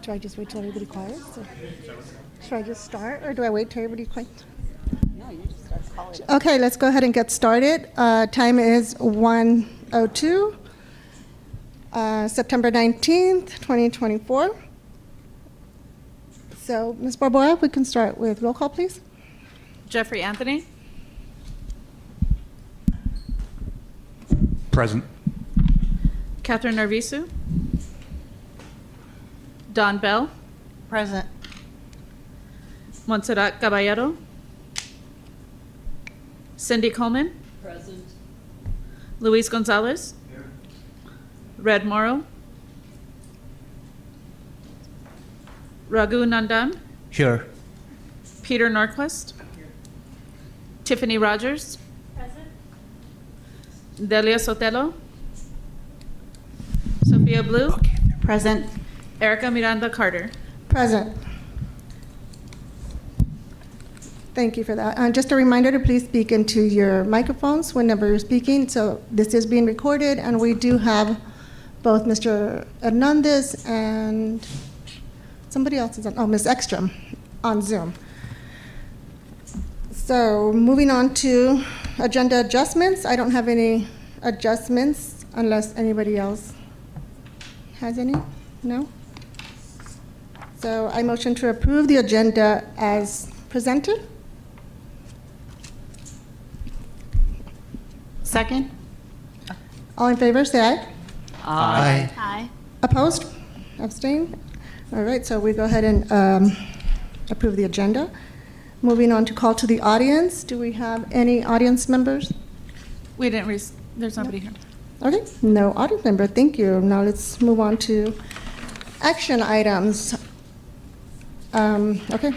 Do I just wait till everybody quiets? Or should I just start, or do I wait till everybody quiets? No, you just start calling. Okay, let's go ahead and get started. Time is 1:02, September 19th, 2024. So, Ms. Barboa, we can start with roll call, please. Jeffrey Anthony. Present. Catherine Narvisu. Don Bell. Present. Montserrat Caballero. Cindy Coleman. Present. Luis Gonzalez. Red Morrow. Raghu Nandan. Here. Peter Norquist. Tiffany Rogers. Present. Delia Sotelo. Sophia Blue. Present. Erica Miranda Carter. Present. Thank you for that. Just a reminder to please speak into your microphones whenever you're speaking. So this is being recorded, and we do have both Mr. Hernandez and somebody else is on, Ms. Ekstrom on Zoom. So moving on to agenda adjustments. I don't have any adjustments unless anybody else has any. No? So I motion to approve the agenda as presented. Second? All in favor, say aye. Aye. Aye. Opposed? Abstain? All right, so we go ahead and approve the agenda. Moving on to call to the audience. Do we have any audience members? We didn't, there's nobody here. Okay, no audience member, thank you. Now let's move on to action items. Okay.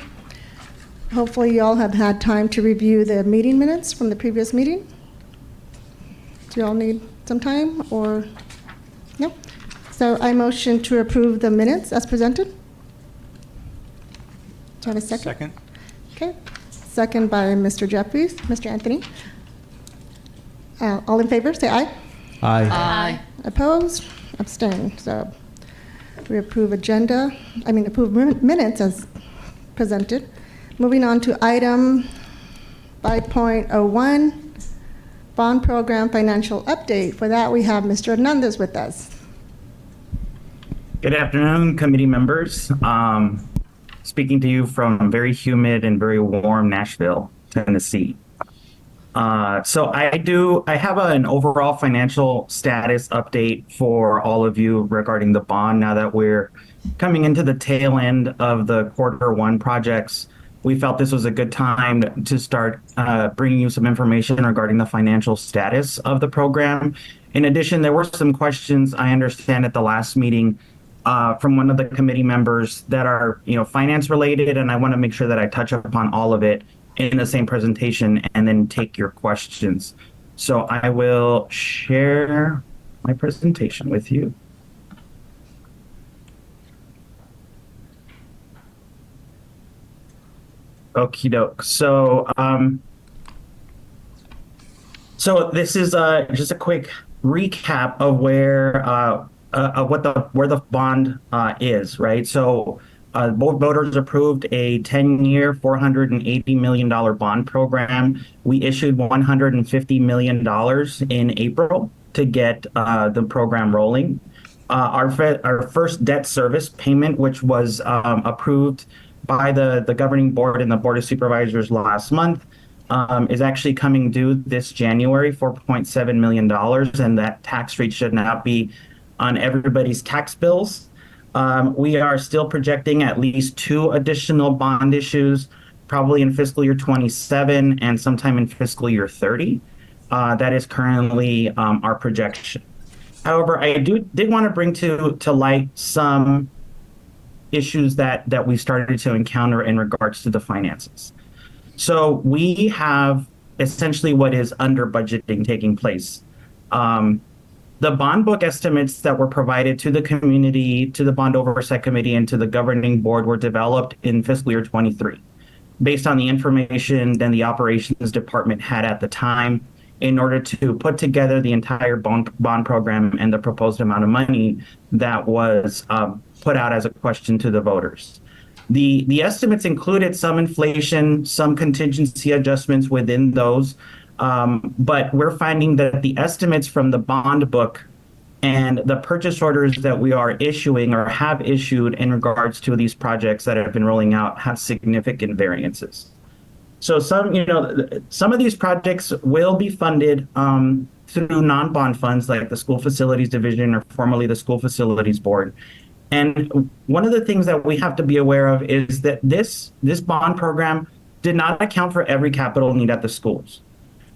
Hopefully you all have had time to review the meeting minutes from the previous meeting. Do you all need some time or no? So I motion to approve the minutes as presented. Do you have a second? Second. Okay. Second by Mr. Jeffries. Mr. Anthony. All in favor, say aye. Aye. Opposed? Abstain. So we approve approve minutes as presented. Moving on to item 5.01, bond program financial update. For that, we have Mr. Hernandez with us. Good afternoon, committee members. Speaking to you from very humid and very warm Nashville, Tennessee. So I have an overall financial status update for all of you regarding the bond. Now that we're coming into the tail end of the Q1 projects, we felt this was a good time to start bringing you some information regarding the financial status of the program. In addition, there were some questions I understand at the last meeting from one of the committee members that are, finance related, and I want to make sure that I touch upon all of it in the same presentation and then take your questions. So I will share my presentation with you. Okie doke. So this is just a quick recap of where the bond is, right? So both voters approved a 10-year, $480 million bond program. We issued $150 million in April to get the program rolling. Our first debt service payment, which was approved by the governing board and the board of supervisors last month, is actually coming due this January, $4.7 million, and that tax rate should not be on everybody's tax bills. We are still projecting at least 2 additional bond issues, probably in fiscal year 27 and sometime in fiscal year 30. That is currently our projection. However, I did want to bring to light some issues that we started to encounter in regards to the finances. So we have essentially what is under budgeting taking place. The bond book estimates that were provided to the community, to the Bond Oversight Committee, and to the governing board were developed in fiscal year 23, based on the information that the operations department had at the time in order to put together the entire bond program and the proposed amount of money that was put out as a question to the voters. The estimates included some inflation, some contingency adjustments within those, but we're finding that the estimates from the bond book and the purchase orders that we are issuing or have issued in regards to these projects that have been rolling out have significant variances. So some of these projects will be funded through non-bond funds like the School Facilities Division or formerly the School Facilities Board. And one of the things that we have to be aware of is that this bond program did not account for every capital need at the schools,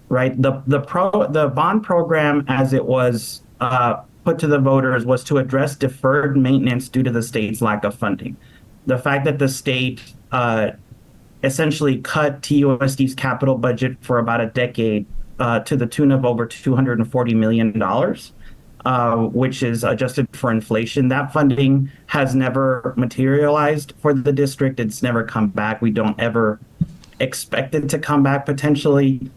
right? The bond program, as it was put to the voters, was to address deferred maintenance due to the state's lack of funding. The fact that the state essentially cut TUSD's capital budget for about a decade to the tune of over $240 million. Which is adjusted for inflation. That funding has never materialized for the district. It's never come back. We don't ever expect it to come back potentially,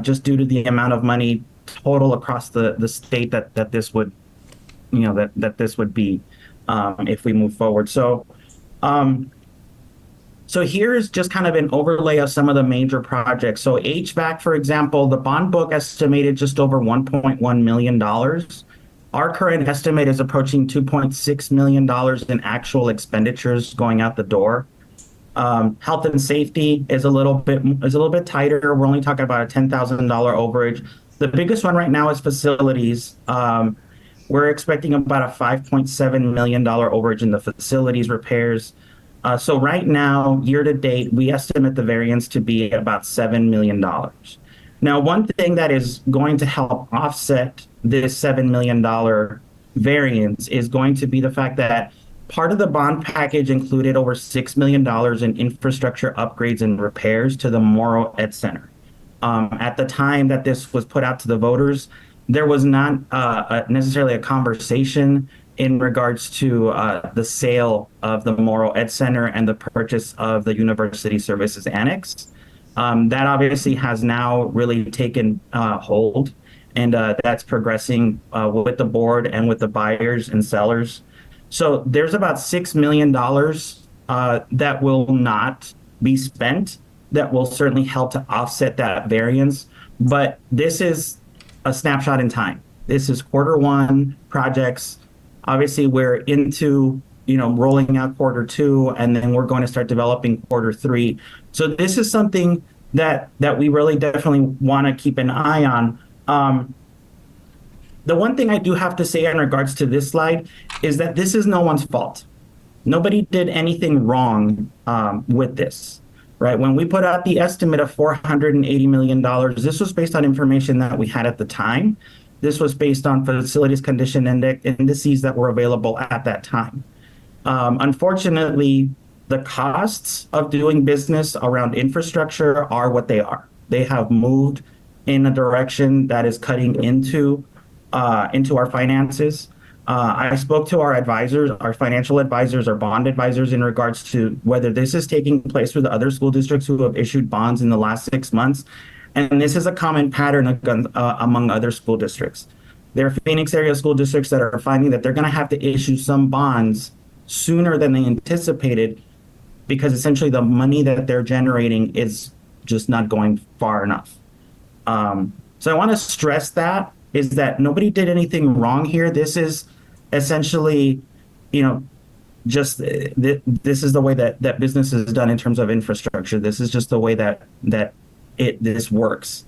just due to the amount of money total across the state that this would, that this would be if we move forward. So here's just kind of an overlay of some of the major projects. So HVAC, for example, the bond book estimated just over $1.1 million. Our current estimate is approaching $2.6 million in actual expenditures going out the door. Health and safety is a little bit tighter. We're only talking about a $10,000 overage. The biggest one right now is facilities. We're expecting about a $5.7 million overage in the facilities repairs. So right now, year to date, we estimate the variance to be about $7 million. Now, one thing that is going to help offset this $7 million variance is going to be the fact that part of the bond package included over $6 million in infrastructure upgrades and repairs to the Morrow Ed Center. At the time that this was put out to the voters, there was not necessarily a conversation in regards to the sale of the Morrow Ed Center and the purchase of the University Services Annex. That obviously has now really taken hold, and that's progressing with the board and with the buyers and sellers. So there's about $6 million that will not be spent that will certainly help to offset that variance. But this is a snapshot in time. This is Q1 projects. Obviously, we're into rolling out Q2, and then we're going to start developing Q3. So this is something that we really definitely want to keep an eye on. The one thing I do have to say in regards to this slide is that this is no one's fault. Nobody did anything wrong with this, right? When we put out the estimate of $480 million, this was based on information that we had at the time. This was based on facilities condition indices that were available at that time. Unfortunately, the costs of doing business around infrastructure are what they are. They have moved in a direction that is cutting into our finances. I spoke to our advisors, our financial advisors, our bond advisors in regards to whether this is taking place with other school districts who have issued bonds in the last 6 months. And this is a common pattern among other school districts. There are Phoenix area school districts that are finding that they're going to have to issue some bonds sooner than they anticipated because essentially the money that they're generating is just not going far enough. So I want to stress that is that nobody did anything wrong here. This is essentially, just this is the way that business is done in terms of infrastructure. This is just the way that this works.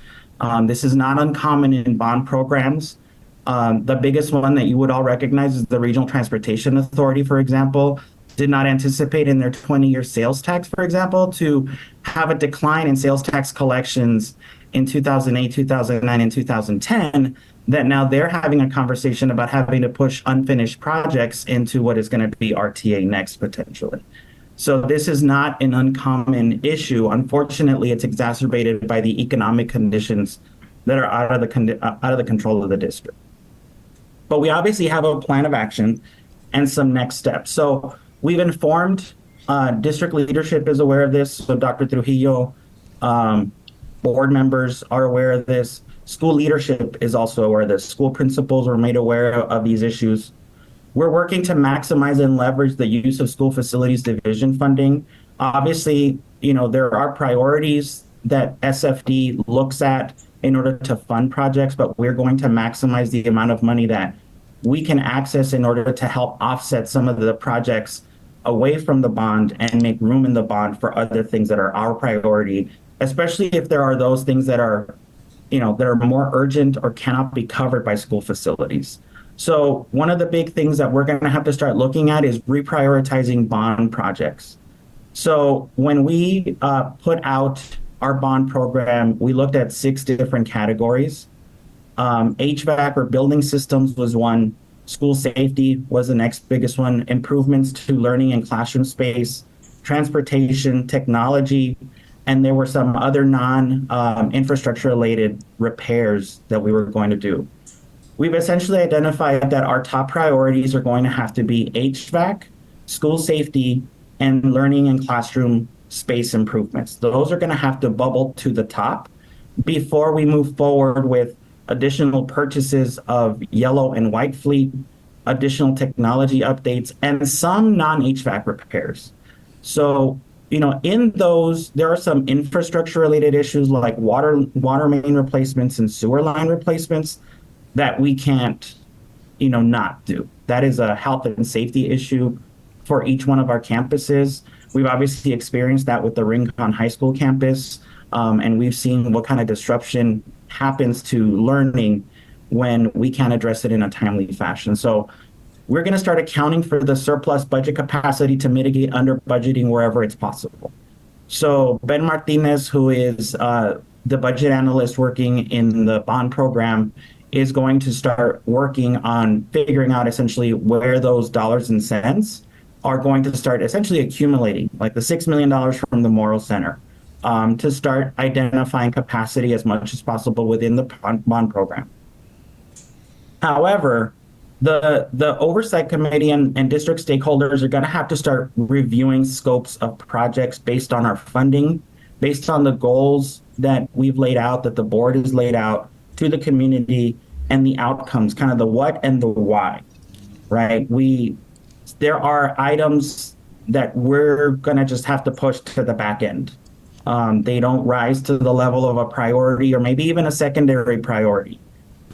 This is not uncommon in bond programs. The biggest one that you would all recognize is the Regional Transportation Authority, for example, did not anticipate in their 20-year sales tax, for example, to have a decline in sales tax collections in 2008, 2009, and 2010, that now they're having a conversation about having to push unfinished projects into what is going to be RTA next, potentially. So this is not an uncommon issue. Unfortunately, it's exacerbated by the economic conditions that are out of the control of the district. But we obviously have a plan of action and some next steps. So we've informed district leadership is aware of this. So Dr. Trujillo, board members are aware of this. School leadership is also aware of this. School principals were made aware of these issues. we're working to maximize and leverage the use of school facilities division funding. Obviously, there are priorities that SFD looks at in order to fund projects, but we're going to maximize the amount of money that we can access in order to help offset some of the projects away from the bond and make room in the bond for other things that are our priority, especially if there are those things that are, that are more urgent or cannot be covered by school facilities. So one of the big things that we're going to have to start looking at is reprioritizing bond projects. So when we put out our bond program, we looked at 6 different categories. HVAC or building systems was one. School safety was the next biggest one. Improvements to learning and classroom space, transportation, technology, and there were some other non-infrastructure related repairs that we were going to do. We've essentially identified that our top priorities are going to have to be HVAC, school safety, and learning and classroom space improvements. Those are going to have to bubble to the top before we move forward with additional purchases of yellow and white fleet, additional technology updates, and some non-HVAC repairs. So, in those, there are some infrastructure related issues like water main replacements and sewer line replacements that we can't, not do. That is a health and safety issue for each one of our campuses. We've obviously experienced that with the Rincon High School campus, and we've seen what kind of disruption happens to learning when we can't address it in a timely fashion. So we're going to start accounting for the surplus budget capacity to mitigate under budgeting wherever it's possible. So Ben Martinez, who is the budget analyst working in the bond program, is going to start working on figuring out essentially where those dollars and cents are going to start essentially accumulating, like the $6 million from the Morrow Center, to start identifying capacity as much as possible within the bond program. However, the Oversight Committee and district stakeholders are going to have to start reviewing scopes of projects based on our funding, based on the goals that we've laid out, that the board has laid out to the community, and the outcomes, kind of the what and the why, right? There are items that we're going to just have to push to the back end. They don't rise to the level of a priority or maybe even a secondary priority.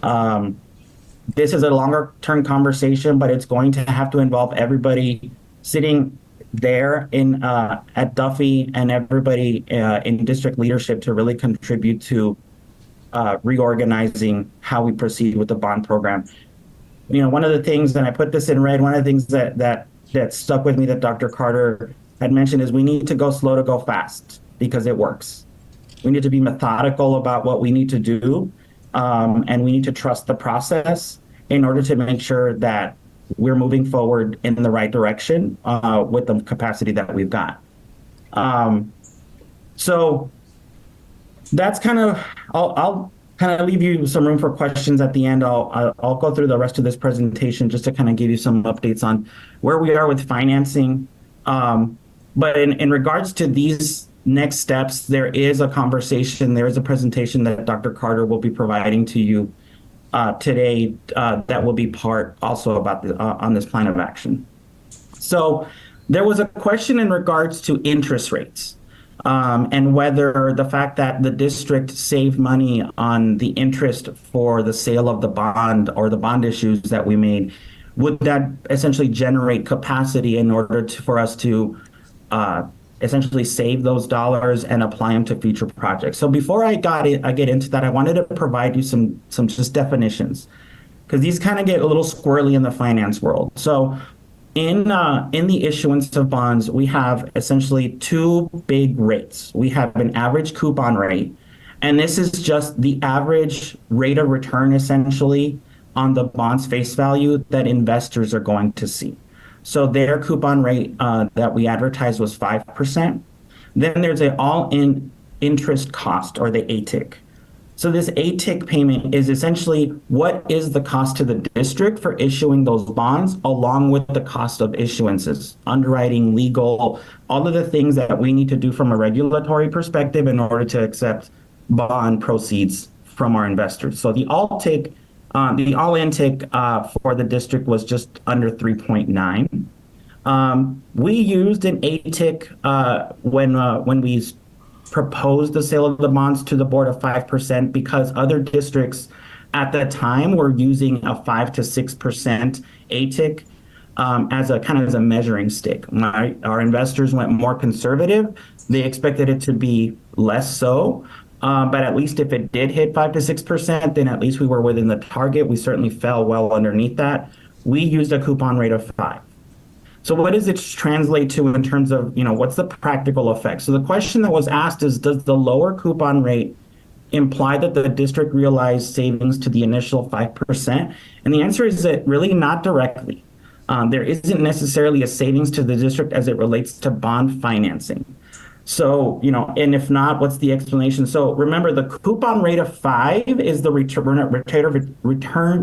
This is a longer term conversation, but it's going to have to involve everybody sitting there at Duffy and everybody in district leadership to really contribute to reorganizing how we proceed with the bond program. One of the things, and I put this in red, one of the things that stuck with me that Dr. Carter had mentioned is we need to go slow to go fast because it works. We need to be methodical about what we need to do, and we need to trust the process in order to make sure that we're moving forward in the right direction with the capacity that we've got. So that's kind of, I'll kind of leave you some room for questions at the end. I'll go through the rest of this presentation just to kind of give you some updates on where we are with financing. But in regards to these next steps, there is a conversation, there is a presentation that Dr. Carter will be providing to you today that will be part also about on this plan of action. So there was a question in regards to interest rates. And whether the fact that the district saved money on the interest for the sale of the bond or the bond issues that we made, would that essentially generate capacity in order for us to essentially save those dollars and apply them to future projects? So before I get into that, I wanted to provide you some just definitions, because these kind of get a little squirrely in the finance world. So in the issuance of bonds, we have essentially 2 big rates. We have an average coupon rate, and this is just the average rate of return essentially on the bond's face value that investors are going to see. So their coupon rate that we advertised was 5%. Then there's an all-in interest cost, or the ATIC. So this ATIC payment is essentially what is the cost to the district for issuing those bonds, along with the cost of issuances, underwriting, legal, all of the things that we need to do from a regulatory perspective in order to accept bond proceeds from our investors. So the ALTIC The all intake for the district was just under 3.9. We used an ATIC when we proposed the sale of the bonds to the board of 5% because other districts at that time were using a 5 to 6% ATIC as a kind of as a measuring stick. Right? Our investors went more conservative. They expected it to be less so. But at least if it did hit 5 to 6%, then at least we were within the target. We certainly fell well underneath that. We used a coupon rate of 5. So what does it translate to in terms of, what's the practical effect? So the question that was asked is, does the lower coupon rate imply that the district realized savings to the initial 5%? And the answer is that really not directly. There isn't necessarily a savings to the district as it relates to bond financing. So, and if not, what's the explanation? So remember, the coupon rate of 5 is the return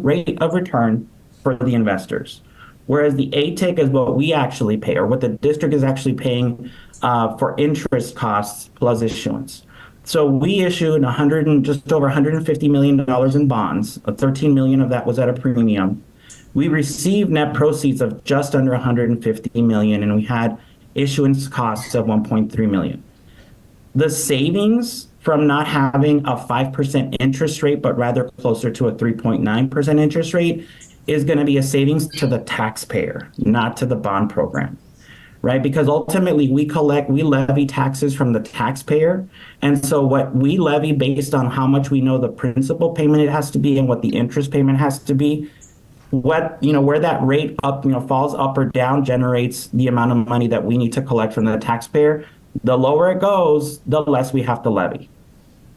rate of return for the investors. Whereas the ATIC is what we actually pay, or what the district is actually paying for interest costs plus issuance. So we issued just over $150 million in bonds. 13 million of that was at a premium. We received net proceeds of just under 150 million, and we had issuance costs of 1.3 million. The savings from not having a 5% interest rate, but rather closer to a 3.9% interest rate, is going to be a savings to the taxpayer, not to the bond program, right? Because ultimately we levy taxes from the taxpayer. And so what we levy based on how much we know the principal payment it has to be and what the interest payment has to be, where that rate falls up or down generates the amount of money that we need to collect from the taxpayer. The lower it goes, the less we have to levy.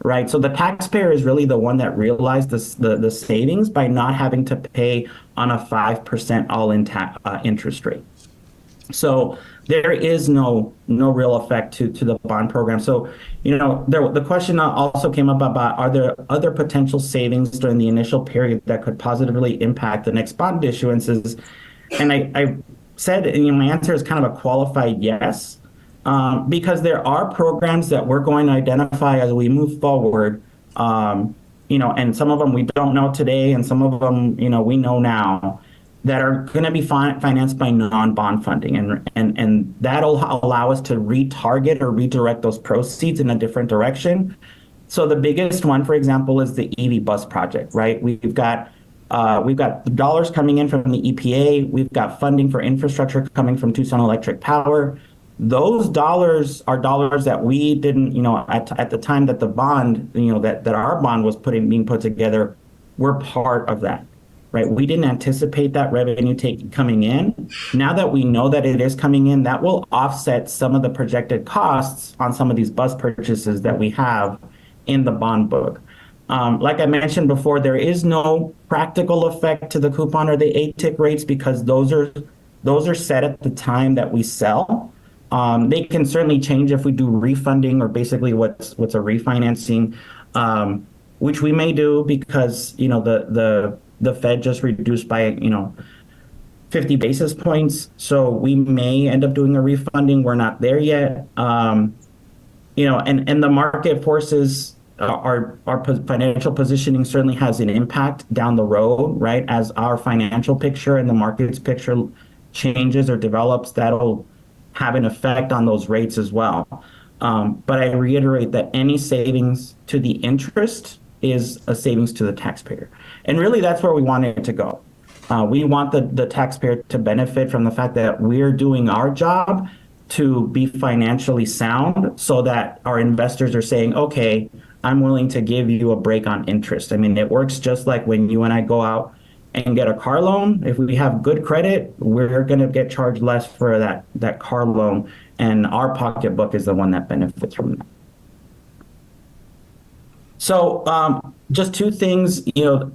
Right. So the taxpayer is really the one that realized the savings by not having to pay on a 5% all-in interest rate. So there is no real effect to the bond program. So, the question also came up about, are there other potential savings during the initial period that could positively impact the next bond issuances? And I said, my answer is kind of a qualified yes. Because there are programs that we're going to identify as we move forward, and some of them we don't know today, and some of them, we know now, that are going to be financed by non-bond funding. And that'll allow us to retarget or redirect those proceeds in a different direction. So the biggest one, for example, is the EV bus project, right? We've got dollars coming in from the EPA. We've got funding for infrastructure coming from Tucson Electric Power. Those dollars are dollars that we didn't, at the time that the bond, that our bond was being put together, we're part of that, right? We didn't anticipate that revenue coming in. Now that we know that it is coming in, that will offset some of the projected costs on some of these bus purchases that we have in the bond book. Like I mentioned before, there is no practical effect to the coupon or the ATIC rates because those are set at the time that we sell. They can certainly change if we do refunding or basically what's a refinancing, which we may do because the Fed just reduced by 50 basis points, so we may end up doing a refunding. We're not there yet, and the market forces. Our financial positioning certainly has an impact down the road, right? As our financial picture and the market's picture changes or develops, that'll have an effect on those rates as well. But I reiterate that any savings to the interest is a savings to the taxpayer. And really, that's where we want it to go. We want the taxpayer to benefit from the fact that we're doing our job to be financially sound so that our investors are saying, okay, I'm willing to give you a break on interest. I mean, it works just like when you and I go out and get a car loan. If we have good credit, we're going to get charged less for that car loan, and our pocketbook is the one that benefits from that. So just two things,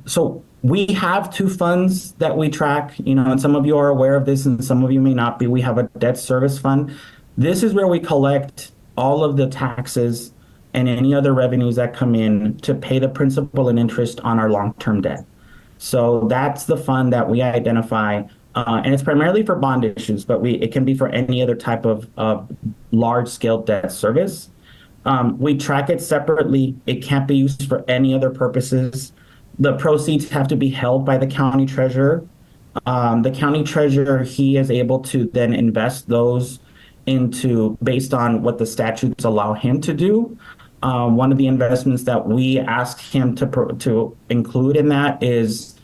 so we have two funds that we track, and some of you are aware of this and some of you may not be. We have a debt service fund. This is where we collect all of the taxes and any other revenues that come in to pay the principal and interest on our long-term debt. So that's the fund that we identify, and it's primarily for bond issues, but it can be for any other type of large-scale debt service. We track it separately. It can't be used for any other purposes. the proceeds have to be held by the county treasurer. The county treasurer, he is able to then invest those into based on what the statutes allow him to do. One of the investments that we ask him to include in that is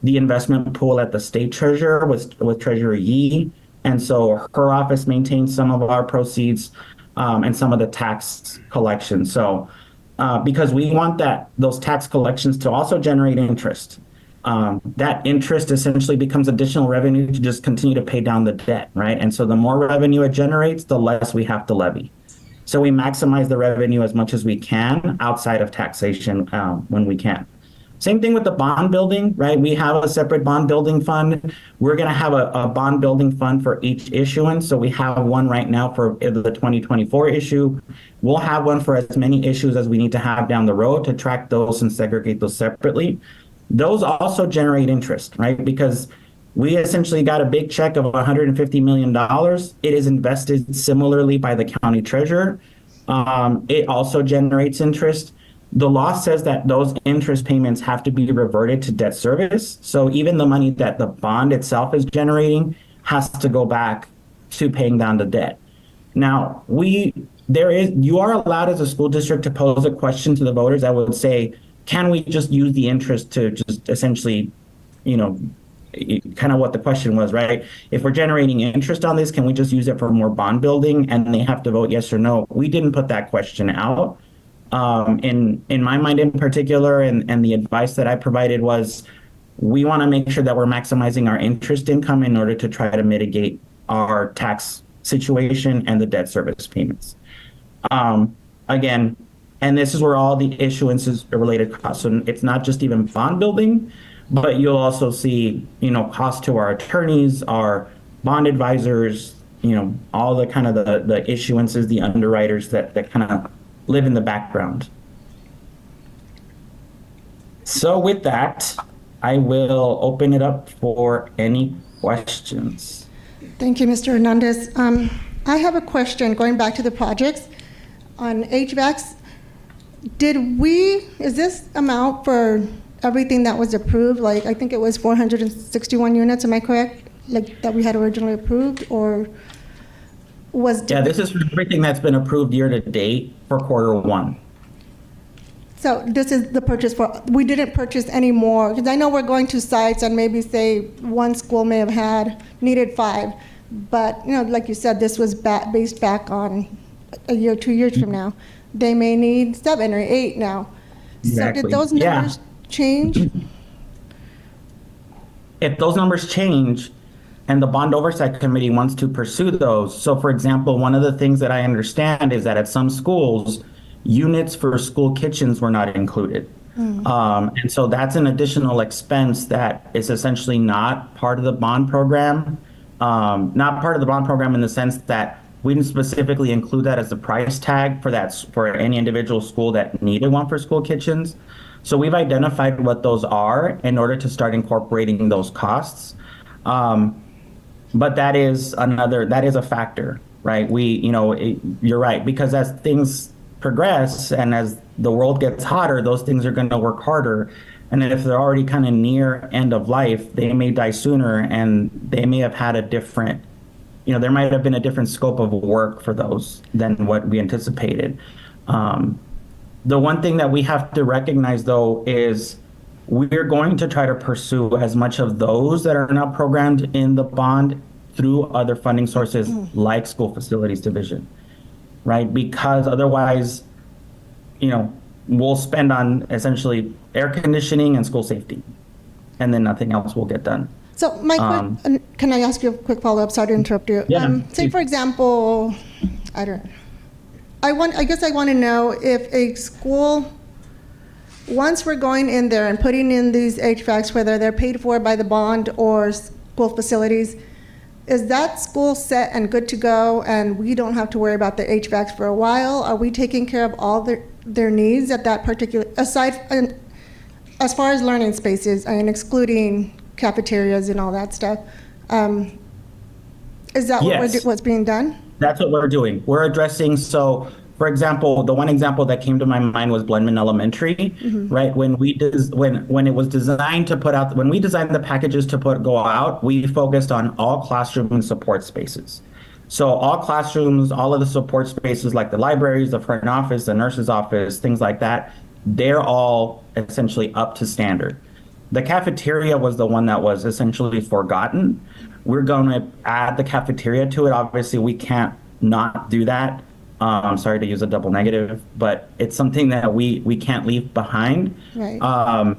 the investment pool at the state treasurer with Treasurer Yee. And so her office maintains some of our proceeds and some of the tax collections. So because we want those tax collections to also generate interest. That interest essentially becomes additional revenue to just continue to pay down the debt, right? And so the more revenue it generates, the less we have to levy. So we maximize the revenue as much as we can outside of taxation when we can. Same thing with the bond building, right? We have a separate bond building fund. We're going to have a bond building fund for each issuance. So we have one right now for the 2024 issue. We'll have one for as many issues as we need to have down the road to track those and segregate those separately. Those also generate interest, right? Because we essentially got a big check of $150 million. It is invested similarly by the county treasurer. It also generates interest. The law says that those interest payments have to be reverted to debt service. So even the money that the bond itself is generating has to go back to paying down the debt. Now, you are allowed as a school district to pose a question to the voters that would say, can we just use the interest to just essentially, kind of what the question was, right? If we're generating interest on this, can we just use it for more bond building? And they have to vote yes or no. We didn't put that question out. In my mind in particular, and the advice that I provided was, we want to make sure that we're maximizing our interest income in order to try to mitigate our tax situation and the debt service payments. Again, and this is where all the issuances are related costs. So it's not just even bond building, but you'll also see, costs to our attorneys, our bond advisors, all the kind of the issuances, the underwriters that kind of live in the background. So with that, I will open it up for any questions. Thank you, Mr. Hernandez. I have a question going back to the projects on HVACs. Is this amount for everything that was approved? Like, I think it was 461 units, am I correct? Like, that we had originally approved, or Yeah, this is for everything that's been approved year to date for Q1. So this is the purchase we didn't purchase any more, because I know we're going to sites and maybe say one school may have needed 5, but like you said, this was based back on a year, 2 years from now. They may need 7 or 8 now. Exactly. So did those numbers change? If those numbers change and the Bond Oversight Committee wants to pursue those, so for example, one of the things that I understand is that at some schools, units for school kitchens were not included. And so that's an additional expense that is essentially not part of the bond program. Not part of the bond program in the sense that we didn't specifically include that as a price tag for any individual school that needed one for school kitchens. So we've identified what those are in order to start incorporating those costs. But that is a factor, right? You're right, because as things progress and as the world gets hotter, those things are going to work harder. And if they're already kind of near end of life, they may die sooner, and they may have had a different, there might have been a different scope of work for those than what we anticipated. The one thing that we have to recognize, though, is we're going to try to pursue as much of those that are now programmed in the bond through other funding sources like School Facilities Division, right? Because otherwise, we'll spend on essentially air conditioning and school safety, and then nothing else will get done. So can I ask you a quick follow-up? Sorry to interrupt you. Yeah. Say, for example, I guess I want to know if a school, once we're going in there and putting in these HVACs, whether they're paid for by the bond or school facilities, is that school set and good to go, and we don't have to worry about the HVACs for a while? Are we taking care of all their needs at that particular, as far as learning spaces and excluding cafeterias and all that stuff? Is that Yes. what's being done? That's what we're doing. We're addressing, so for example, the one example that came to my mind was Blendman Elementary, right? When it was designed to put out, when we designed the packages to go out, we focused on all classroom and support spaces. So all classrooms, all of the support spaces like the libraries, the front office, the nurse's office, things like that, they're all essentially up to standard. The cafeteria was the one that was essentially forgotten. We're going to add the cafeteria to it. Obviously, we can't not do that. I'm sorry to use a double negative, but it's something that we can't leave behind. Right.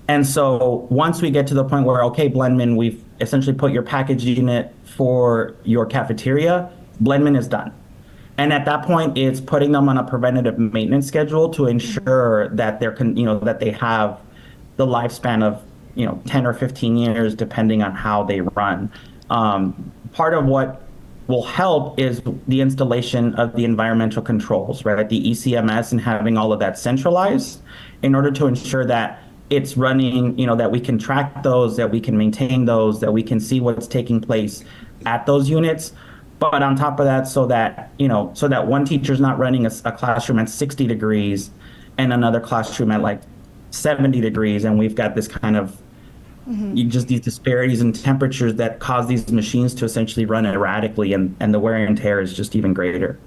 And so once we get to the point where, okay, Blendman, we've essentially put your package unit for your cafeteria, Blendman is done. And at that point, it's putting them on a preventative maintenance schedule to ensure that that they have the lifespan of 10 or 15 years, depending on how they run. Part of what will help is the installation of the environmental controls, right? The ECMS, and having all of that centralized in order to ensure that it's running, that we can track those, that we can maintain those, that we can see what's taking place at those units. But on top of that, so that one teacher's not running a classroom at 60 degrees and another classroom at like 70 degrees, and we've got this kind of just these disparities in temperatures that cause these machines to essentially run erratically, and the wear and tear is just even greater.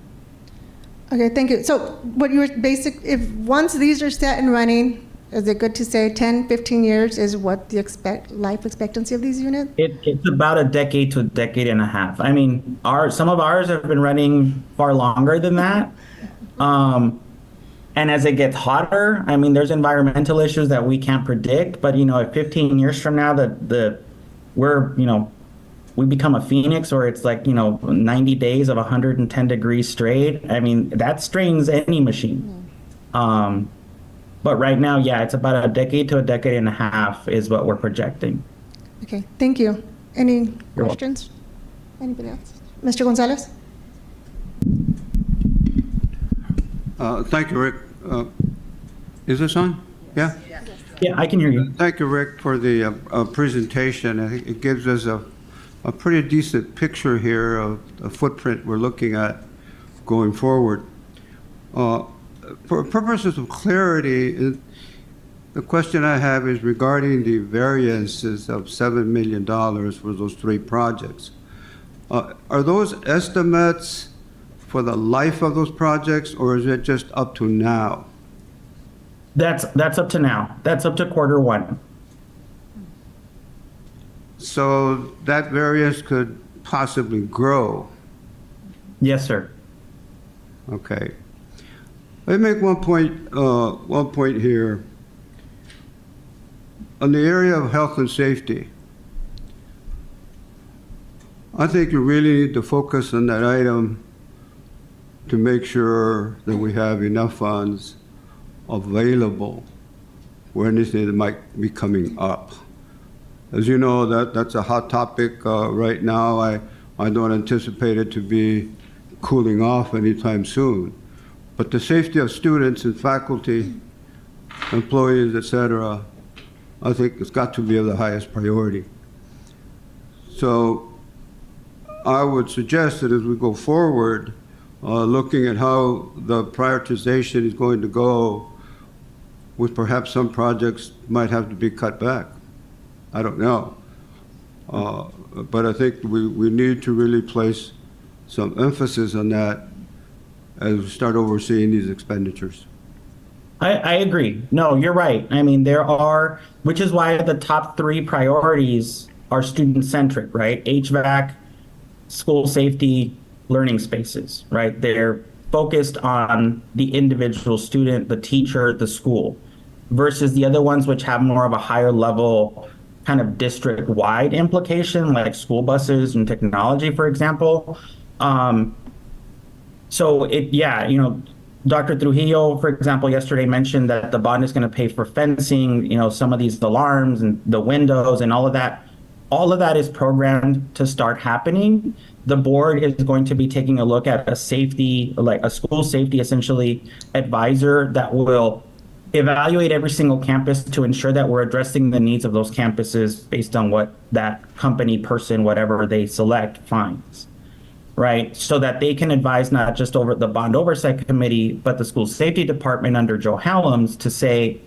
Okay, thank you. So what you were if once these are set and running, is it good to say 10, 15 years is what the life expectancy of these units? It's about a decade to a decade and a half. I mean, some of ours have been running far longer than that. And as it gets hotter, I mean, there's environmental issues that we can't predict. But if 15 years from now we become a phoenix, or it's like 90 days of 110 degrees straight, I mean, that strains any machine. But right now, yeah, it's about a decade to a decade and a half is what we're projecting. Okay, thank you. Any You're questions? Anybody else? Mr. Gonzalez? Thank you, Rick. Is this on? Yeah? Yeah, I can hear you. Thank you, Rick, for the presentation. I think it gives us a pretty decent picture here of the footprint we're looking at going forward. For purposes of clarity, the question I have is regarding the variances of $7 million for those three projects. Are those estimates for the life of those projects, or is it just up to now? That's up to now. That's up to Q1. So that variance could possibly grow. Yes, sir. Okay. Let me make one point here. On the area of health and safety, I think you really need to focus on that item to make sure that we have enough funds available for anything that might be coming up. As you know, that's a hot topic right now. I don't anticipate it to be cooling off anytime soon. But the safety of students and faculty, employees, et cetera, I think it's got to be of the highest priority. So I would suggest that as we go forward, looking at how the prioritization is going to go, with perhaps some projects might have to be cut back. I don't know. But I think we need to really place some emphasis on that as we start overseeing these expenditures. I agree. No, you're right. I mean, which is why the top three priorities are student-centric, right? HVAC, school safety, learning spaces, right? They're focused on the individual student, the teacher, the school, versus the other ones which have more of a higher level kind of district-wide implication, like school buses and technology, for example. Dr. Trujillo, for example, yesterday mentioned that the bond is going to pay for fencing, some of these alarms and the windows and all of that. All of that is programmed to start happening. The board is going to be taking a look at a school safety, essentially, advisor that will evaluate every single campus to ensure that we're addressing the needs of those campuses based on what that company, person, whatever they select finds. right? So that they can advise not just over the bond oversight committee, but the school safety department under Joe Hallam's to say,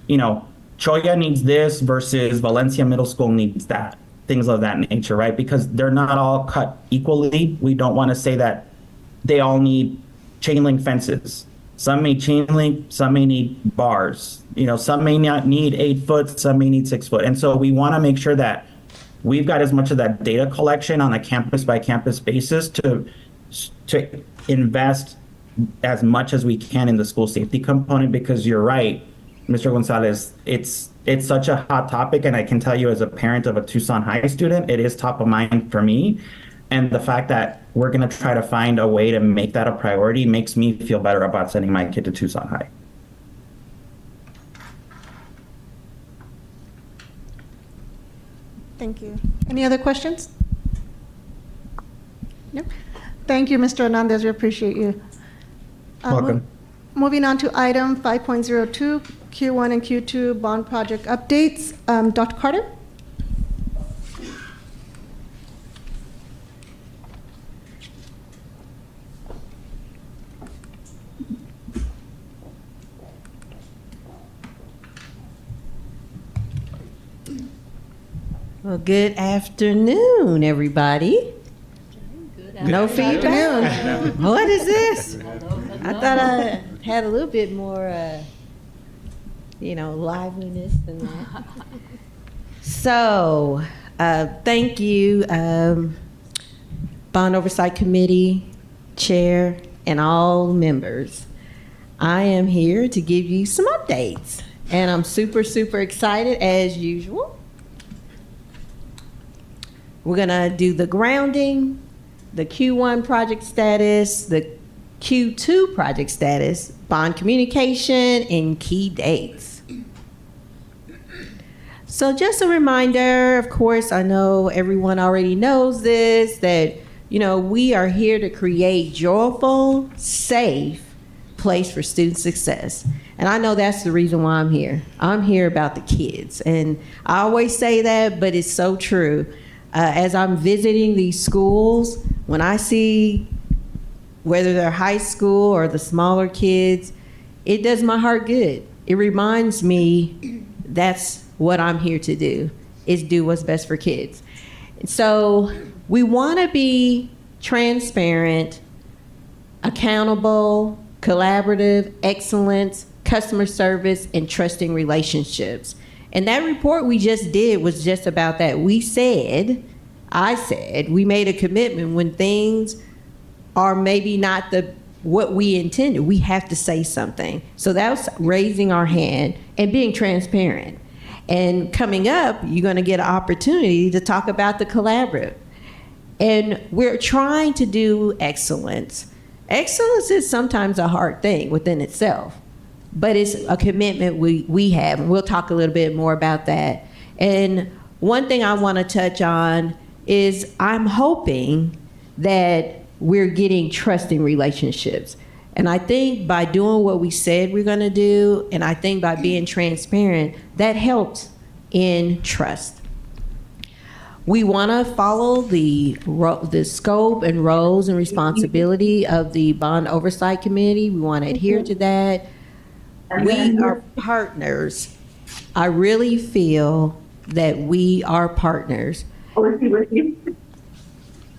you know, Choya needs this versus Valencia Middle School needs that, things of that nature, right? Because they're not all cut equally. We don't want to say that they all need chain link fences. Some may chain link, some may need bars. You know, some may not need 8 foot, some may need 6 foot. And so we want to make sure that we've got as much of that data collection on a campus by campus basis to invest as much as we can in the school safety component, because you're right, Mr. Gonzalez, it's such a hot topic. And I can tell you as a parent of a Tucson High student, it is top of mind for me. And the fact that we're going to try to find a way to make that a priority makes me feel better about sending my kid to Tucson High. Thank you. Any other questions? No? Thank you, Mr. Hernandez. We appreciate you. Welcome. Moving on to item 5.02, Q1 and Q2 bond project updates. Dr. Carter? Well, good afternoon, everybody. No feedback? What is this? I thought I had a little bit more, liveliness than that. So, thank you, Bond Oversight Committee, Chair, and all members. I am here to give you some updates, and I'm super, super excited as usual. We're gonna do the grounding, the Q1 project status, the Q2 project status, bond communication, and key dates. So just a reminder, of course, I know everyone already knows this, that, we are here to create joyful, safe place for student success. And I know that's the reason why I'm here. I'm here about the kids. And I always say that, but it's so true. As I'm visiting these schools, when I see whether they're high school or the smaller kids, it does my heart good. It reminds me that's what I'm here to do, is do what's best for kids. So we want to be transparent, accountable, collaborative, excellence, customer service, and trusting relationships. And that report we just did was just about that. We made a commitment when things are maybe not what we intended. We have to say something. So that was raising our hand and being transparent. And coming up, you're going to get an opportunity to talk about the collaborative. And we're trying to do excellence. Excellence is sometimes a hard thing within itself, but it's a commitment we have, and we'll talk a little bit more about that. And one thing I want to touch on is I'm hoping that we're getting trusting relationships. And I think by doing what we said we're going to do, and I think by being transparent, that helps in trust. We want to follow the scope and roles and responsibility of the Bond Oversight Committee. We want to adhere to that. We are partners. I really feel that we are partners.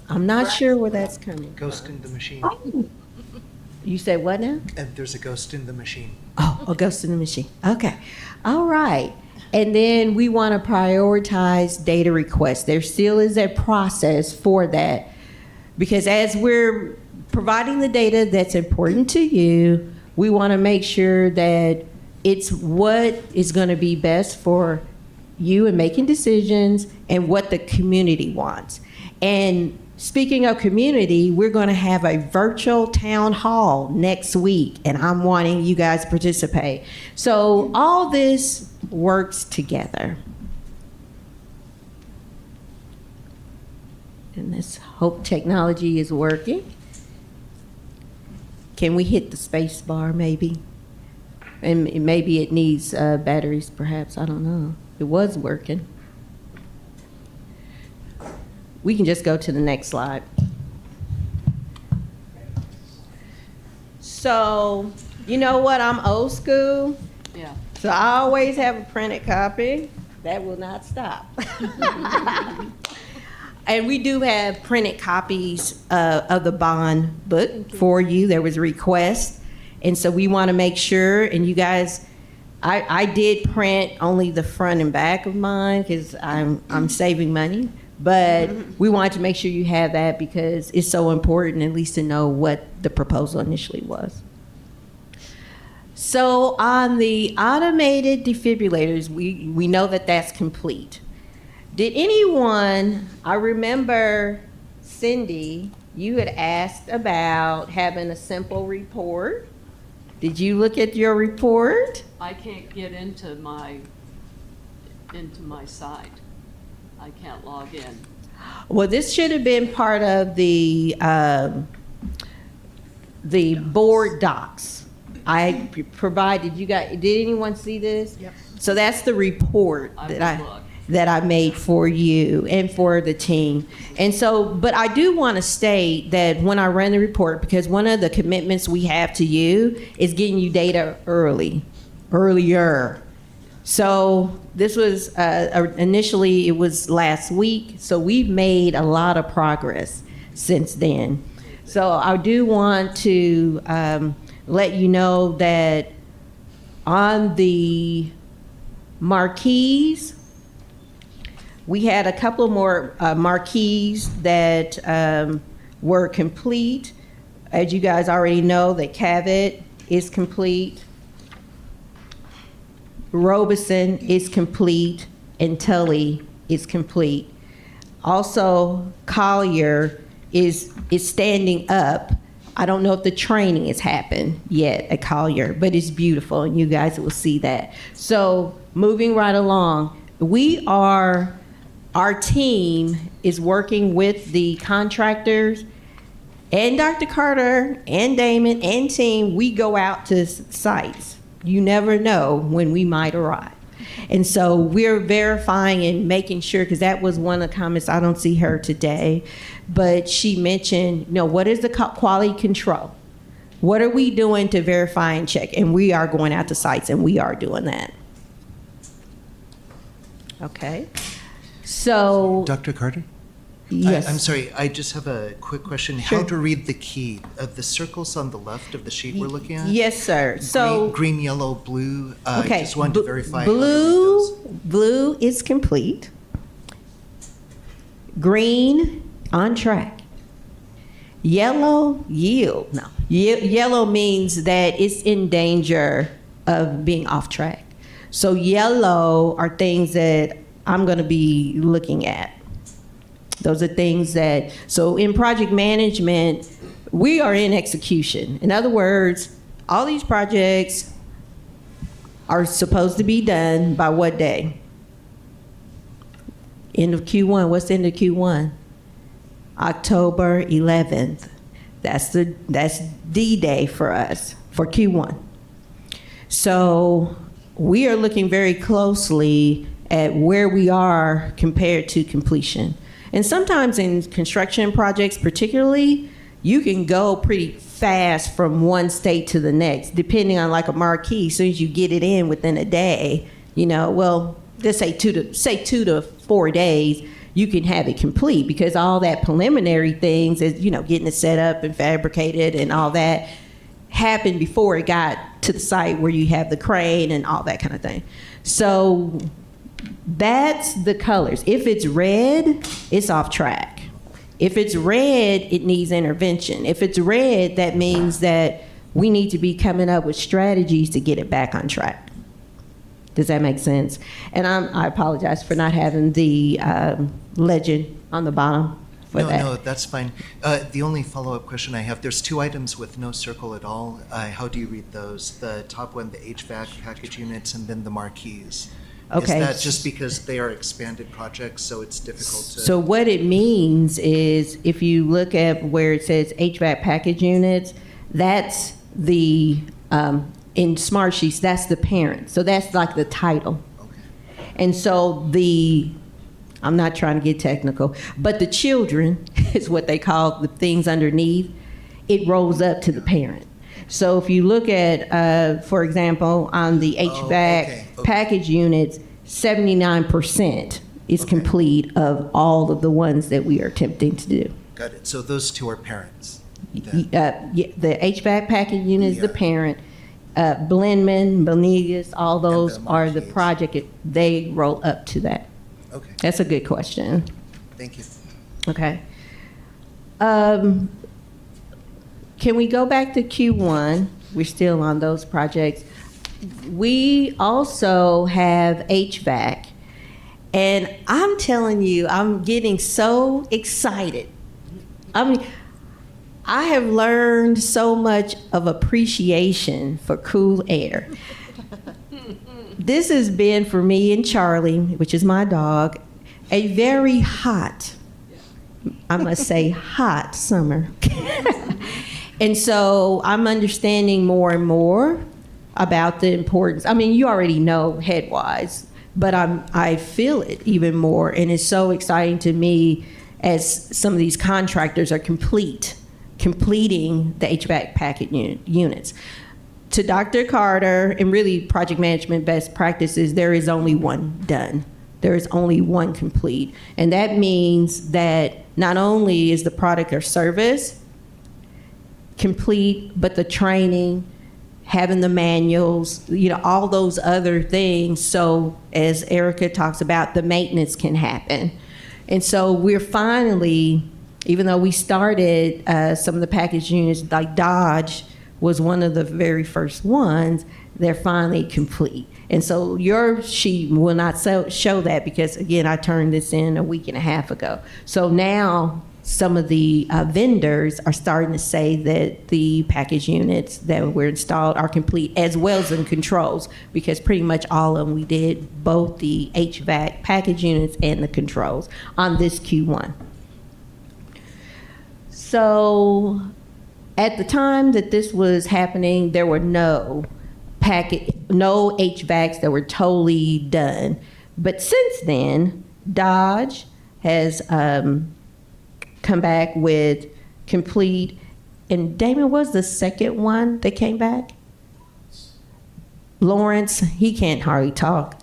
I'm not sure where that's coming. Ghost in the machine. You said what now? And there's a ghost in the machine. Oh, a ghost in the machine. Okay. All right. And then we want to prioritize data requests. There still is a process for that, because as we're providing the data that's important to you, we want to make sure that it's what is going to be best for you in making decisions and what the community wants. And speaking of community, we're going to have a virtual town hall next week, and I'm wanting you guys to participate. So all this works together. And let's hope technology is working. Can we hit the space bar maybe? And maybe it needs batteries perhaps, I don't know. It was working. We can just go to the next slide. So, you know what? I'm old school. Yeah. So I always have a printed copy. That will not stop. And we do have printed copies of the bond book for you. There was a request. And so we want to make sure, and you guys, I did print only the front and back of mine because I'm saving money. But we wanted to make sure you have that because it's so important at least to know what the proposal initially was. So on the automated defibrillators, we know that that's complete. Did anyone, I remember Cindy, you had asked about having a simple report. Did you look at your report? I can't get into my site. I can't log in. Well, this should have been part of the board docs. I provided you guys. Did anyone see this? Yep. So that's the report that I made for you and for the team. And so, but I do want to state that when I ran the report, because one of the commitments we have to you is getting you data earlier. So this was initially, it was last week. So we've made a lot of progress since then. So I do want to let you know that on the marquees, we had a couple more marquees that were complete. As you guys already know, that Cavett is complete, Robeson is complete, and Tully is complete. Also, Collier is standing up. I don't know if the training has happened yet at Collier, but it's beautiful, and you guys will see that. So moving right along, our team is working with the contractors and Dr. Carter and Damon and team. We go out to sites. You never know when we might arrive. And so we're verifying and making sure, because that was one of the comments. I don't see her today, but she mentioned, what is the quality control? What are we doing to verify and check? And we are going out to sites, and we are doing that. Okay. So, Dr. Carter? yes. I'm sorry, I just have a quick question. Sure. How to read the key? The circles on the left of the sheet we're looking at? Yes, sir. So, green, yellow, blue. okay. I just wanted to verify how to read those. Blue is complete. Green, on track. Yellow, yield. No. Yellow means that it's in danger of being off track. So yellow are things that I'm going to be looking at. Those are things that, so in project management, we are in execution. In other words, all these projects are supposed to be done by what day? End of Q1. What's the end of Q1? October 11th. That's D-Day for us, for Q1. So we are looking very closely at where we are compared to completion. And sometimes in construction projects particularly, you can go pretty fast from one state to the next, depending on like a marquee. As soon as you get it in within a day, let's say 2 to 4 days, you can have it complete, because all that preliminary things is, getting it set up and fabricated and all that happened before it got to the site where you have the crane and all that kind of thing. So that's the colors. If it's red, it's off track. If it's red, it needs intervention. If it's red, that means that we need to be coming up with strategies to get it back on track. Does that make sense? And I apologize for not having the legend on the bottom for that. No, that's fine. The only follow-up question I have, there's 2 items with no circle at all. How do you read those? The top one, the HVAC package units, and then the marquees. Okay. Is that just because they are expanded projects, so it's difficult to? So what it means is, if you look at where it says HVAC package units, that's the, in Smart Sheets, that's the parent. So that's like the title. Okay. And so I'm not trying to get technical, but the children is what they call the things underneath. It rolls up to the parent. So if you look at, for example, on the HVAC okay. package units, 79% is Okay. complete of all of the ones that we are attempting to do. Got it. So those two are parents. then. The HVAC package unit is the Yeah. parent. Blendman, Bonegas, all those the are the marquees. project, they roll up to that. Okay, That's a good question. thank you. Okay. Can we go back to Q1? We're still on those projects. We also have HVAC. And I'm telling you, I'm getting so excited. I mean, I have learned so much of appreciation for cool air. This has been for me and Charlie, which is my dog, a very hot, I must say hot summer. And so I'm understanding more and more about the importance. I mean, you already know headwise, but I feel it even more. And it's so exciting to me as some of these contractors are completing the HVAC packet units. To Dr. Carter, and really project management best practices, there is only one done. There is only one complete. And that means that not only is the product or service complete, but the training, having the manuals, all those other things. So as Erica talks about, the maintenance can happen. And so we're finally, even though we started some of the package units, like Dodge was one of the very first ones, they're finally complete. And so your sheet will not show that because, again, I turned this in a week and a half ago. So now some of the vendors are starting to say that the package units that were installed are complete, as well as the controls, because pretty much all of them we did, both the HVAC package units and the controls on this Q1. So at the time that this was happening, there were no HVACs that were totally done. But since then, Dodge has come back with complete, and Damon was the second one that came back. Lawrence, he can't hardly talk.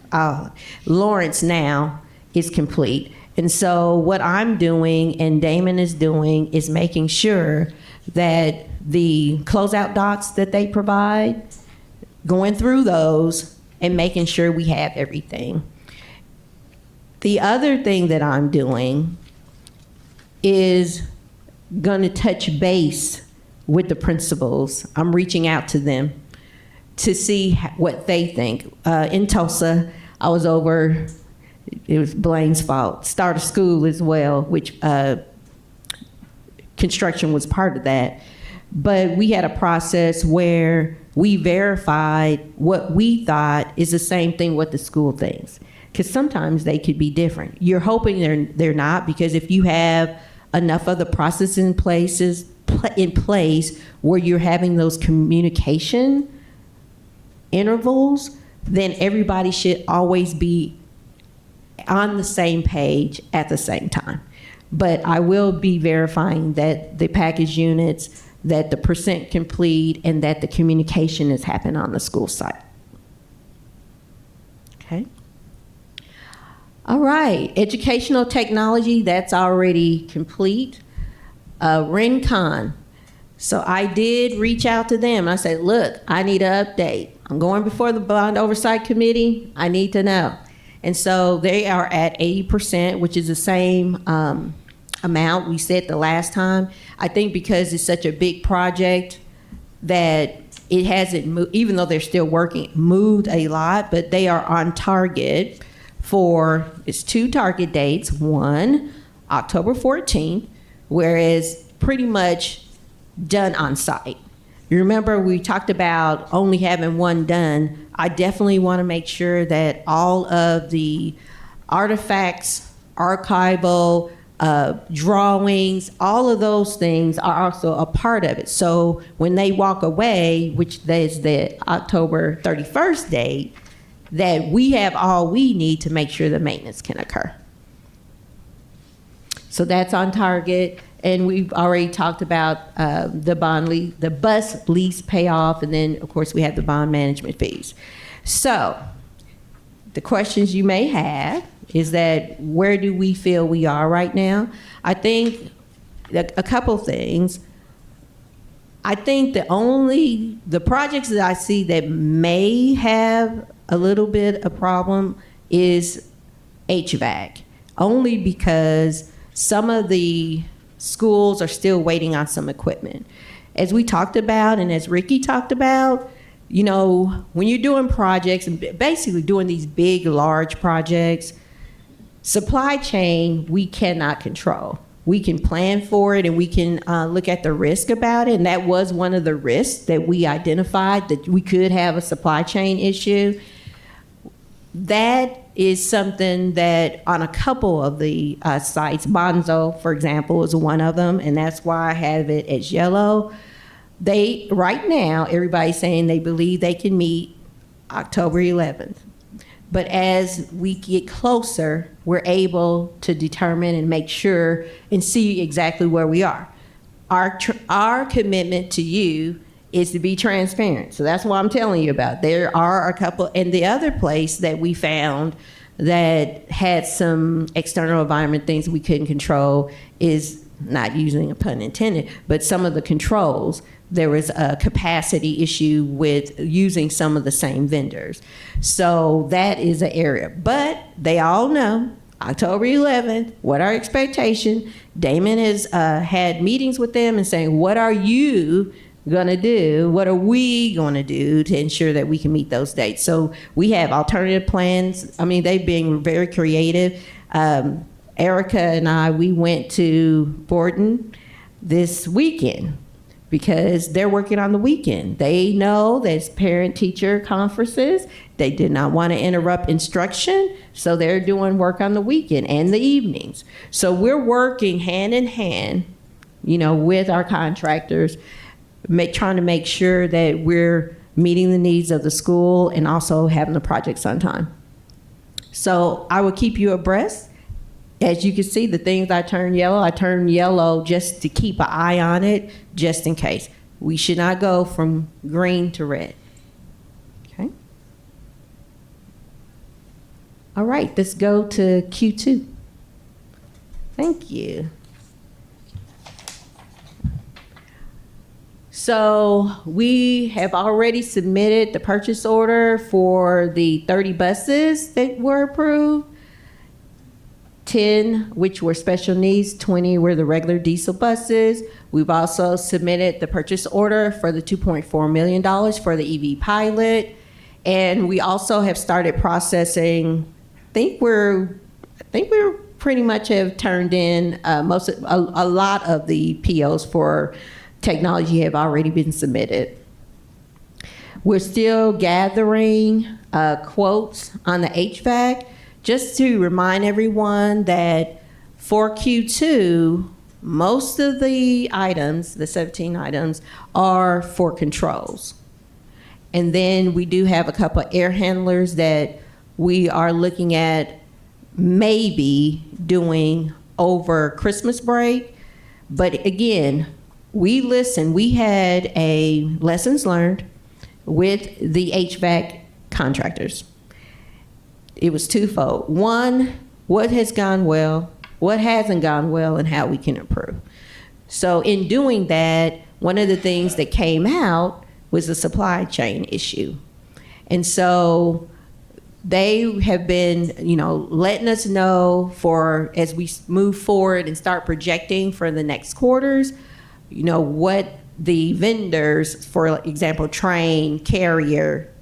Lawrence now is complete. And so what I'm doing and Damon is doing is making sure that the closeout docs that they provide, going through those and making sure we have everything. The other thing that I'm doing is going to touch base with the principals. I'm reaching out to them to see what they think. In Tulsa, I was over, it was Blaine's fault, start of school as well, which construction was part of that. But we had a process where we verified what we thought is the same thing what the school thinks. Because sometimes they could be different. You're hoping they're not, because if you have enough of the process in place where you're having those communication intervals, then everybody should always be on the same page at the same time. But I will be verifying that the package units, that the percent complete, and that the communication has happened on the school site. Okay. All right, educational technology, that's already complete. RenCon. So I did reach out to them. I said, look, I need an update. I'm going before the Bond Oversight Committee. I need to know. And so they are at 80%, which is the same amount we said the last time. I think because it's such a big project that it hasn't moved, even though they're still working, moved a lot, but they are on target for, it's 2 target dates. One, October 14th, whereas pretty much done on site. You remember we talked about only having one done. I definitely want to make sure that all of the artifacts, archival, drawings, all of those things are also a part of it. So when they walk away, which is the October 31st date, that we have all we need to make sure the maintenance can occur. So that's on target. and we've already talked about the bus lease payoff, and then of course we have the bond management fees. So the questions you may have is that where do we feel we are right now? I think a couple things. I think the projects that I see that may have a little bit of problem is HVAC, only because some of the schools are still waiting on some equipment. As we talked about, and as Ricky talked about, you know, when you're doing projects and basically doing these big, large projects, supply chain, we cannot control. We can plan for it and we can look at the risk about it. And that was one of the risks that we identified, that we could have a supply chain issue. That is something that on a couple of the sites, Bonzo, for example, is one of them, and that's why I have it as yellow. Right now, everybody's saying they believe they can meet October 11th. But as we get closer, we're able to determine and make sure and see exactly where we are. Our commitment to you is to be transparent. So that's what I'm telling you about. There are a couple, and the other place that we found that had some external environment things we couldn't control is, not using a pun intended, but some of the controls. There was a capacity issue with using some of the same vendors. So that is an area. But they all know October 11th, what our expectation. Damon has had meetings with them and saying, what are you going to do? What are we going to do to ensure that we can meet those dates? So we have alternative plans. I mean, they've been very creative. Erica and I, we went to Borden this weekend because they're working on the weekend. They know there's parent-teacher conferences. They did not want to interrupt instruction, so they're doing work on the weekend and the evenings. So we're working hand in hand, you know, with our contractors, trying to make sure that we're meeting the needs of the school and also having the projects on time. So I will keep you abreast. As you can see, the things I turned yellow just to keep an eye on it, just in case. We should not go from green to red. Okay? All right, let's go to Q2. Thank you. So we have already submitted the purchase order for the 30 buses that were approved. 10, which were special needs, 20 were the regular diesel buses. We've also submitted the purchase order for the $2.4 million for the EV pilot. And we also have started processing, I think we're pretty much have turned in a lot of the POs for technology have already been submitted. We're still gathering quotes on the HVAC. Just to remind everyone that for Q2, most of the items, the 17 items, are for controls. And then we do have a couple of air handlers that we are looking at maybe doing over Christmas break. But again, we had a lessons learned with the HVAC contractors. It was twofold. One, what has gone well, what hasn't gone well, and how we can improve. So in doing that, one of the things that came out was the supply chain issue. And so they have been, letting us know as we move forward and start projecting for the next quarters, what the vendors, for example, Train, Carrier,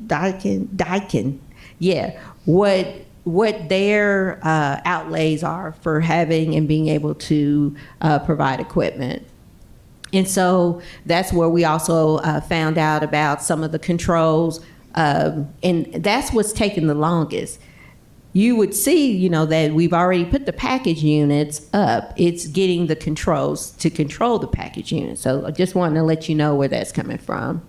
Daikin, what their outlays are for having and being able to provide equipment. And so that's where we also found out about some of the controls, and that's what's taken the longest. You would see, that we've already put the package units up. It's getting the controls to control the package units. So I just wanted to let you know where that's coming from.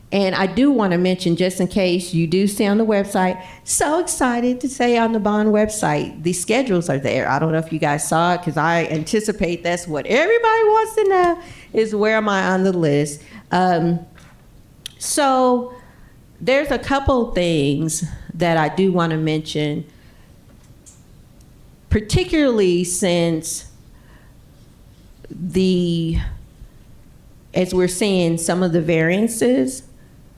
And I do want to mention, just in case you do see on the website, so excited to say on the bond website, the schedules are there. I don't know if you guys saw it, because I anticipate that's what everybody wants to know, is where am I on the list. So there's a couple things that I do want to mention, particularly since as we're seeing some of the variances,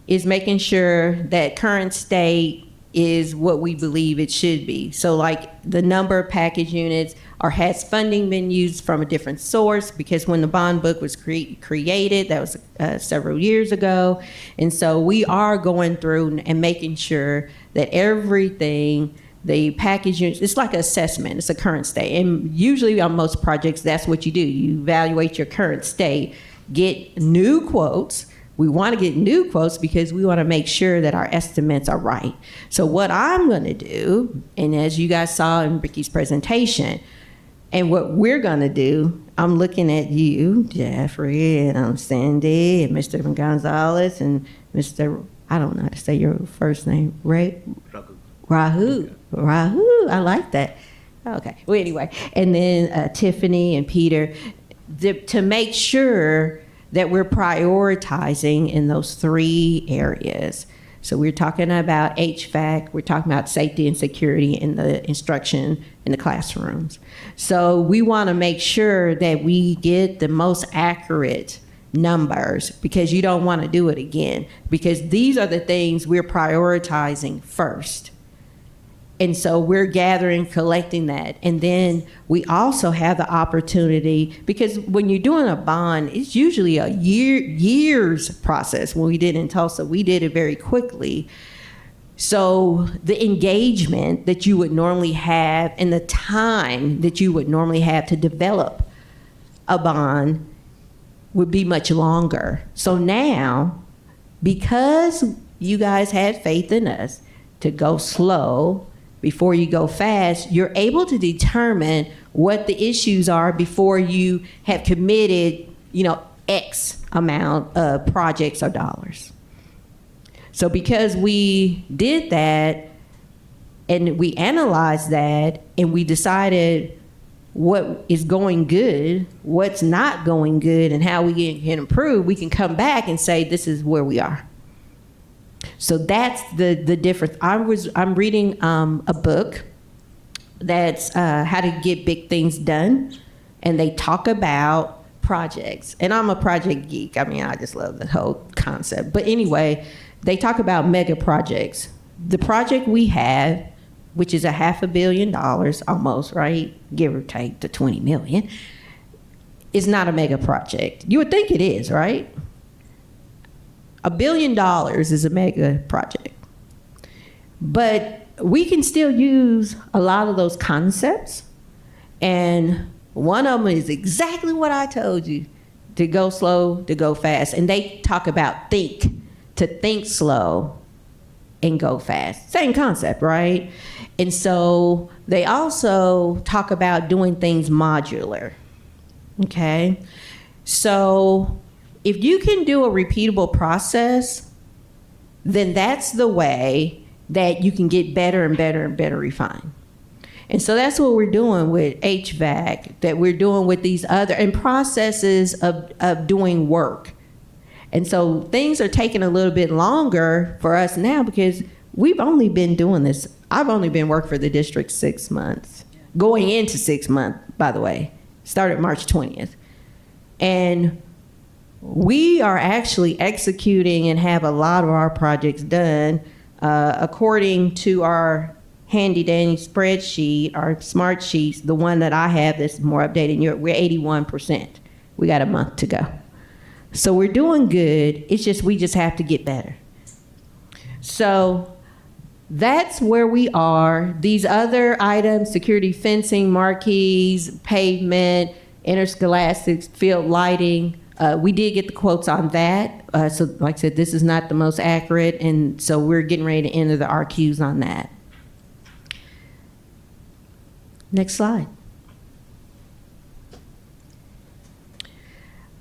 is making sure that current state is what we believe it should be. So like the number of package units, or has funding been used from a different source? Because when the bond book was created, that was several years ago. And so we are going through and making sure that everything, the package units, it's like an assessment, it's a current state. And usually on most projects, that's what you do. You evaluate your current state, get new quotes. We want to get new quotes because we want to make sure that our estimates are right. So what I'm going to do, and as you guys saw in Ricky's presentation, and what we're going to do, I'm looking at you, Jeffrey, and I'm Cindy, and Mr. Gonzalez, and Mr., I don't know how to say your first name, Ray? Rahu. Rahu, I like that. Okay, well, anyway. And then Tiffany and Peter, to make sure that we're prioritizing in those 3 areas. So we're talking about HVAC, we're talking about safety and security in the instruction in the classrooms. So we want to make sure that we get the most accurate numbers, because you don't want to do it again, because these are the things we're prioritizing first. And so we're gathering, collecting that. And then we also have the opportunity, because when you're doing a bond, it's usually a year's process. When we did in Tulsa, we did it very quickly. So the engagement that you would normally have and the time that you would normally have to develop a bond would be much longer. So now, because you guys had faith in us to go slow before you go fast, you're able to determine what the issues are before you have committed, X amount of projects or dollars. So because we did that and we analyzed that and we decided what is going good, what's not going good, and how we can improve, we can come back and say, this is where we are. So that's the difference. I'm reading a book that's How to Get Big Things Done, and they talk about projects. And I'm a project geek. I mean, I just love the whole concept. But anyway, they talk about mega projects. The project we have, which is $500 million almost, right? Give or take to 20 million, is not a mega project. You would think it is, right? $1 billion is a mega project. But we can still use a lot of those concepts. And one of them is exactly what I told you, to go slow, to go fast. And they talk about to think slow and go fast. Same concept, right? And so they also talk about doing things modular, okay? So if you can do a repeatable process, then that's the way that you can get better and better and better refined. And so that's what we're doing with HVAC, that we're doing with these other, and processes of doing work. And so things are taking a little bit longer for us now because we've only been doing this. I've only been working for the district 6 months, going into 6 months, by the way, started March 20th. And we are actually executing and have a lot of our projects done according to our handy dandy spreadsheet, our smart sheets, the one that I have that's more updated. We're 81%. We got a month to go. So we're doing good. It's just, we just have to get better. So that's where we are. These other items, security fencing, marquees, pavement, interscholastic field lighting, we did get the quotes on that. So like I said, this is not the most accurate, and so we're getting ready to enter the RQs on that. Next slide.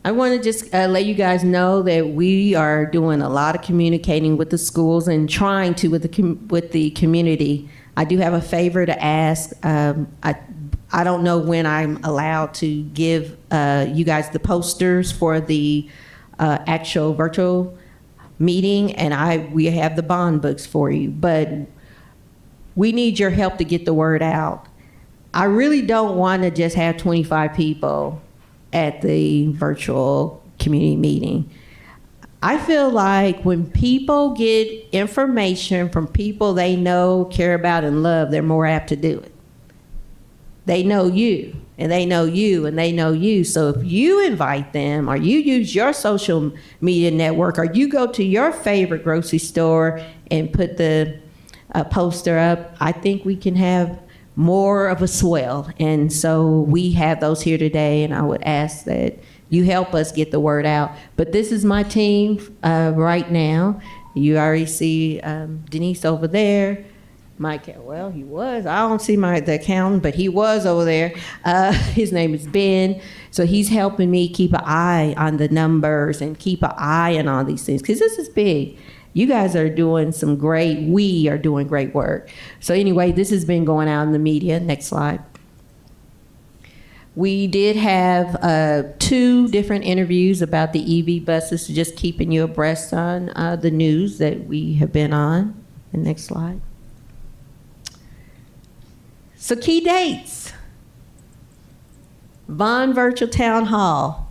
I want to just let you guys know that we are doing a lot of communicating with the schools and trying to with the community. I do have a favor to ask. I don't know when I'm allowed to give you guys the posters for the actual virtual meeting, and we have the bond books for you, but we need your help to get the word out. I really don't want to just have 25 people at the virtual community meeting. I feel like when people get information from people they know, care about, and love, they're more apt to do it. They know you, and they know you, and they know you. So if you invite them, or you use your social media network, or you go to your favorite grocery store and put the poster up, I think we can have more of a swell. And so we have those here today, and I would ask that you help us get the word out. But this is my team right now. You already see Denise over there. Mike, well, he was. I don't see the accountant, but he was over there. His name is Ben. So he's helping me keep an eye on the numbers and keep an eye on all these things, because this is big. You guys are doing we are doing great work. So anyway, this has been going out in the media. Next slide. We did have 2 different interviews about the EV buses, just keeping you abreast on the news that we have been on. And next slide. So key dates. Vaughn Virtual Town Hall.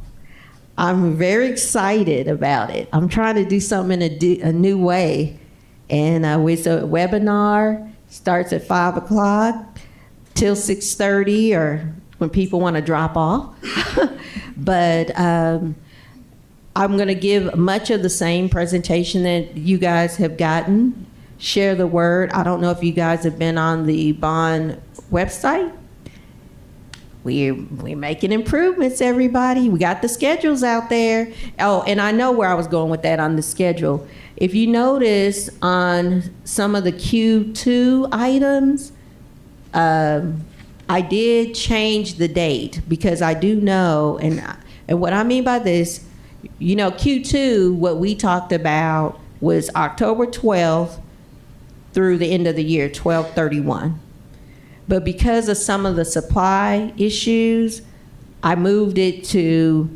I'm very excited about it. I'm trying to do something in a new way. And with a webinar, starts at 5 o'clock till 6:30, or when people want to drop off. But I'm going to give much of the same presentation that you guys have gotten. Share the word. I don't know if you guys have been on the Bond website. We're making improvements, everybody. We got the schedules out there. Oh, and I know where I was going with that on the schedule. If you notice on some of the Q2 items, I did change the date, because I do know, and what I mean by this, Q2, what we talked about was October 12th through the end of the year, 12/31. But because of some of the supply issues, I moved it to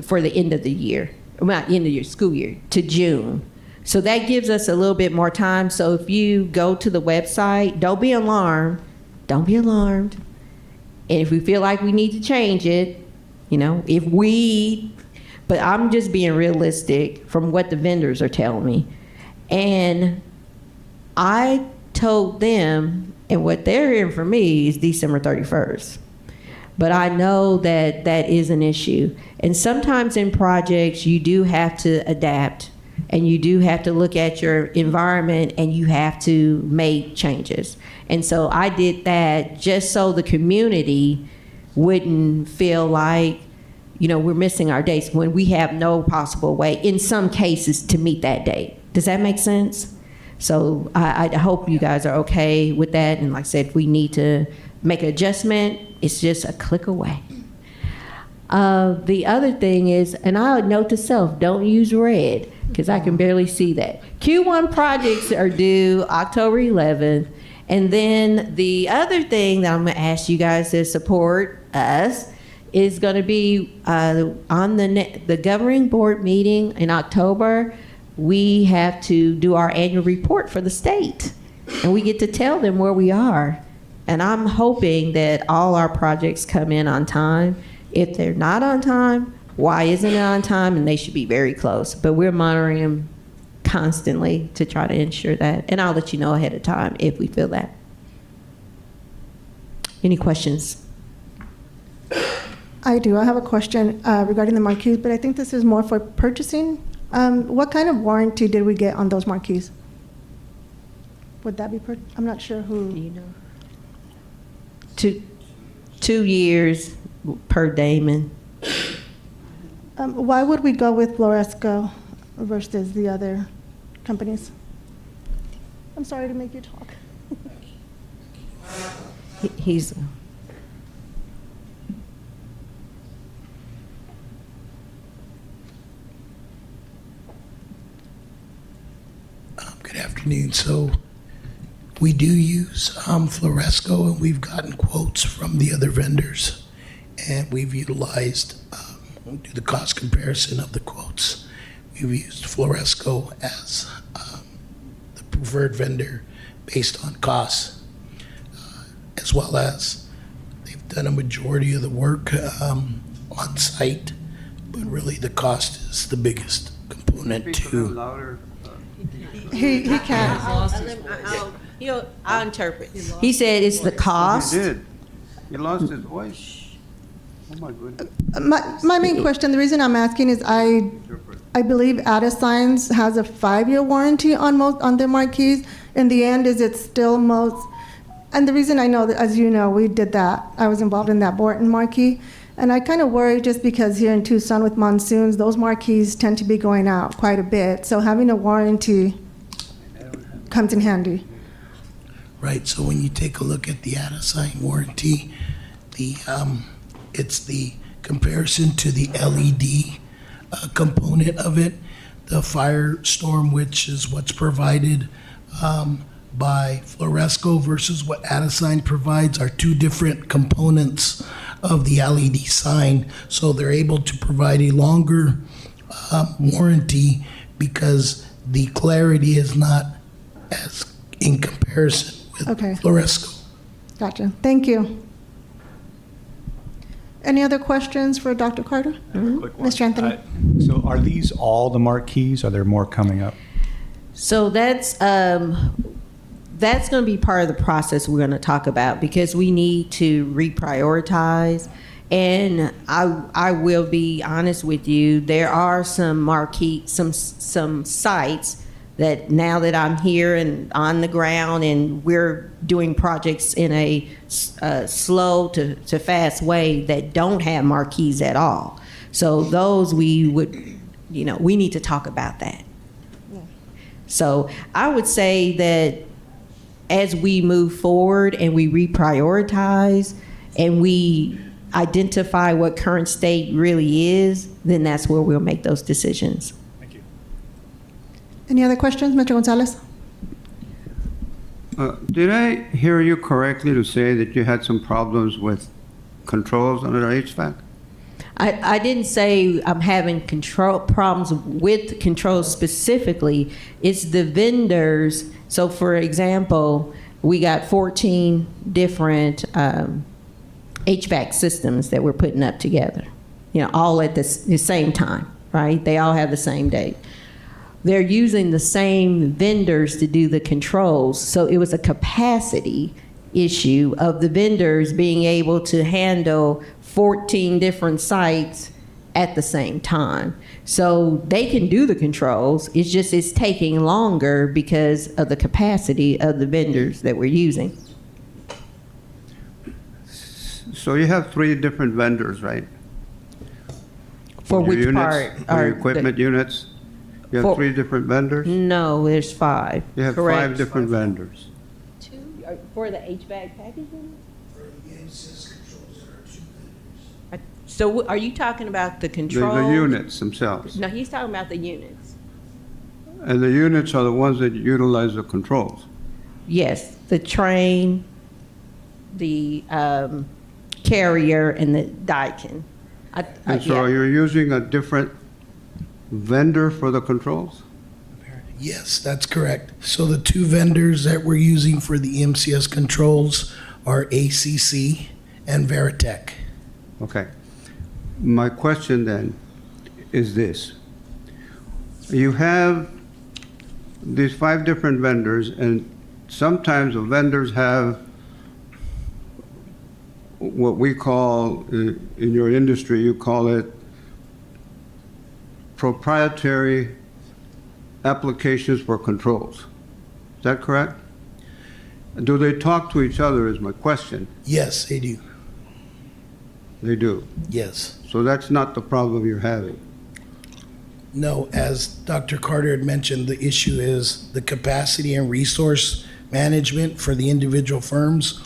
for the end of the year, well, end of your school year, to June. So that gives us a little bit more time. So if you go to the website, don't be alarmed. Don't be alarmed. And if we feel like we need to change it, but I'm just being realistic from what the vendors are telling me. And I told them, and what they're hearing from me is December 31st. But I know that that is an issue. And sometimes in projects, you do have to adapt, and you do have to look at your environment, and you have to make changes. And so I did that just so the community wouldn't feel like, we're missing our dates when we have no possible way, in some cases, to meet that date. Does that make sense? So I hope you guys are okay with that. And like I said, if we need to make an adjustment, it's just a click away. The other thing is, and I would note to self, don't use red, because I can barely see that. Q1 projects are due October 11th. And then the other thing that I'm going to ask you guys to support us is going to be on the governing board meeting in October. We have to do our annual report for the state, and we get to tell them where we are. And I'm hoping that all our projects come in on time. If they're not on time, why isn't it on time? And they should be very close. But we're monitoring them constantly to try to ensure that. And I'll let you know ahead of time if we feel that. Any questions? I do. I have a question regarding the marquees, but I think this is more for purchasing. What kind of warranty did we get on those marquees? Would that be I'm not sure who. Do you know? 2 years per Damon. Why would we go with Floresco versus the other companies? I'm sorry to make you talk. Good afternoon. So we do use Floresco, and we've gotten quotes from the other vendors, and we've utilized, do the cost comparison of the quotes. We've used Floresco as the preferred vendor based on costs, as well as they've done a majority of the work on site, but really the cost is the biggest component Speak a little to. louder. He can't. I'll interpret. He said it's the cost. He did. He lost his voice. Oh, my goodness. My main question, the reason I'm asking is I believe Signs has a 5-year warranty on their marquees. In the end, is it still most, and the reason I know that, as you know, we did that, I was involved in that Borton marquee, and I kind of worry just because here in Tucson with monsoons, those marquees tend to be going out quite a bit. So having a warranty comes in handy. Right, so when you take a look at the Sign warranty, it's the comparison to the LED component of it. The Firestorm, which is what's provided by Floresco versus what Sign provides, are two different components of the LED sign. So they're able to provide a longer warranty because the clarity is not as in comparison with Okay. Floresco. Gotcha. Thank you. Any other questions for Dr. Carter? Quick one. Mr. Anthony? So are these all the marquees? Are there more coming up? So that's going to be part of the process we're going to talk about, because we need to reprioritize. And I will be honest with you, there are some some sites that now that I'm here and on the ground and we're doing projects in a slow to fast way that don't have marquees at all. So those we would, we need to talk about that. So I would say that as we move forward and we reprioritize and we identify what current state really is, then that's where we'll make those decisions. Thank you. Any other questions, Mr. Gonzalez? Did I hear you correctly to say that you had some problems with controls under the HVAC? I didn't say I'm having problems with controls specifically. It's the vendors. So, for example, we got 14 different HVAC systems that we're putting up together, all at the same time, right? They all have the same date. They're using the same vendors to do the controls. So it was a capacity issue of the vendors being able to handle 14 different sites at the same time. So they can do the controls, it's taking longer because of the capacity of the vendors that we're using. So you have 3 different vendors, right? For Your which units, part? for your equipment units? You have For- 3 different vendors? No, there's 5. You have correct? 5 different vendors. 2 for the HVAC packaging? So are you talking about the The controls? units themselves. No, he's talking about the units. And the units are the ones that utilize the controls. Yes, the train, the carrier, and the Daikin. And so you're using a different vendor for the controls? Yes, that's correct. So the 2 vendors that we're using for the EMCS controls are ACC and Veritech. Okay. My question then is this. You have these 5 different vendors, and sometimes the vendors have what we call, in your industry, you call it proprietary applications for controls. Is that correct? Do they talk to each other is my question. Yes, they do. They do. Yes. So that's not the problem you're having. No, as Dr. Carter had mentioned, the issue is the capacity and resource management for the individual firms.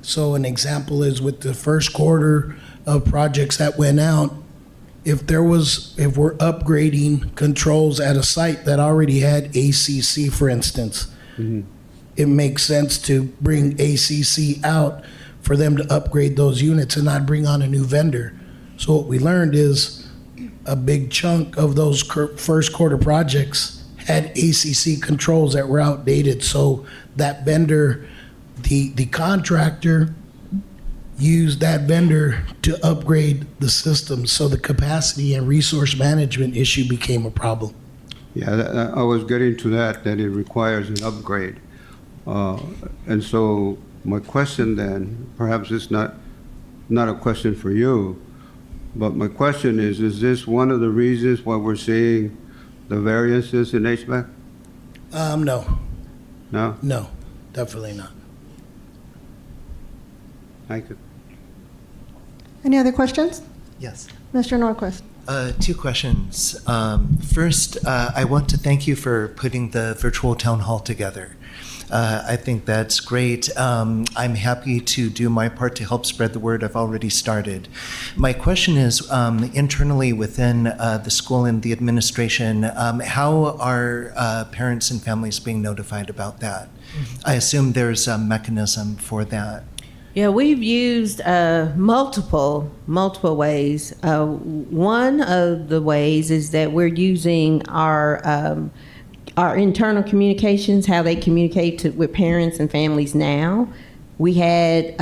So an example is with the first quarter of projects that went out, if we're upgrading controls at a site that already had ACC, for instance, it makes sense to bring ACC out for them to upgrade those units and not bring on a new vendor. So what we learned is a big chunk of those first quarter projects had ACC controls that were outdated. So that vendor, the contractor, used that vendor to upgrade the system. So the capacity and resource management issue became a problem. Yeah, I was getting to that it requires an upgrade. And so my question then, perhaps it's not a question for you, but my question is this one of the reasons why we're seeing the variances in HVAC? No, No? definitely not. Thank you. Any other questions? Yes. Mr. Norquist? Two questions. First, I want to thank you for putting the virtual town hall together. I think that's great. I'm happy to do my part to help spread the word. I've already started. My question is, internally within the school and the administration, how are parents and families being notified about that? I assume there's a mechanism for that. Yeah, we've used multiple ways. One of the ways is that we're using our internal communications, how they communicate with parents and families now. We had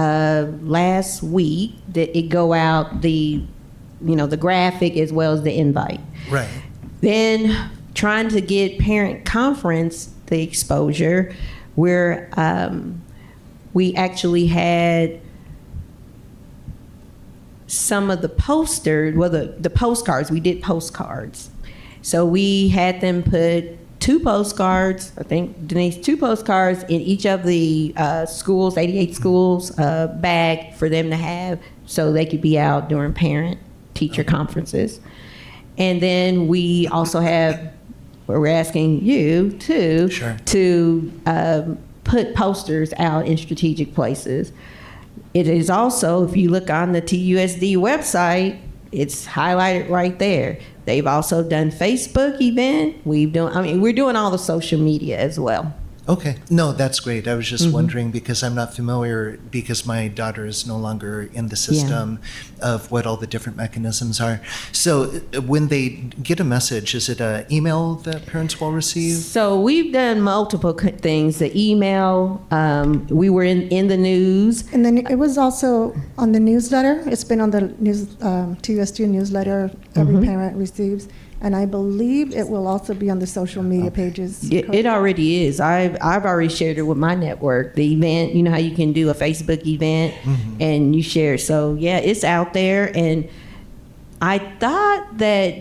last week that it go out the graphic as well as the invite. Right. Then trying to get parent conference the exposure, where we actually had some of the the postcards. We did postcards. So we had them put 2 postcards, I think, Denise, 2 postcards in each of the schools, 88 schools, bag for them to have so they could be out during parent-teacher conferences. And then we also have, where we're asking you too, Sure. to put posters out in strategic places. It is also, if you look on the TUSD website, it's highlighted right there. They've also done Facebook event. We're doing all the social media as well. Okay. No, that's great. I was just wondering because I'm not familiar, because my daughter is no longer in the system, of what all the different mechanisms are. So when they get a message, is it an email that parents will receive? So we've done multiple things. The email, we were in the news. And then it was also on the newsletter. It's been on the TUSD newsletter every parent receives. And I believe it will also be on the social media pages. It already is. I've already shared it with my network. The event, you know how you can do a Facebook event and you share. So yeah, it's out there. And I thought that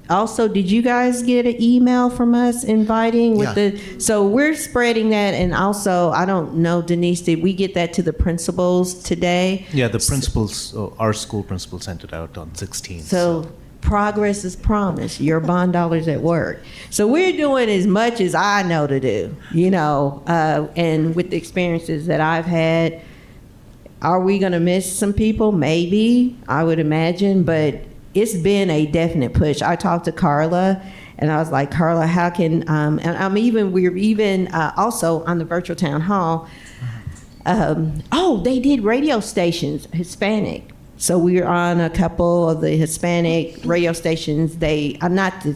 also, did you guys get an email from us inviting with so we're spreading that. And also, I don't know, Denise, did we get that to the principals today? Yeah, the principals, our school principal sent it out on 16th. So progress is promised. Your bond dollars at work. So we're doing as much as I know to do, and with the experiences that I've had, are we going to miss some people? Maybe, I would imagine, but it's been a definite push. I talked to Carla and I was like, Carla, how can, and we're even also on the virtual town hall. They did radio stations, Hispanic. So we're on a couple of the Hispanic radio stations. They are not to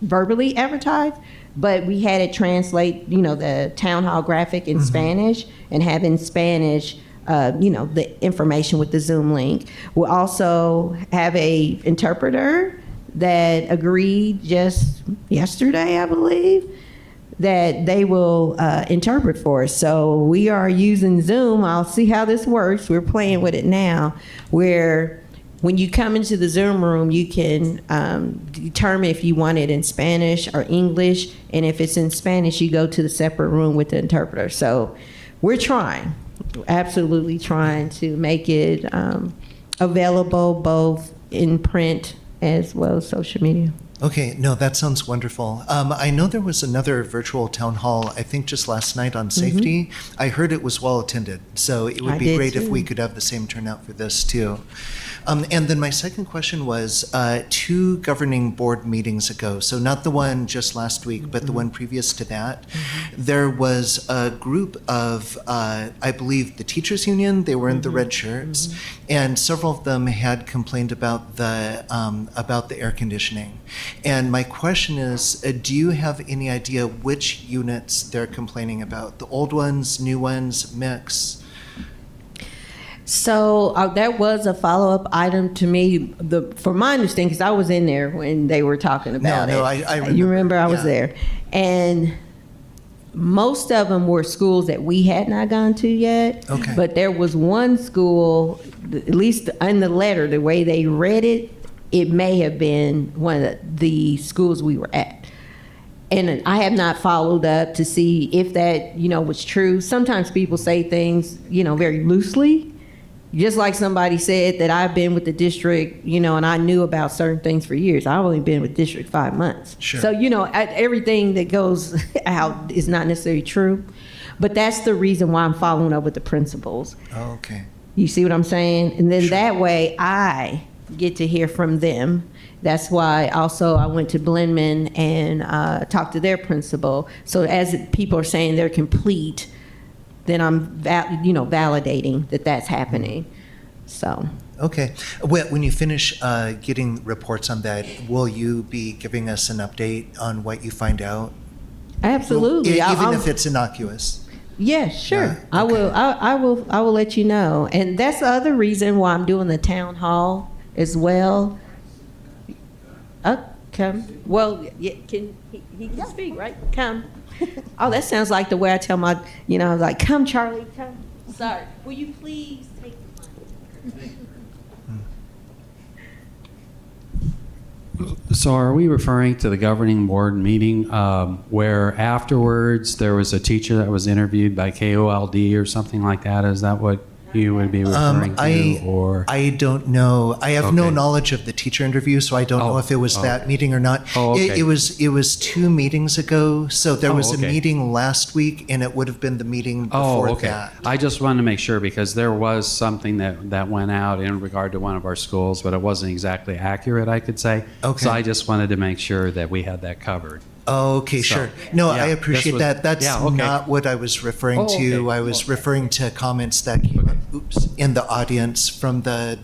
verbally advertise, but we had it translate, the town hall graphic in Spanish and have in Spanish, the information with the Zoom link. We'll also have a interpreter that agreed just yesterday, I believe, that they will interpret for us. So we are using Zoom. I'll see how this works. We're playing with it now, where when you come into the Zoom room, you can determine if you want it in Spanish or English. And if it's in Spanish, you go to the separate room with the interpreter. So we're trying, absolutely trying to make it available both in print as well as social media. Okay, no, that sounds wonderful. I know there was another virtual town hall, I think just last night on safety. I heard it was well attended, so it would I be did great if too. we could have the same turnout for this too. And then my second question was 2 governing board meetings ago, so not the one just last week, but the one previous to that, there was a group of, I believe, the teachers union. They were in the red shirts, and several of them had complained about the air conditioning. And my question is, do you have any idea which units they're complaining about? The old ones, new ones, mix? So that was a follow-up item to me, from my understanding, because I was in there when they were talking about it. No, I remember. You remember I was Yeah. there. And most of them were schools that we had not gone to yet. Okay. But there was one school, at least in the letter, the way they read it, it may have been one of the schools we were at. And I have not followed up to see if that, was true. Sometimes people say things, very loosely. Just like somebody said that I've been with the district, and I knew about certain things for years. I've only been with district 5 months. Sure. So, everything that goes out is not necessarily true. But that's the reason why I'm following up with the principals. Oh, okay. You see what I'm saying? And then Sure. that way I get to hear from them. That's why also I went to Blendman and talked to their principal. So as people are saying they're complete, then I'm validating that that's happening. So. Okay. When you finish getting reports on that, will you be giving us an update on what you find out? Absolutely. Even if it's innocuous. Yeah, sure. Yeah, I okay. will. I will let you know. And that's the other reason why I'm doing the town hall as well. Come. Well, yeah, he can speak, right? Come. Oh, that sounds like the way I tell my, like, come, Charlie, come. Sorry. Will you please take the mic? So are we referring to the governing board meeting where afterwards there was a teacher that was interviewed by KOLD or something like that? Is that what you would be referring to? Or I don't know. I have no Okay. knowledge of the teacher interview, so I don't know if it was that meeting or not. Oh, okay. It was 2 meetings ago. So there was a okay. meeting last week, and it would have been the meeting before that. I just wanted to make sure because there was something that went out in regard to one of our schools, but it wasn't exactly accurate, I could say. Okay. So I just wanted to make sure that we had that covered. Okay, So, sure. No, yeah, I this appreciate was- that. That's yeah, okay. not what I was referring Oh, to. okay. I was referring to comments that came in the audience from the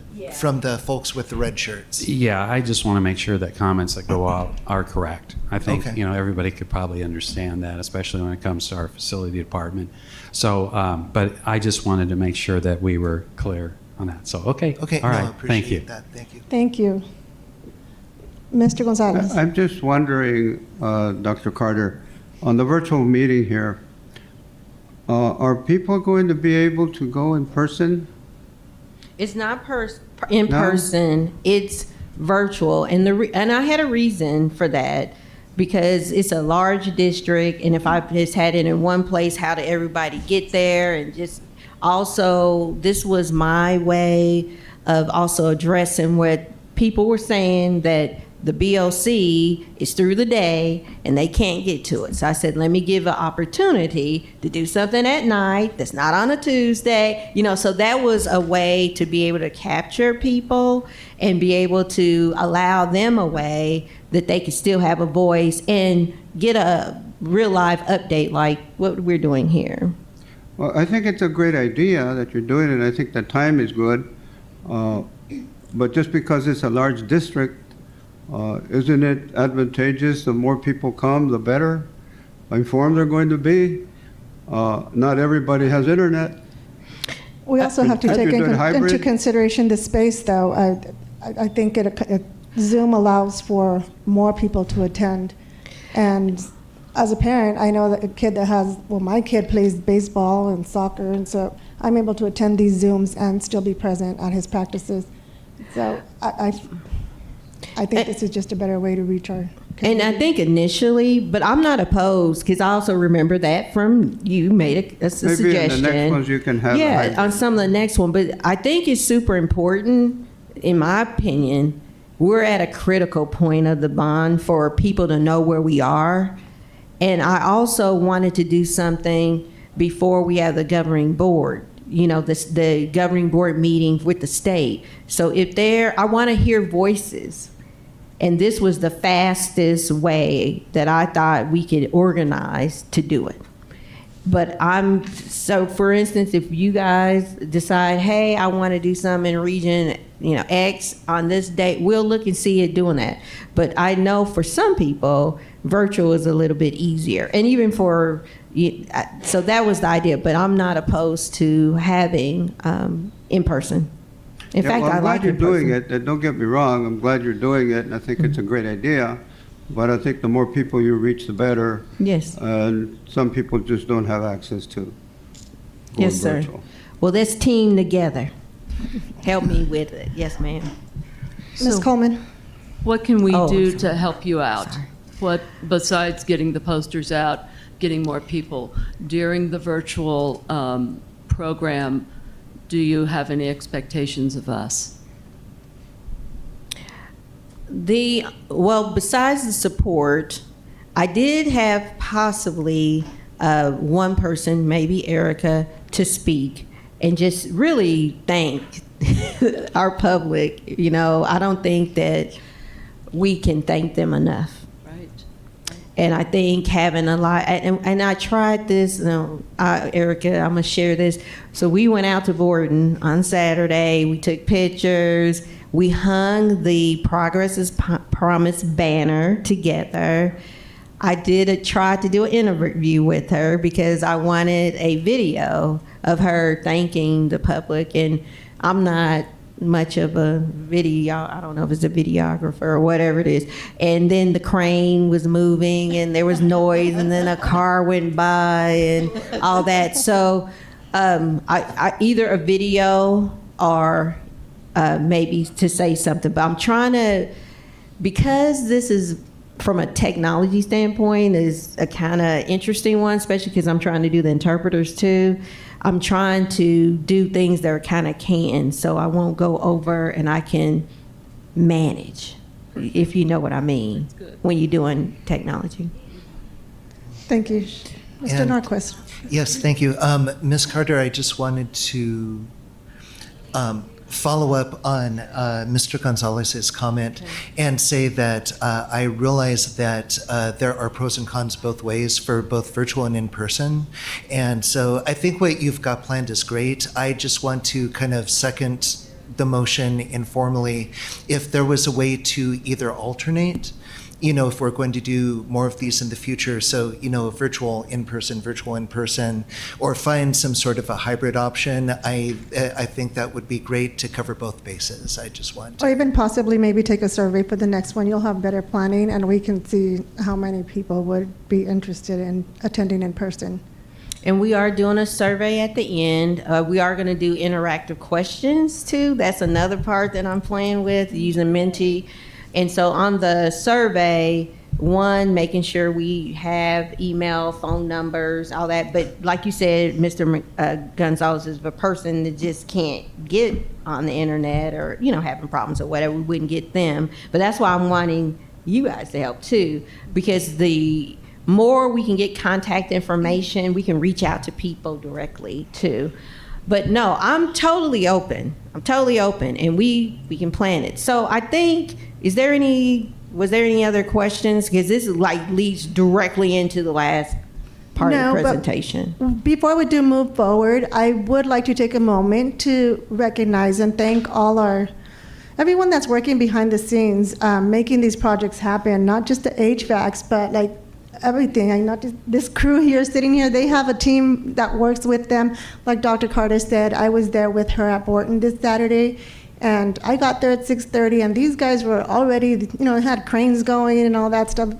folks with the red shirts. Yeah, I just want to make sure that comments that go out are correct. I think, Okay. everybody could probably understand that, especially when it comes to our facility department. So, but I just wanted to make sure that we were clear on that. So, okay. Okay, All no, right. I Thank you. appreciate that. Thank you. Thank you. Mr. Gonzalez. I'm just wondering, Dr. Carter, on the virtual meeting here, are people going to be able to go in person? It's not in No? person. It's virtual, and and I had a reason for that because it's a large district, and if I just had it in one place, how did everybody get there? And just also, this was my way of also addressing what people were saying that the BOC is through the day and they can't get to it. So I said, let me give an opportunity to do something at night that's not on a Tuesday. So that was a way to be able to capture people and be able to allow them a way that they could still have a voice and get a real live update like what we're doing here. Well, I think it's a great idea that you're doing it. I think the time is good. But just because it's a large district, isn't it advantageous? The more people come, the better informed they're going to be. Not everybody has internet. We also have to Have take you done into hybrid? consideration the space, though. I think Zoom allows for more people to attend. And as a parent, I know that a kid my kid plays baseball and soccer, and so I'm able to attend these Zooms and still be present at his practices. So I think this is just a better way to reach our community. And I think initially, but I'm not opposed because I also remember that from you made a suggestion. Maybe in the next ones you can have a Yeah, hybrid. on some of the next one. But I think it's super important, in my opinion, we're at a critical point of the bond for people to know where we are. And I also wanted to do something before we have the governing board, the governing board meeting with the state. So I want to hear voices. And this was the fastest way that I thought we could organize to do it. But so for instance, if you guys decide, hey, I want to do something in region, X on this date, we'll look and see it doing that. But I know for some people, virtual is a little bit easier. And even so that was the idea, but I'm not opposed to having in person. In fact, I'm I like glad you're doing in-person. it. Don't get me wrong. I'm glad you're doing it, and I think it's a great idea. But I think the more people you reach, the better. Yes. And some people just don't have access to going Yes, sir. virtual. Well, let's team together. Help me with it. Yes, ma'am. Ms. Coleman? What can we Oh, I'm do sorry. to help you out? Sorry. What, besides getting the posters out, getting more people? During the virtual program, do you have any expectations of us? Besides the support, I did have possibly one person, maybe Erica, to speak and just really thank our public. I don't think that we can thank them enough. Right. And I think having a lot, and I tried this, Erica, I'm gonna share this. So we went out to Borden on Saturday, we took pictures, we hung the Progress is Promise banner together. I tried to do an interview with her because I wanted a video of her thanking the public, and I'm not much of a I don't know if it's a videographer or whatever it is. And then the crane was moving and there was noise and then a car went by and all that. So I either a video or maybe to say something, but I'm trying to, because this is from a technology standpoint is a kind of interesting one, especially because I'm trying to do the interpreters too. I'm trying to do things that are kind of canned, so I won't go over and I can manage, if you know what I mean, when you're doing technology. Thank you. Mr. And- Norquist? Yes, thank you. Ms. Carter, I just wanted to follow up on Mr. Gonzalez's comment and say that I realize that there are pros and cons both ways for both virtual and in person. And so I think what you've got planned is great. I just want to kind of second the motion informally. If there was a way to either alternate, if we're going to do more of these in the future, so, virtual in person, or find some sort of a hybrid option, I think that would be great to cover both bases. I just want Or to. even possibly maybe take a survey for the next one. You'll have better planning, and we can see how many people would be interested in attending in person. And we are doing a survey at the end. We are going to do interactive questions too. That's another part that I'm playing with, using Menti. And so on the survey, one, making sure we have email, phone numbers, all that. But like you said, Mr. Gonzalez is a person that just can't get on the internet or, having problems or whatever. We wouldn't get them. But that's why I'm wanting you guys to help too, because the more we can get contact information, we can reach out to people directly too. But no, I'm totally open. And we can plan it. So I think, was there any other questions? Because this leads directly into the last part of the presentation. Before we do move forward, I would like to take a moment to recognize and thank everyone that's working behind the scenes, making these projects happen, not just the HVACs, but everything. I know this crew here sitting here, they have a team that works with them. Like Dr. Carter said, I was there with her at Borton this Saturday, and I got there at 6:30, and these guys were already, had cranes going and all that stuff.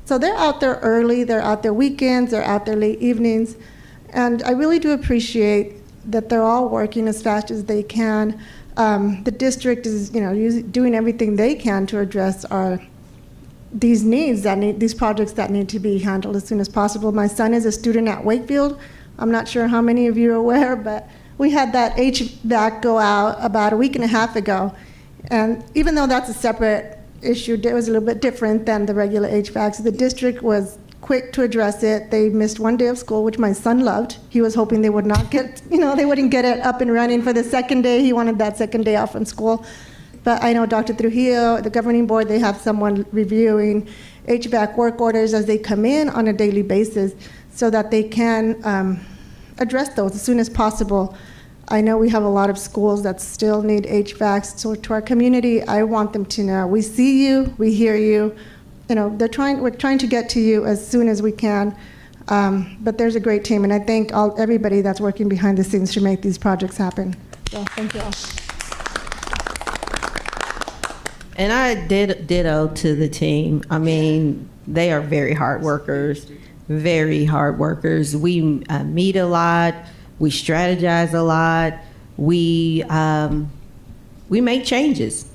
So they're out there early, they're out there weekends, they're out there late evenings, and I really do appreciate that they're all working as fast as they can. The district is, doing everything they can to address these these projects that need to be handled as soon as possible. My son is a student at Wakefield. I'm not sure how many of you are aware, but we had that HVAC go out about a week and a half ago. And even though that's a separate issue, it was a little bit different than the regular HVACs. The district was quick to address it. They missed one day of school, which my son loved. He was hoping they would not get, they wouldn't get it up and running for the second day. He wanted that second day off from school. But I know Dr. Trujillo, the governing board, they have someone reviewing HVAC work orders as they come in on a daily basis so that they can address those as soon as possible. I know we have a lot of schools that still need HVACs. So to our community, I want them to know, we see you, we hear you. We're trying to get to you as soon as we can. But there's a great team, and I thank everybody that's working behind the scenes to make these projects happen. So thank you all. And I ditto to the team. I mean, they are very hard workers, very hard workers. We meet a lot. We strategize a lot. We make changes.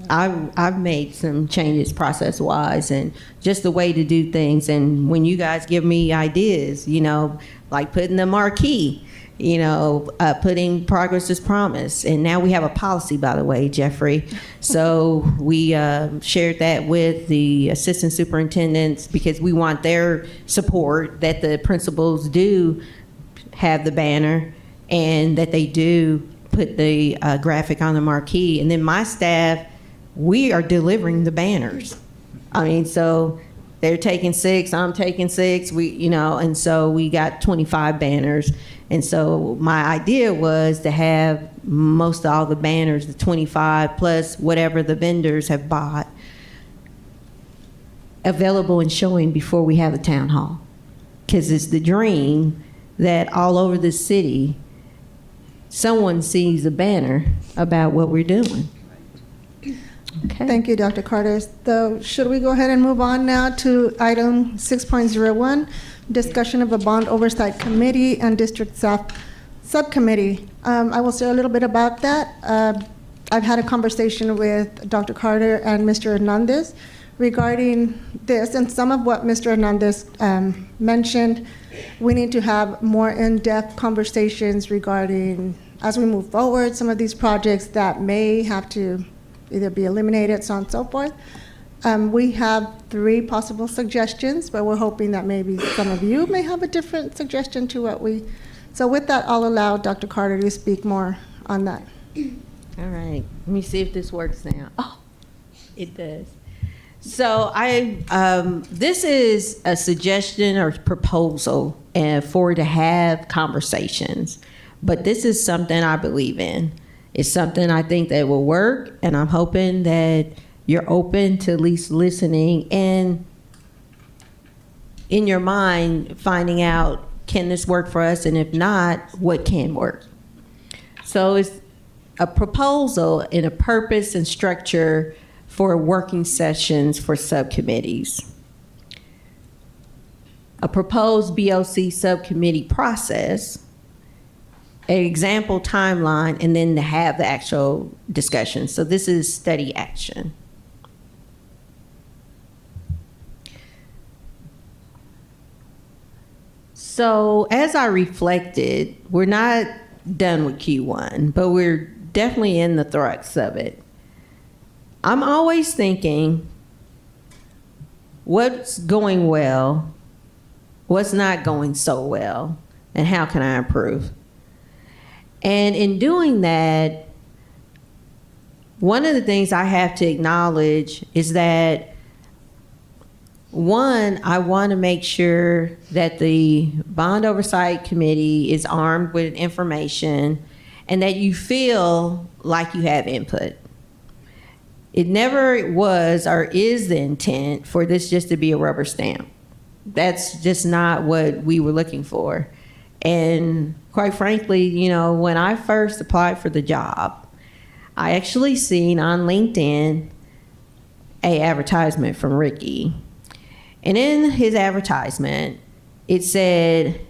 I've made some changes process-wise and just the way to do things. And when you guys give me ideas, like putting the marquee, putting progress as promised. And now we have a policy, by the way, Jeffrey. So we shared that with the assistant superintendents because we want their support that the principals do have the banner and that they do put the graphic on the marquee. And then my staff, we are delivering the banners. I mean, so they're taking 6, I'm taking 6, and so we got 25 banners. And so my idea was to have most all the banners, the 25 plus whatever the vendors have bought, available and showing before we have the town hall. Because it's the dream that all over the city, someone sees a banner about what we're doing. Okay. Thank you, Dr. Carter. So should we go ahead and move on now to item 6.01, discussion of a bond oversight committee and district staff subcommittee. I will say a little bit about that. I've had a conversation with Dr. Carter and Mr. Hernandez regarding this, and some of what Mr. Hernandez mentioned. We need to have more in-depth conversations regarding, as we move forward, some of these projects that may have to either be eliminated, so on and so forth. We have 3 possible suggestions, but we're hoping that maybe some of you may have a different suggestion to what we. So with that, I'll allow Dr. Carter to speak more on that. All right, let me see if this works now. Oh, it does. So this is a suggestion or proposal for to have conversations, but this is something I believe in. It's something I think that will work, and I'm hoping that you're open to at least listening and in your mind finding out, can this work for us? And if not, what can work? So it's a proposal and a purpose and structure for working sessions for subcommittees. A proposed BOC subcommittee process, an example timeline, and then to have the actual discussion. So this is study action. So as I reflected, we're not done with Q1, but we're definitely in the thrust of it. I'm always thinking, what's going well, what's not going so well, and how can I improve? And in doing that, one of the things I have to acknowledge is that, one, I want to make sure that the Bond Oversight Committee is armed with information and that you feel like you have input. It never was or is the intent for this just to be a rubber stamp. That's just not what we were looking for. And quite frankly, when I first applied for the job, I actually seen on LinkedIn a advertisement from Ricky. And in his advertisement, it said,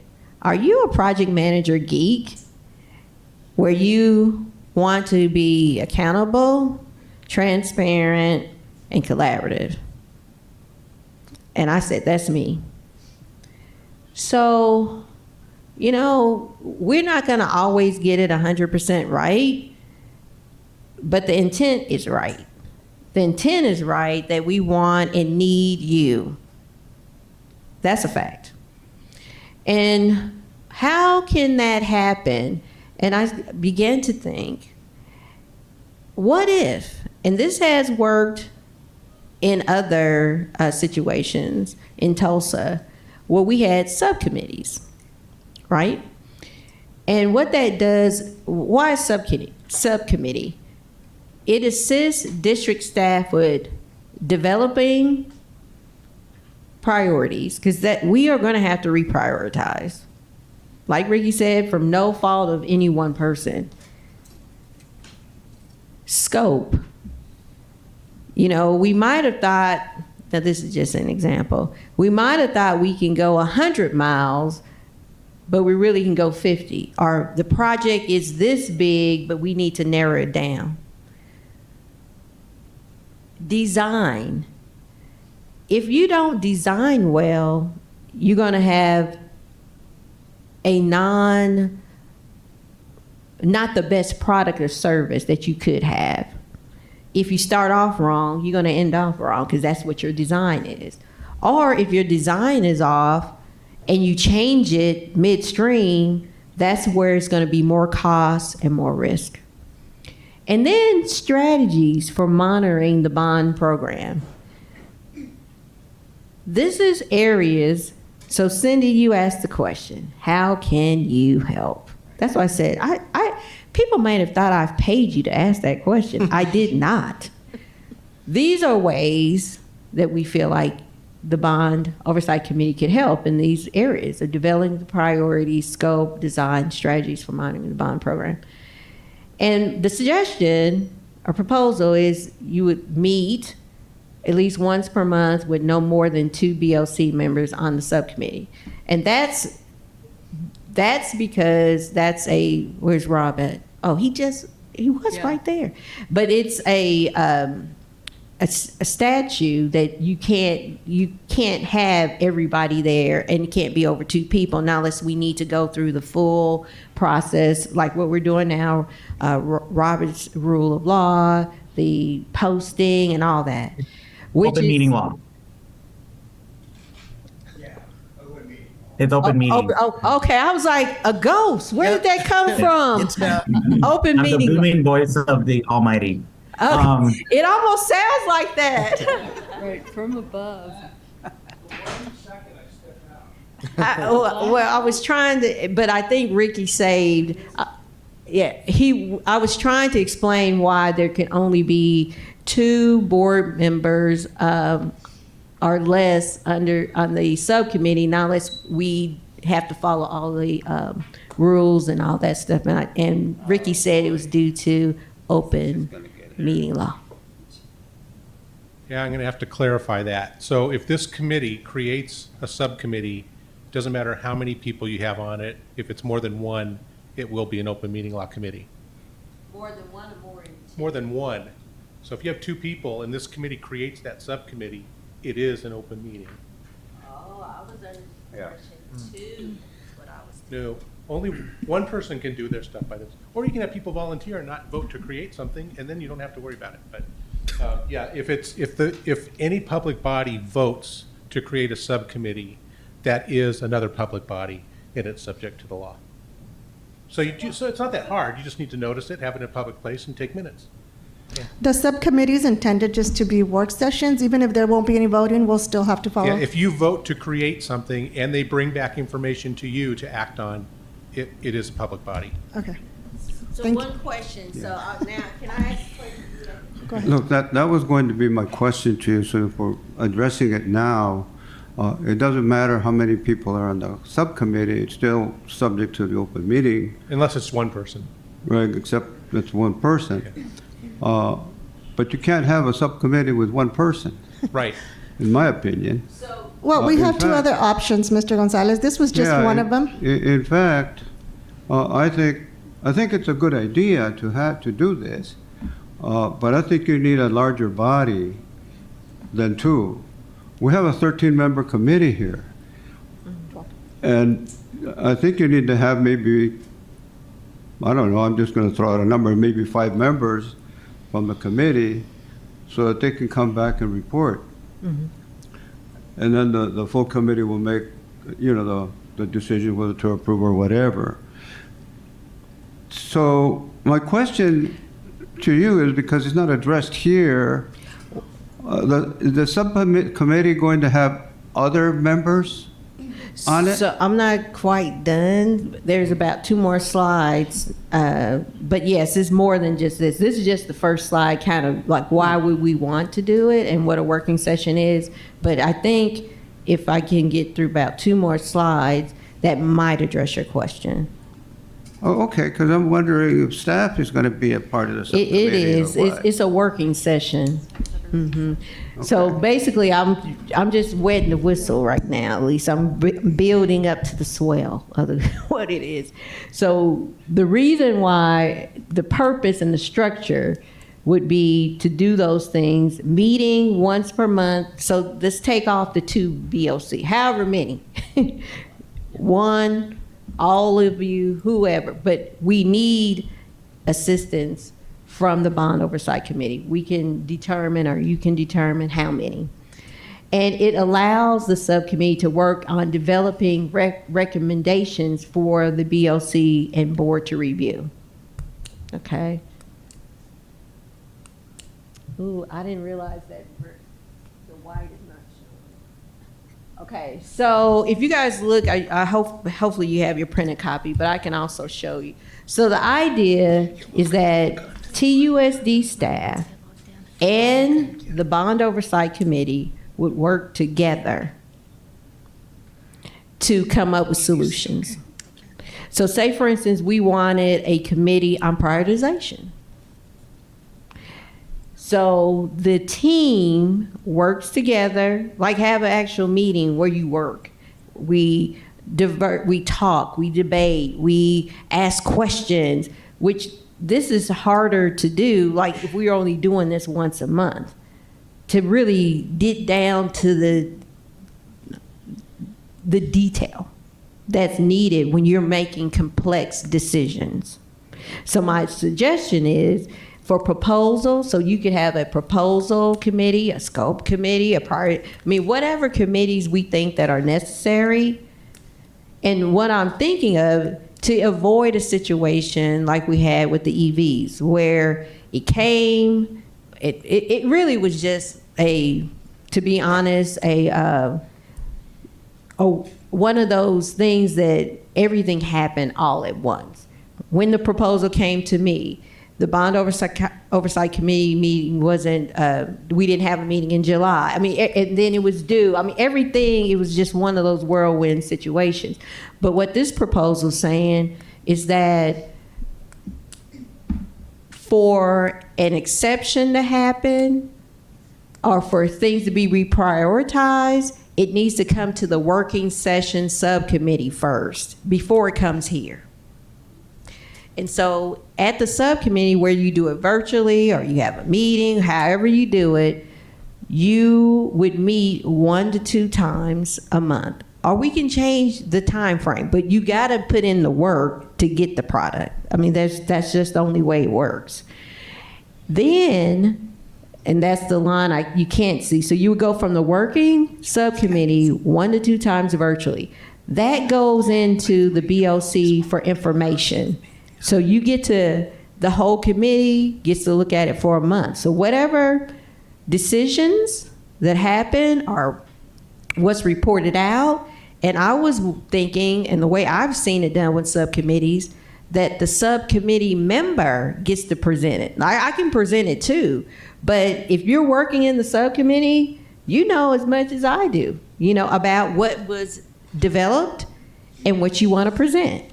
"Are you a project manager geek where you want to be accountable, transparent, and collaborative?" And I said, that's me. So, we're not going to always get it 100% right, but the intent is right. The intent is right that we want and need you. That's a fact. And how can that happen? And I began to think, what if, and this has worked in other situations in Tulsa, where we had subcommittees, right? And what that does, why subcommittee? It assists district staff with developing priorities, because that we are going to have to reprioritize. Like Ricky said, from no fault of any one person. Scope. You know, we might have thought, now this is just an example, we might have thought we can go 100 miles, but we really can go 50. Or the project is this big, but we need to narrow it down. Design. If you don't design well, you're going to have a not the best product or service that you could have. If you start off wrong, you're going to end off wrong, because that's what your design is. Or if your design is off and you change it midstream, that's where it's going to be more cost and more risk. And then strategies for monitoring the bond program. This is areas, so Cindy, you asked the question, how can you help? That's what I said. People might have thought I've paid you to ask that question. I did not. These are ways that we feel like the Bond Oversight Committee can help in these areas of developing the priorities, scope, design, strategies for monitoring the bond program. And the suggestion or proposal is you would meet at least once per month with no more than 2 BOC members on the subcommittee. And that's because that's a, where's Rob at? Oh, he was right there. But it's a statute that you can't have everybody there, and it can't be over 2 people, not unless we need to go through the full process, like what we're doing now, Robert's Rule of Law, the posting and all that. Open meeting law. It's open meeting. Okay, I was like, a ghost. Where did that come from? It's not. Open I'm meeting. the booming voice of the Almighty. It almost sounds like that. Right, from above. I was trying to, but I think Ricky saved. I was trying to explain why there can only be 2 board members or less on the subcommittee, not unless we have to follow all the rules and all that stuff. And Ricky said it was due to open meeting law. Yeah, I'm going to have to clarify that. So if this committee creates a subcommittee, doesn't matter how many people you have on it, if it's more than 1, it will be an open meeting law committee. More than 1 or more than 2? More than 1. So if you have 2 people and this committee creates that subcommittee, it is an open meeting. Oh, I was under the impression 2 is what I was thinking. No, only 1 person can do their stuff by themselves. Or you can have people volunteer and not vote to create something, and then you don't have to worry about it. But yeah, if any public body votes to create a subcommittee, that is another public body, and it's subject to the law. So it's not that hard. You just need to notice it, have it in a public place, and take minutes. Yeah. The subcommittee is intended just to be work sessions. Even if there won't be any voting, we'll still have to follow. Yeah, if you vote to create something and they bring back information to you to act on, it is a public body. Okay. So Thank one question. So now, can I ask a question? Go ahead. Look, that was going to be my question to you, so if we're addressing it now, it doesn't matter how many people are on the subcommittee, it's still subject to the open meeting. Unless it's 1 person. Right, except it's 1 person. But you can't have a subcommittee with 1 person, Right. in my opinion. Well, we in have 2 fact- other options, Mr. Gonzalez. This was just Yeah, one of them. In fact, I think it's a good idea to do this, but I think you need a larger body than 2. We have a 13-member committee here, and I think you need to have maybe, I don't know, I'm just going to throw out a number, maybe 5 members from the committee so that they can come back and report. And then the full committee will make, the decision whether to approve or whatever. So my question to you is, because it's not addressed here, the subcommittee going to have other members on it? So I'm not quite done. There's about 2 more slides. But yes, it's more than just this. This is just the first slide, kind of like why would we want to do it and what a working session is. But I think if I can get through about 2 more slides, that might address your question. Oh, okay, because I'm wondering if staff is going to be a part of the subcommittee. It is. or what. It's a working session. So basically, I'm just wetting the whistle right now. At least I'm building up to the swell of what it is. So the reason why the purpose and the structure would be to do those things, meeting once per month. So let's take off the 2 BOC, however many. 1, all of you, whoever. But we need assistance from the Bond Oversight Committee. We can determine, or you can determine, how many. And it allows the subcommittee to work on developing recommendations for the BOC and board to review. Okay. Ooh, I didn't realize that the white is not showing. Okay, so if you guys look, I hope, hopefully you have your printed copy, but I can also show you. So the idea is that TUSD staff and the Bond Oversight Committee would work together to come up with solutions. So say, for instance, we wanted a committee on prioritization. So the team works together, like have an actual meeting where you work. We talk, we debate, we ask questions, which this is harder to do, like if we're only doing this once a month, to really get down to the detail that's needed when you're making complex decisions. So my suggestion is for proposals, so you could have a proposal committee, a scope committee, whatever committees we think that are necessary. And what I'm thinking of, to avoid a situation like we had with the EVs, where it really was just to be honest, one of those things that everything happened all at once. When the proposal came to me, the Bond Oversight Committee meeting wasn't, we didn't have a meeting in July. And then it was due. Everything, it was just one of those whirlwind situations. But what this proposal is saying is that for an exception to happen, or for things to be reprioritized, it needs to come to the working session subcommittee first, before it comes here. And so at the subcommittee, where you do it virtually or you have a meeting, however you do it, you would meet 1 to 2 times a month. Or we can change the time frame, but you got to put in the work to get the product. That's just the only way it works. Then, and that's the line you can't see. So you would go from the working subcommittee 1 to 2 times virtually. That goes into the BOC for information. So you get to, the whole committee gets to look at it for a month. So whatever decisions that happen are what's reported out. And I was thinking, and the way I've seen it done with subcommittees, that the subcommittee member gets to present it. I can present it too, but if you're working in the subcommittee, you know as much as I do, about what was developed and what you want to present.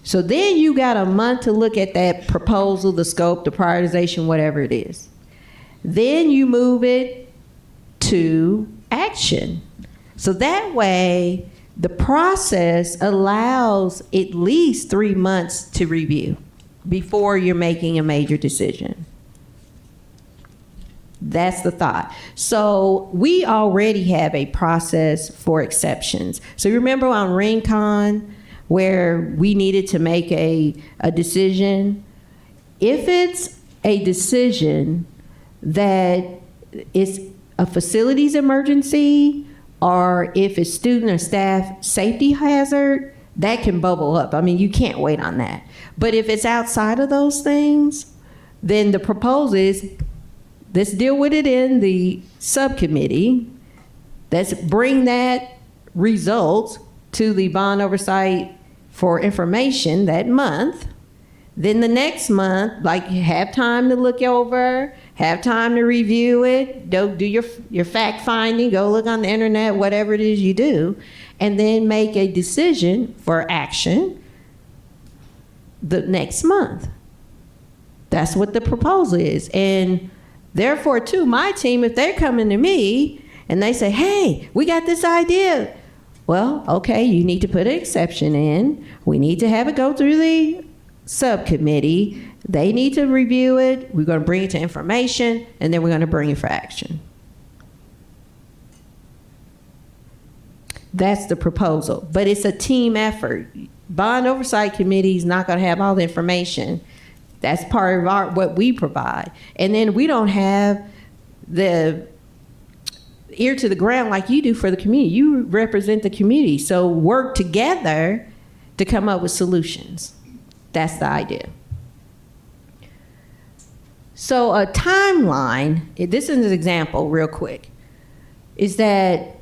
So then you got a month to look at that proposal, the scope, the prioritization, whatever it is. Then you move it to action. So that way, the process allows at least 3 months to review before you're making a major decision. That's the thought. So we already have a process for exceptions. So you remember on RingCon, where we needed to make a decision? If it's a decision that it's a facilities emergency, or if it's student or staff safety hazard, that can bubble up. I mean, you can't wait on that. But if it's outside of those things, then the proposal is, let's deal with it in the subcommittee. Let's bring that results to the bond oversight for information that month. Then the next month, like, have time to look over, have time to review it, do your fact finding, go look on the internet, whatever it is you do, and then make a decision for action the next month. That's what the proposal is. And therefore, too, my team, if they're coming to me and they say, hey, we got this idea. Well, okay, you need to put an exception in. We need to have it go through the subcommittee. They need to review it. We're going to bring it to information, and then we're going to bring it for action. That's the proposal. But it's a team effort. Bond Oversight Committee is not going to have all the information. That's part of what we provide. And then we don't have the ear to the ground like you do for the community. You represent the community. So work together to come up with solutions. That's the idea. So a timeline, this is an example real quick, is that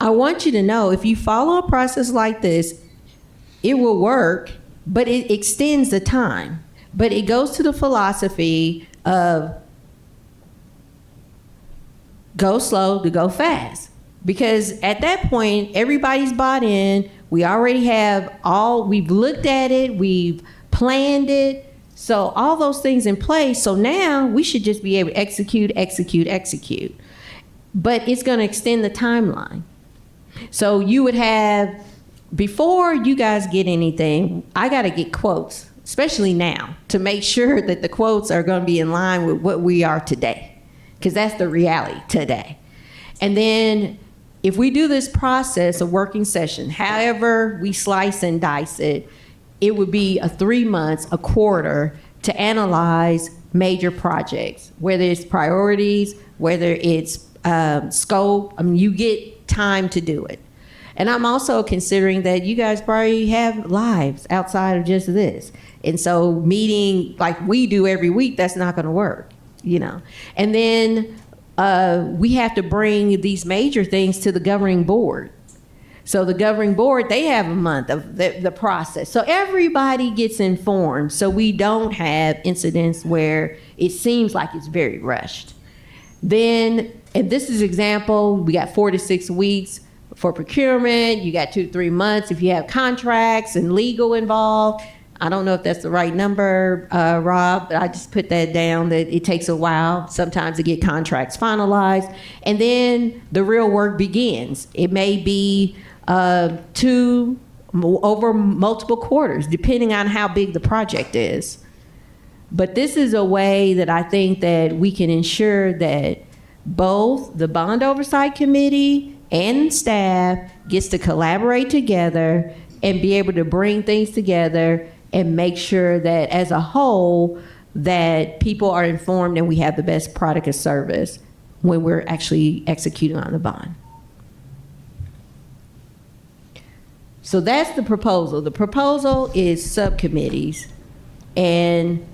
I want you to know if you follow a process like this, it will work, but it extends the time. But it goes to the philosophy of go slow to go fast. Because at that point, everybody's bought in. We already have we've looked at it, we've planned it. So all those things in place. So now we should just be able to execute. But it's going to extend the timeline. So you would have, before you guys get anything, I got to get quotes, especially now, to make sure that the quotes are going to be in line with what we are today. Because that's the reality today. And then if we do this process, a working session, however we slice and dice it, it would be 3 months, a quarter, to analyze major projects, whether it's priorities, whether it's scope. I mean, you get time to do it. And I'm also considering that you guys probably have lives outside of just this. And so meeting like we do every week, that's not going to work, you know. And then we have to bring these major things to the governing board. So the governing board, they have a month of the process. So everybody gets informed so we don't have incidents where it seems like it's very rushed. Then, and this is example, we got 4 to 6 weeks for procurement. You got 2 to 3 months if you have contracts and legal involved. I don't know if that's the right number, Rob, but I just put that down that it takes a while sometimes to get contracts finalized. And then the real work begins. It may be over multiple quarters, depending on how big the project is. But this is a way that I think that we can ensure that both the Bond Oversight Committee and staff gets to collaborate together and be able to bring things together and make sure that as a whole that people are informed and we have the best product or service when we're actually executing on the bond. So that's the proposal. The proposal is subcommittees, and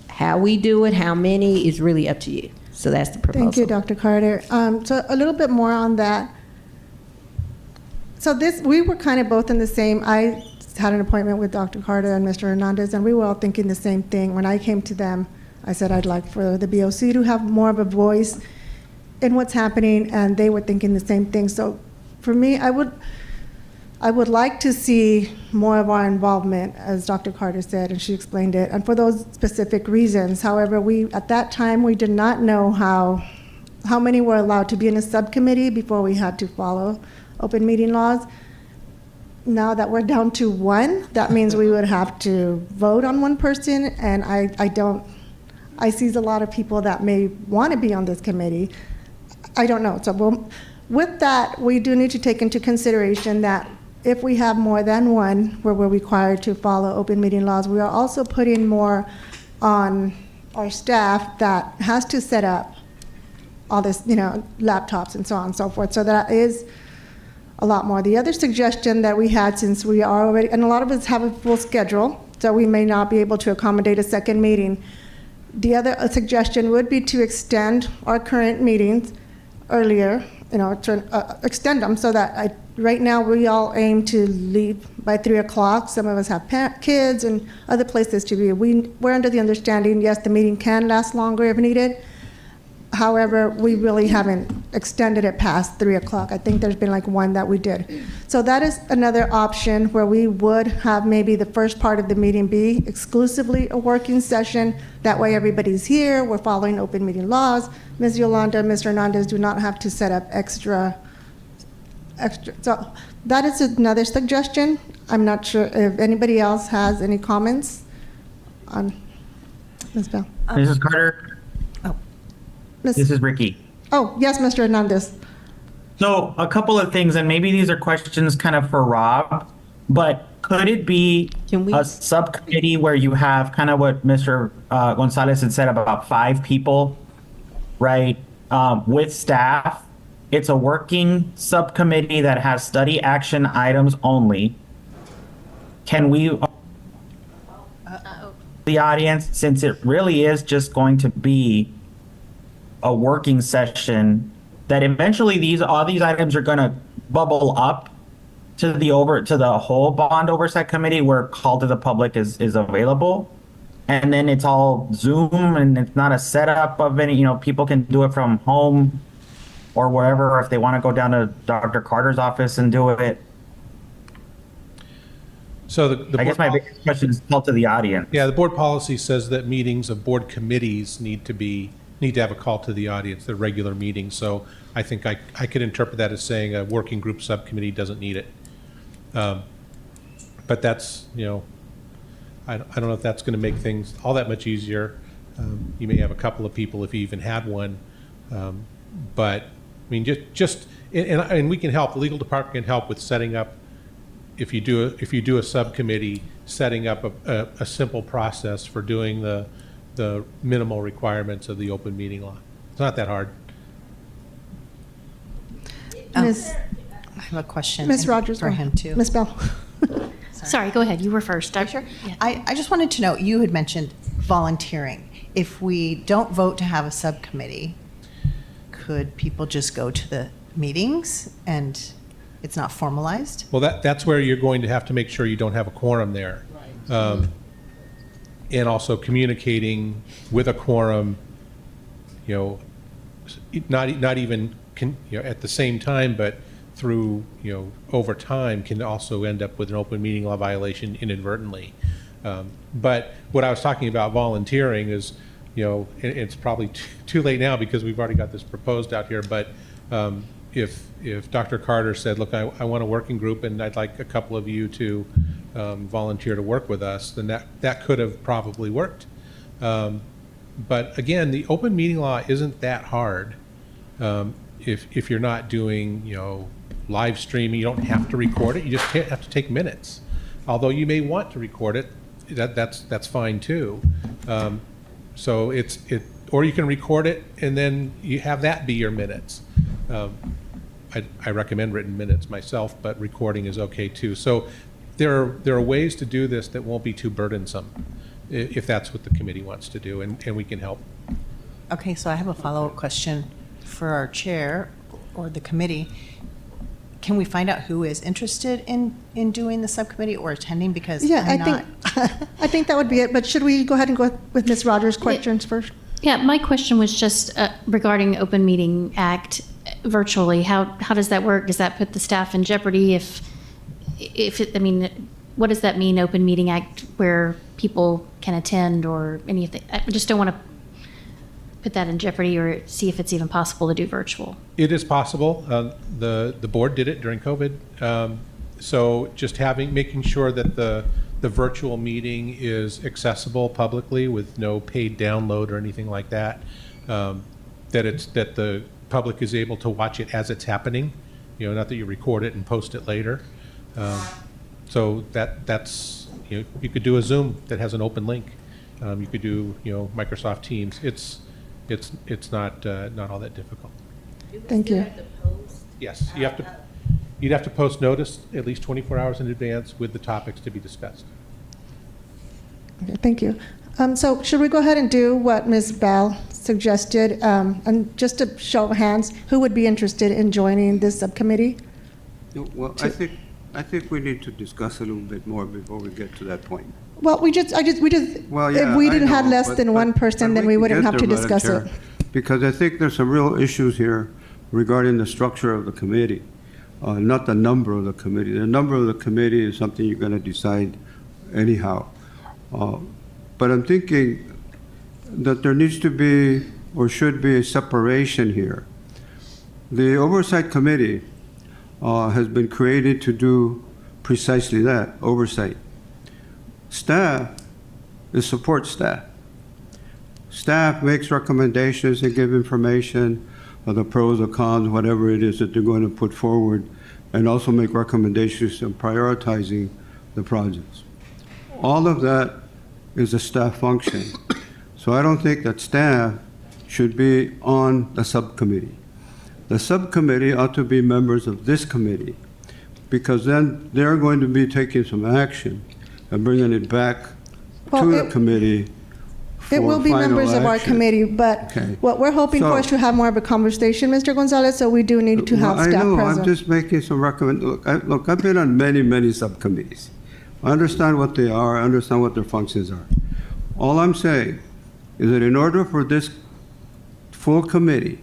how we do it, how many, is really up to you. So that's the proposal. Thank you, Dr. Carter. So a little bit more on that. So we were kind of both in the same, I had an appointment with Dr. Carter and Mr. Hernandez, and we were all thinking the same thing. When I came to them, I said I'd like for the BOC to have more of a voice in what's happening, and they were thinking the same thing. So for me, I would like to see more of our involvement, as Dr. Carter said, and she explained it, and for those specific reasons. However, at that time, we did not know how many were allowed to be in a subcommittee before we had to follow open meeting laws. Now that we're down to 1, that means we would have to vote on 1 person, and I see a lot of people that may want to be on this committee. I don't know. So with that, we do need to take into consideration that if we have more than 1 where we're required to follow open meeting laws, we are also putting more on our staff that has to set up all this, laptops and so on and so forth. So that is a lot more. The other suggestion that we had, since we are already, and a lot of us have a full schedule, so we may not be able to accommodate a second meeting. The other suggestion would be to extend our current meetings earlier, extend them so that right now we all aim to leave by 3 o'clock. Some of us have kids and other places to be. We're under the understanding, yes, the meeting can last longer if needed. However, we really haven't extended it past 3 o'clock. I think there's been like one that we did. So that is another option where we would have maybe the first part of the meeting be exclusively a working session. That way everybody's here, we're following open meeting laws. Ms. Yolanda, Mr. Hernandez do not have to set up extra. So that is another suggestion. I'm not sure if anybody else has any comments on Ms. Bell. Mrs. Carter, this is Ricky. Oh, yes, Mr. Hernandez. So a couple of things, and maybe these are questions kind of for Rob, but could it be a subcommittee where you have kind of what Mr. Gonzalez had said about 5 people, right, with staff? It's a working subcommittee that has study action items only. Can we, the audience, since it really is just going to be a working session, that eventually all these items are going to bubble up to the whole bond oversight committee where call to the public is available, and then it's all Zoom and it's not a setup of any, people can do it from home or wherever, or if they want to go down to Dr. Carter's office and do it. So I guess my biggest question is call to the audience. Yeah, the board policy says that meetings of board committees need to have a call to the audience, the regular meetings. So I think I could interpret that as saying a working group subcommittee doesn't need it. But that's, I don't know if that's going to make things all that much easier. You may have a couple of people if you even had one. But I mean, and we can help, the legal department can help with setting up, if you do a subcommittee, setting up a simple process for doing the minimal requirements of the open meeting law. It's not that hard. Ms. I have a question. Ms. Rogers. For him too. Ms. Bell. Sorry, go ahead. You were first. Sure. Yeah. I just wanted to know, you had mentioned volunteering. If we don't vote to have a subcommittee, could people just go to the meetings and it's not formalized? Well, that's where you're going to have to make sure you don't have a quorum there. And also communicating with a quorum, not even at the same time, but through, over time can also end up with an open meeting law violation inadvertently. But what I was talking about volunteering is, it's probably too late now because we've already got this proposed out here, but if Dr. Carter said, look, I want a working group and I'd like a couple of you to volunteer to work with us, then that could have probably worked. But again, the open meeting law isn't that hard. If you're not doing, live streaming, you don't have to record it. You just have to take minutes. Although you may want to record it, that's fine too. So or you can record it and then you have that be your minutes. I recommend written minutes myself, but recording is okay too. So there are ways to do this that won't be too burdensome, if that's what the committee wants to do, and we can help. Okay, so I have a follow-up question for our chair or the committee. Can we find out who is interested in doing the subcommittee or attending? Because I think that would be it. But should we go ahead and go with Ms. Rogers' questions first? Yeah, my question was just regarding Open Meeting Act virtually. How does that work? Does that put the staff in jeopardy? What does that mean, Open Meeting Act, where people can attend or anything? I just don't want to put that in jeopardy or see if it's even possible to do virtual. It is possible. The board did it during COVID. So just making sure that the virtual meeting is accessible publicly with no paid download or anything like that. That the public is able to watch it as it's happening. Not that you record it and post it later. So that's you could do a Zoom that has an open link, You could do, Microsoft Teams. It's not all that difficult. Thank you. Yes, you'd have to post notice at least 24 hours in advance with the topics to be discussed. Okay, thank you. So should we go ahead and do what Ms. Bell suggested? And just a show of hands, who would be interested in joining this subcommittee? Well, I think we need to discuss a little bit more before we get to that point. Well, we just, Well, yeah, if we I didn't have know, less than one person, then we can wouldn't get have to there, Madam discuss Chair, it. Because I think there's some real issues here regarding the structure of the committee, not the number of the committee. The number of the committee is something you're going to decide anyhow. But I'm thinking that there needs to be or should be a separation here. The Oversight Committee has been created to do precisely that, oversight. Staff is support staff. Staff makes recommendations and give information of the pros or cons, whatever it is that they're going to put forward, and also make recommendations in prioritizing the projects. All of that is a staff function. So I don't think that staff should be on the subcommittee. The subcommittee ought to be members of this committee, because then they're going to be taking some action and bringing it back to the committee for It will be final members of our action. committee, but Okay. what we're hoping for is to have more of a conversation, Mr. Gonzalez, so we do need to have Well, staff I know, present. I'm just making some look, I've been on many, many subcommittees. I understand what they are, I understand what their functions are. All I'm saying is that in order for this full committee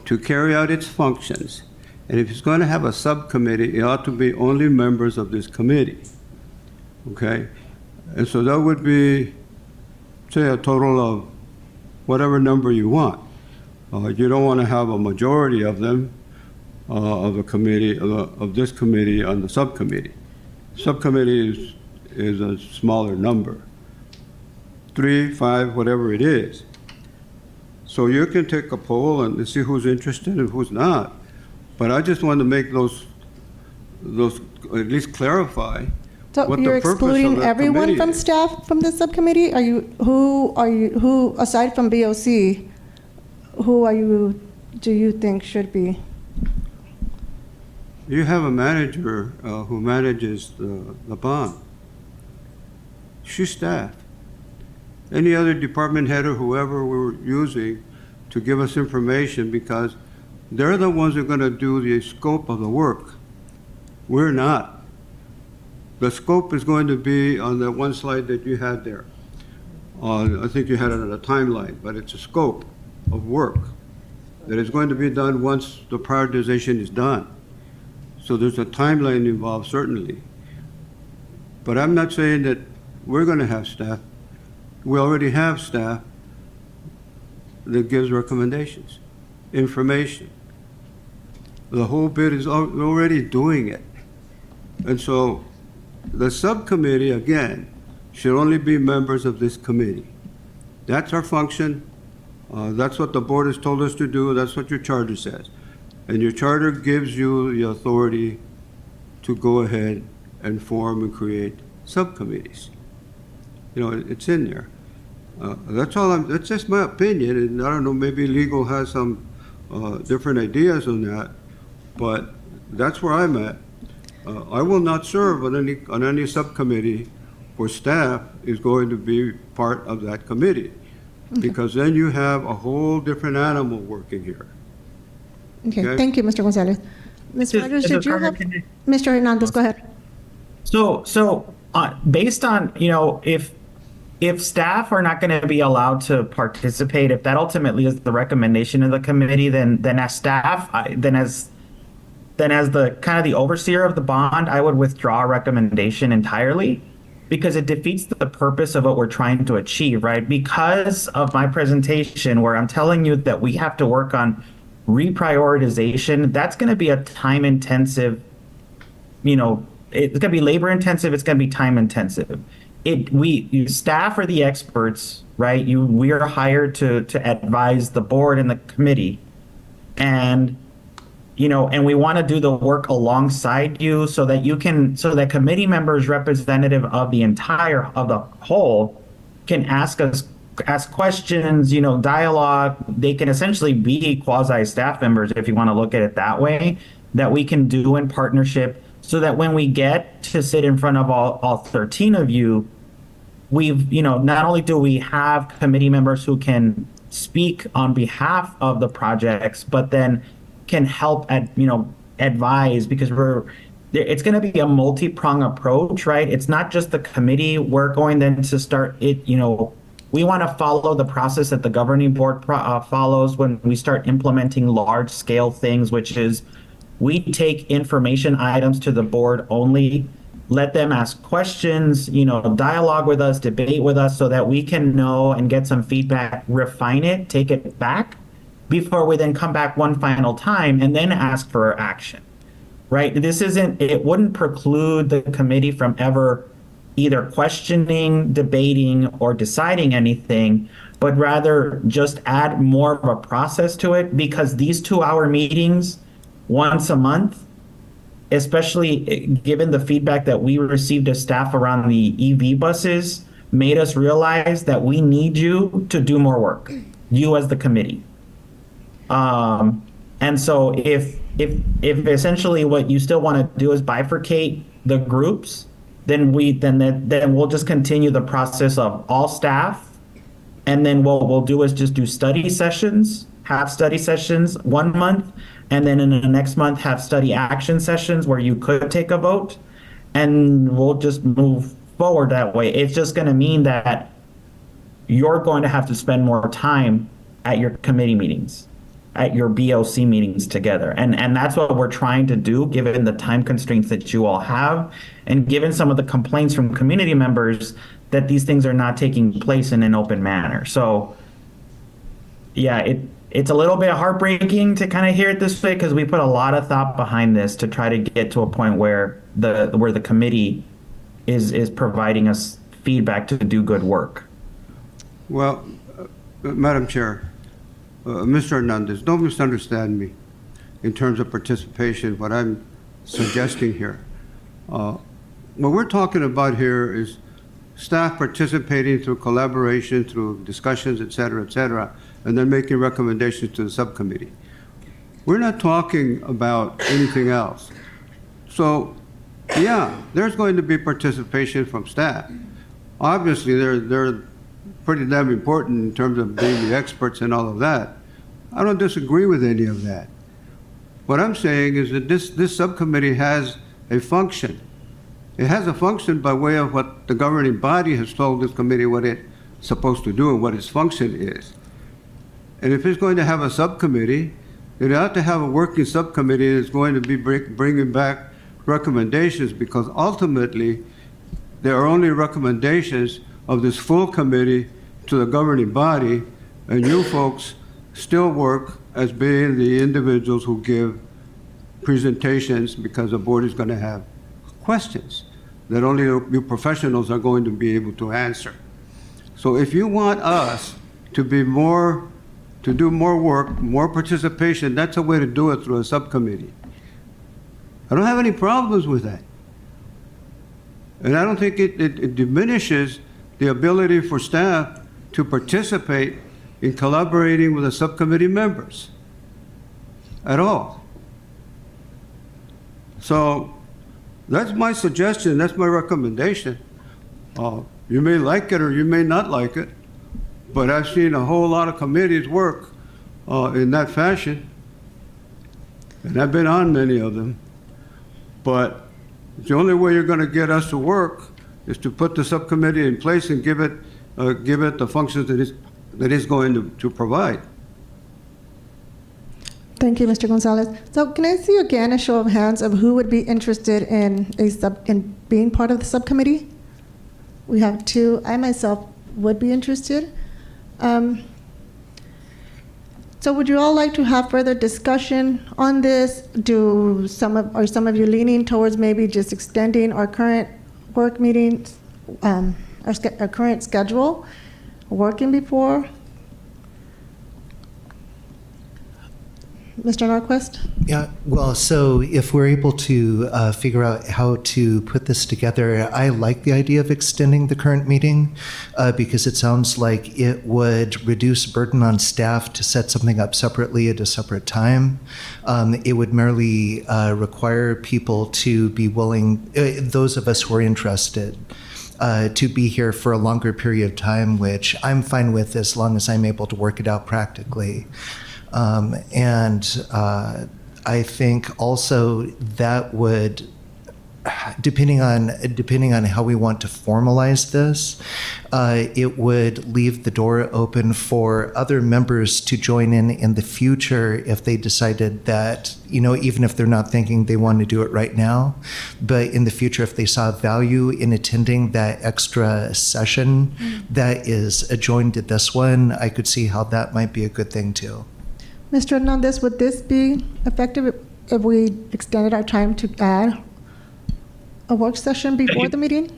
to carry out its functions, and if it's going to have a subcommittee, it ought to be only members of this committee, okay? And so that would be, say, a total of whatever number you want. You don't want to have a majority of them, of the committee, of this committee on the subcommittee. Subcommittee is a smaller number, 3, 5, whatever it is. So you can take a poll and see who's interested and who's not. But I just want to make those at least clarify So what you're the purpose of excluding that everyone committee from is. staff from this subcommittee? Who, aside from BOC, do you think should be? You have a manager who manages the bond. She's staff. Any other department head or whoever we're using to give us information, because they're the ones who are going to do the scope of the work. We're not. The scope is going to be on that one slide that you had there. I think you had it on a timeline, but it's a scope of work that is going to be done once the prioritization is done. So there's a timeline involved, certainly. But I'm not saying that we're going to have staff. We already have staff that gives recommendations, information. The whole bit is already doing it. And so the subcommittee, again, should only be members of this committee. That's our function. That's what the board has told us to do. That's what your charter says. And your charter gives you the authority to go ahead and form and create subcommittees. It's in there. That's just my opinion, and I don't know, maybe legal has some different ideas on that, but that's where I'm at. I will not serve on any subcommittee where staff is going to be part of that committee, because then you have a whole different animal working here. Okay, thank you, Mr. Gonzalez. Ms. Rogers, did you have? Mr. Hernandez, go ahead. So based on, if staff are not going to be allowed to participate, if that ultimately is the recommendation of the committee, then as staff, then as the kind of the overseer of the bond, I would withdraw a recommendation entirely, because it defeats the purpose of what we're trying to achieve, right? Because of my presentation where I'm telling you that we have to work on reprioritization, that's going to be a time intensive, it's going to be labor intensive, it's going to be time intensive. Staff are the experts, right? We are hired to advise the board and the committee, and we want to do the work alongside you so that committee members representative of the whole can ask questions, dialogue. They can essentially be quasi staff members, if you want to look at it that way, that we can do in partnership, so that when we get to sit in front of all 13 of you, we've, not only do we have committee members who can speak on behalf of the projects, but then can help advise, because it's going to be a multi-prong approach, right? It's not just the committee. We're going then to start it, we want to follow the process that the governing board follows when we start implementing large scale things, which is we take information items to the board only, let them ask questions, dialogue with us, debate with us, so that we can know and get some feedback, refine it, take it back before we then come back one final time and then ask for action, right? It wouldn't preclude the committee from ever either questioning, debating, or deciding anything, but rather just add more of a process to it, because these 2-hour meetings once a month, especially given the feedback that we received as staff around the EV buses, made us realize that we need you to do more work, you as the committee. And so if essentially what you still want to do is bifurcate the groups, then we'll just continue the process of all staff, and then what we'll do is just do study sessions, have study sessions 1 month, and then in the next month have study action sessions where you could take a vote, and we'll just move forward that way. It's just going to mean that you're going to have to spend more time at your committee meetings, at your BOC meetings together. And that's what we're trying to do, given the time constraints that you all have, and given some of the complaints from community members that these things are not taking place in an open manner. So yeah, it's a little bit heartbreaking to kind of hear it this way, because we put a lot of thought behind this to try to get to a point where the committee is providing us feedback to do good work. Well, Madam Chair, Mr. Hernandez, don't misunderstand me in terms of participation, what I'm suggesting here. What we're talking about here is staff participating through collaboration, through discussions, et cetera, and then making recommendations to the subcommittee. We're not talking about anything else. So, yeah, there's going to be participation from staff. Obviously, they're pretty damn important in terms of being the experts and all of that. I don't disagree with any of that. What I'm saying is that this subcommittee has a function. It has a function by way of what the governing body has told this committee what it's supposed to do and what its function is. And if it's going to have a subcommittee, it ought to have a working subcommittee that's going to be bringing back recommendations, because ultimately there are only recommendations of this full committee to the governing body, and you folks still work as being the individuals who give presentations, because the board is going to have questions that only you professionals are going to be able to answer. So if you want us to do more work, more participation, that's a way to do it, through a subcommittee. I don't have any problems with that. And I don't think it diminishes the ability for staff to participate in collaborating with the subcommittee members at all. So that's my suggestion, that's my recommendation. You may like it or you may not like it, but I've seen a whole lot of committees work in that fashion, and I've been on many of them. But the only way you're going to get us to work is to put the subcommittee in place and give it the functions that it's going to provide. Thank you, Mr. Gonzalez. So can I see again a show of hands of who would be interested in being part of the subcommittee? We have two. I myself would be interested. So would you all like to have further discussion on this? Are some of you leaning towards maybe just extending our current work meetings, our current schedule, working before? Mr. Norquist? Yeah, well, so if we're able to figure out how to put this together, I like the idea of extending the current meeting because it sounds like it would reduce burden on staff to set something up separately at a separate time. It would merely require people to be willing, those of us who are interested, to be here for a longer period of time, which I'm fine with as long as I'm able to work it out practically. I think also that would, depending on how we want to formalize this, it would leave the door open for other members to join in the future if they decided that, even if they're not thinking they want to do it right now, but in the future, if they saw value in attending that extra session that is adjoined to this one, I could see how that might be a good thing too. Mr. Hernandez, would this be effective if we extended our time to add a work session before the meeting?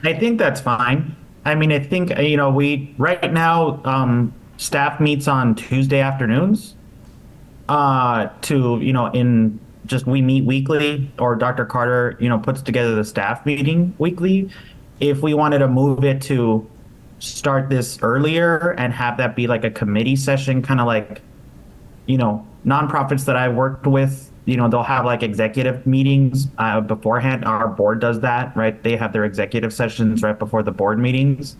I think that's fine. I mean, I think, we, right now, staff meets on Tuesday afternoons we meet weekly, or Dr. Carter, puts together the staff meeting weekly. If we wanted to move it to start this earlier and have that be like a committee session, kind of like, nonprofits that I worked with, they'll have like executive meetings beforehand. Our board does that, right? They have their executive sessions right before the board meetings.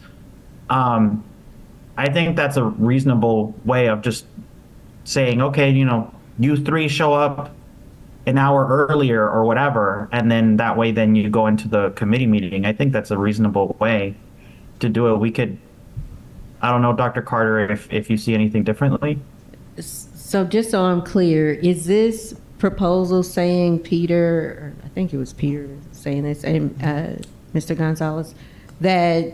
I think that's a reasonable way of just saying, okay, you three show up an hour earlier or whatever, and then that way then you go into the committee meeting. I think that's a reasonable way to do it. We could, I don't know, Dr. Carter, if you see anything differently. So just so I'm clear, is this proposal saying Peter, or I think it was Peter saying this, and Mr. Gonzalez, that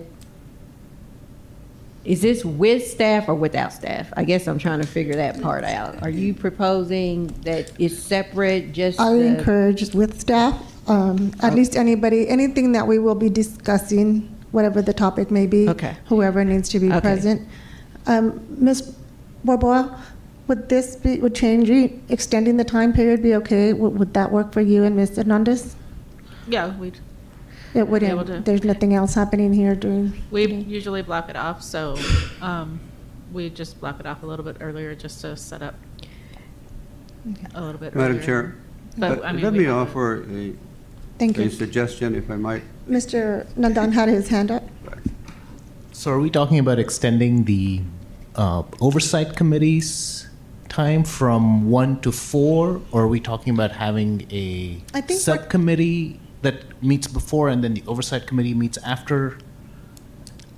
is this with staff or without staff? I guess I'm trying to figure that part out. Are you proposing that it's separate, just I encourage with staff, at least anything that we will be discussing, whatever the topic may be, whoever needs to be present. Ms. Borboa, would extending the time period be okay? Would that work for you and Ms. Hernandez? Yeah, It wouldn't. There's nothing else happening here during. we usually block it off, so we just block it off a little bit earlier just to set up a little bit earlier. Madam Chair, let me offer a suggestion, if I might. Mr. Nandan had his hand up. So are we talking about extending the oversight committee's time from 1 to 4, or are we talking about having a subcommittee that meets before and then the oversight committee meets after?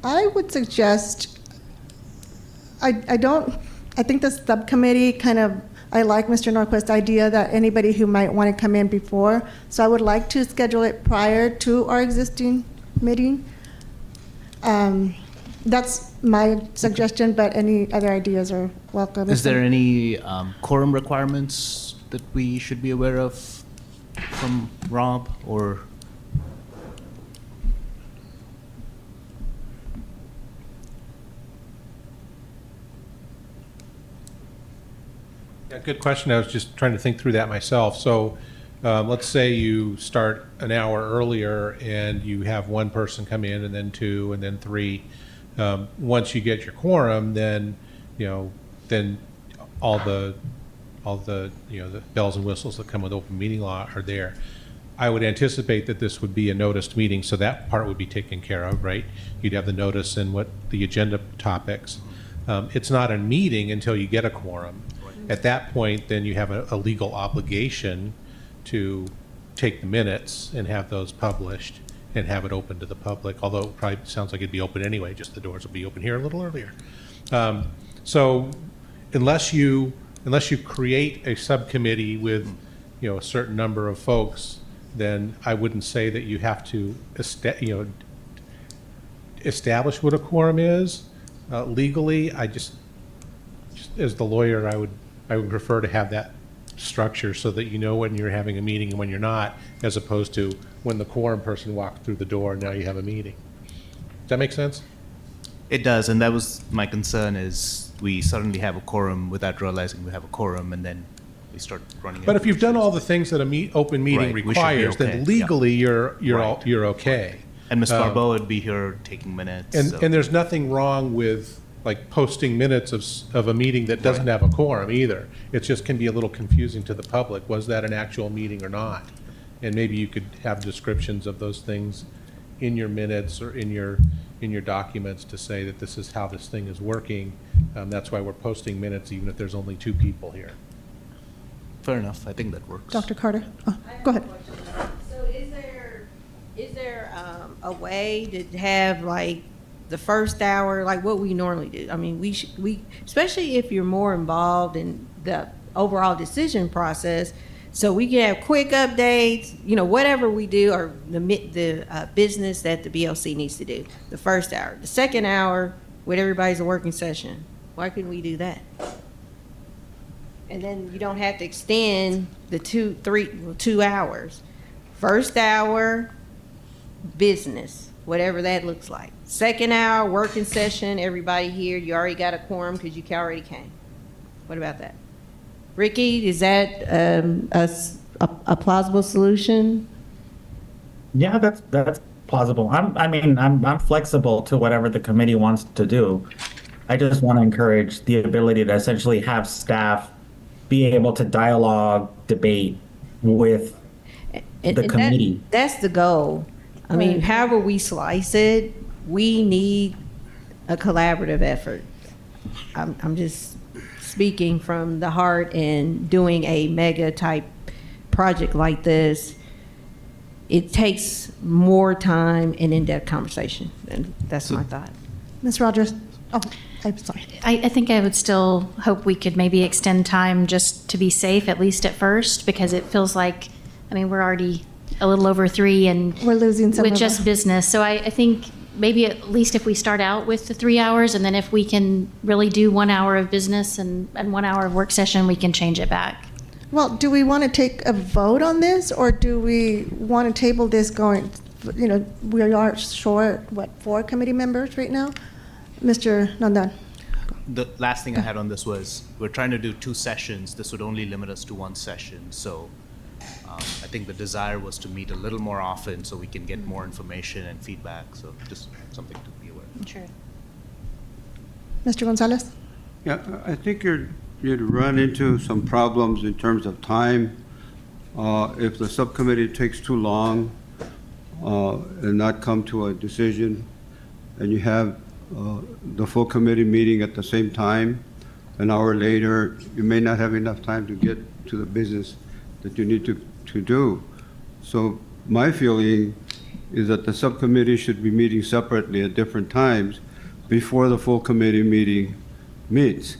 I would suggest, I think the subcommittee I like Mr. Norquist's idea that anybody who might want to come in before, so I would like to schedule it prior to our existing meeting. That's my suggestion, but any other ideas are welcome. Is there any quorum requirements that we should be aware of from Rob, or? Yeah, good question. I was just trying to think through that myself. So let's say you start an hour earlier and you have one person come in, and then two, and then three. Once you get your quorum, then then all the the bells and whistles that come with open meeting law are there. I would anticipate that this would be a noticed meeting, so that part would be taken care of, right? You'd have the notice and what the agenda topics. It's not a meeting until you get a quorum. At that point, then you have a legal obligation to take the minutes and have those published and have it open to the public, although it probably sounds like it'd be open anyway, just the doors will be open here a little earlier. So unless you create a subcommittee with a certain number of folks, then I wouldn't say that you have to establish what a quorum is. Legally, I just as the lawyer, I would prefer to have that structure so that you know when you're having a meeting and when you're not, as opposed to when the quorum person walked through the door, now you have a meeting. Does that make sense? It does, and that was my concern, is we suddenly have a quorum without realizing we have a quorum, and then we start running. But into if you've done issues. all the things that a open meeting Right, we should be requires, okay, then yeah. legally you're Right. you're okay. And Ms. Um, Barbeau would be here taking minutes. And, so- and there's nothing wrong with like posting minutes of a meeting that doesn't have a quorum either. It just can be a little confusing to the public. Was that an actual meeting or not? And maybe you could have descriptions of those things in your minutes or in your documents to say that this is how this thing is working. That's why we're posting minutes even if there's only 2 people here. Fair enough. I think that works. Dr. Carter, go ahead. So is there a way to have like the first hour, like what we normally do? I mean, we especially if you're more involved in the overall decision process, so we can have quick updates, whatever we do, or the business that the BLC needs to do. The first hour, the second hour, with everybody's a working session. Why couldn't we do that? And then you don't have to extend the 2 hours. First hour, business, whatever that looks like. Second hour, working session, everybody here, you already got a quorum because you already came. What about that? Ricky, is that a plausible solution? Yeah, that's plausible. I'm flexible to whatever the committee wants to do. I just want to encourage the ability to essentially have staff be able to dialogue, debate with the committee. That's the goal. I mean, however we slice it, we need a collaborative effort. I'm just speaking from the heart, and doing a mega type project like this, it takes more time and in-depth conversation. And that's my thought. Ms. Rogers, I'm sorry. I think I would still hope we could maybe extend time just to be safe, at least at first, because it feels like, we're already a little over 3 and We're losing some with of just our- business. So I think maybe at least if we start out with the 3 hours, and then if we can really do 1 hour of business and 1 hour of work session, we can change it back. Well, do we want to take a vote on this, or do we want to table this going, we are short, 4 committee members right now? Mr. Nandan. The last thing I had on this was, we're trying to do 2 sessions. This would only limit us to 1 session. So I think the desire was to meet a little more often so we can get more information and feedback. So just something to be aware of. Sure. Mr. Gonzalez? Yeah, I think you'd run into some problems in terms of time. If the subcommittee takes too long and not come to a decision, and you have the full committee meeting at the same time, an hour later, you may not have enough time to get to the business that you need to do. So my feeling is that the subcommittee should be meeting separately at different times before the full committee meeting meets,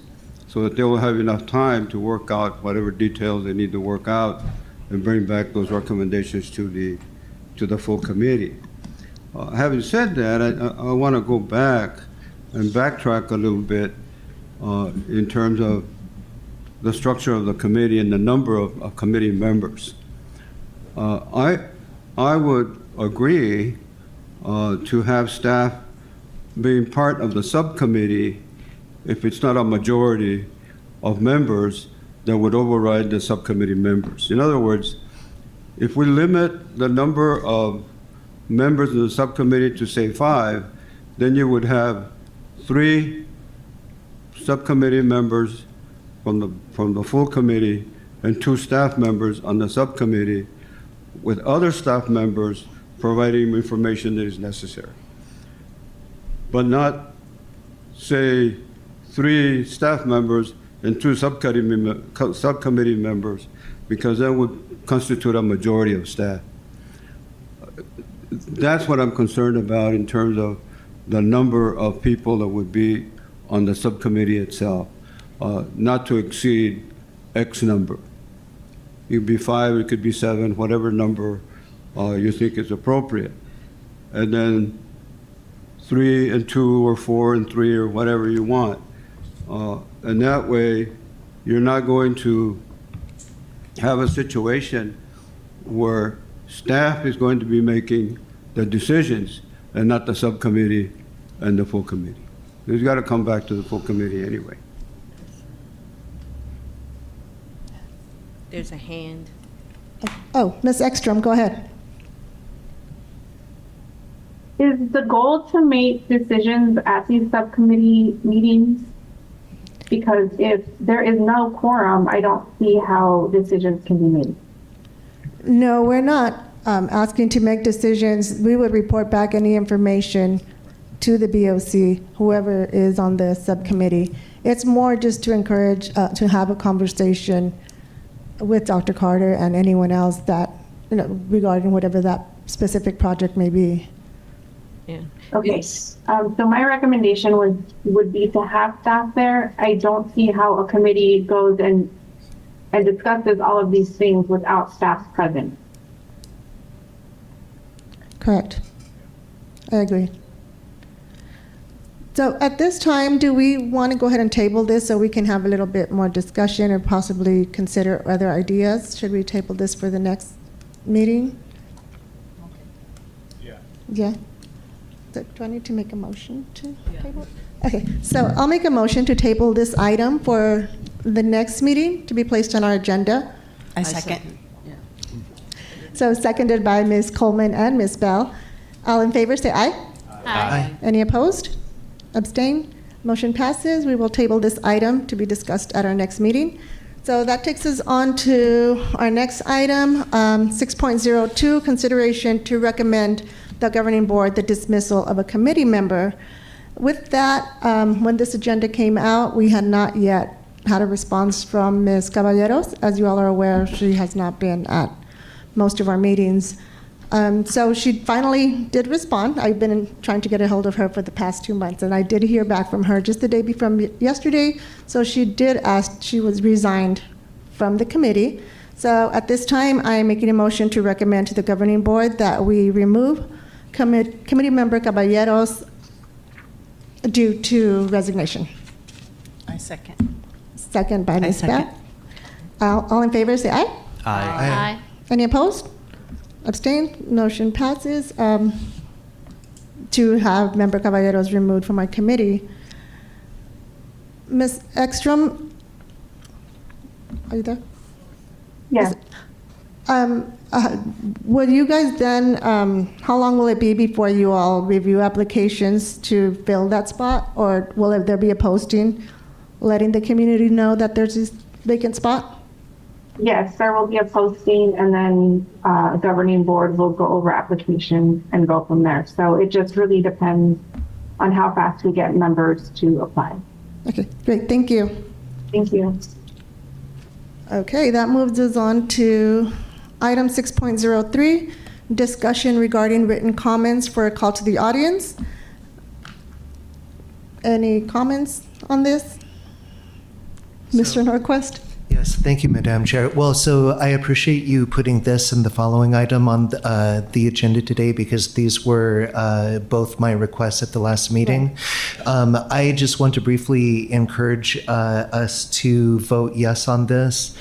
so that they will have enough time to work out whatever details they need to work out and bring back those recommendations to the full committee. Having said that, I want to go back and backtrack a little bit in terms of the structure of the committee and the number of committee members. I would agree to have staff being part of the subcommittee if it's not a majority of members that would override the subcommittee members. In other words, if we limit the number of members of the subcommittee to say 5, then you would have 3 subcommittee members from the full committee and 2 staff members on the subcommittee, with other staff members providing information that is necessary. But not, say, 3 staff members and 2 subcommittee members, because that would constitute a majority of staff. That's what I'm concerned about in terms of the number of people that would be on the subcommittee itself, not to exceed X number. It could be 5, it could be 7, whatever number you think is appropriate. And then 3 and 2 or 4 and 3 or whatever you want. And that way, you're not going to have a situation where staff is going to be making the decisions and not the subcommittee and the full committee. It's got to come back to the full committee anyway. There's a hand. Oh, Ms. Ekstrom, go ahead. Is the goal to make decisions at these subcommittee meetings? Because if there is no quorum, I don't see how decisions can be made. No, we're not asking to make decisions. We would report back any information to the BOC, whoever is on the subcommittee. It's more just to encourage to have a conversation with Dr. Carter and anyone else that, regarding whatever that specific project may be. Yeah. Okay. So my recommendation would be to have staff there. I don't see how a committee goes and discusses all of these things without staff present. Correct. I agree. So at this time, do we want to go ahead and table this so we can have a little bit more discussion or possibly consider other ideas? Should we table this for the next meeting? Yeah. Yeah. So do I need to make a motion to table it? Okay, so I'll make a motion to table this item for the next meeting to be placed on our agenda. I second. So seconded by Ms. Coleman and Ms. Bell. All in favor, say aye. Aye. Any opposed? Abstain? Motion passes. We will table this item to be discussed at our next meeting. So that takes us on to our next item, 6.02, consideration to recommend the governing board the dismissal of a committee member. With that, when this agenda came out, we had not yet had a response from Ms. Caballeros. As you all are aware, she has not been at most of our meetings. So she finally did respond. I've been trying to get a hold of her for the past 2 months, and I did hear back from her just the day before yesterday. So she did ask, she was resigned from the committee. So at this time, I am making a motion to recommend to the governing board that we remove committee member Caballeros due to resignation. I second. Second by Ms. second. Bell. All in favor, say aye. Aye. Any opposed? Abstain? Motion passes to have member Caballeros removed from our committee. Ms. Ekstrom, are you there? Yes. Will you guys then, how long will it be before you all review applications to fill that spot? Or will there be a posting letting the community know that there's this vacant spot? Yes, there will be a posting, and then governing board will go over applications and go from there. So it just really depends on how fast we get members to apply. Okay, great, thank you. Thank you. Okay, that moves us on to item 6.03, discussion regarding written comments for a call to the audience. Any comments on this? Mr. Norquist? Yes, thank you, Madam Chair. Well, so I appreciate you putting this and the following item on the agenda today because these were both my requests at the last meeting. I just want to briefly encourage us to vote yes on this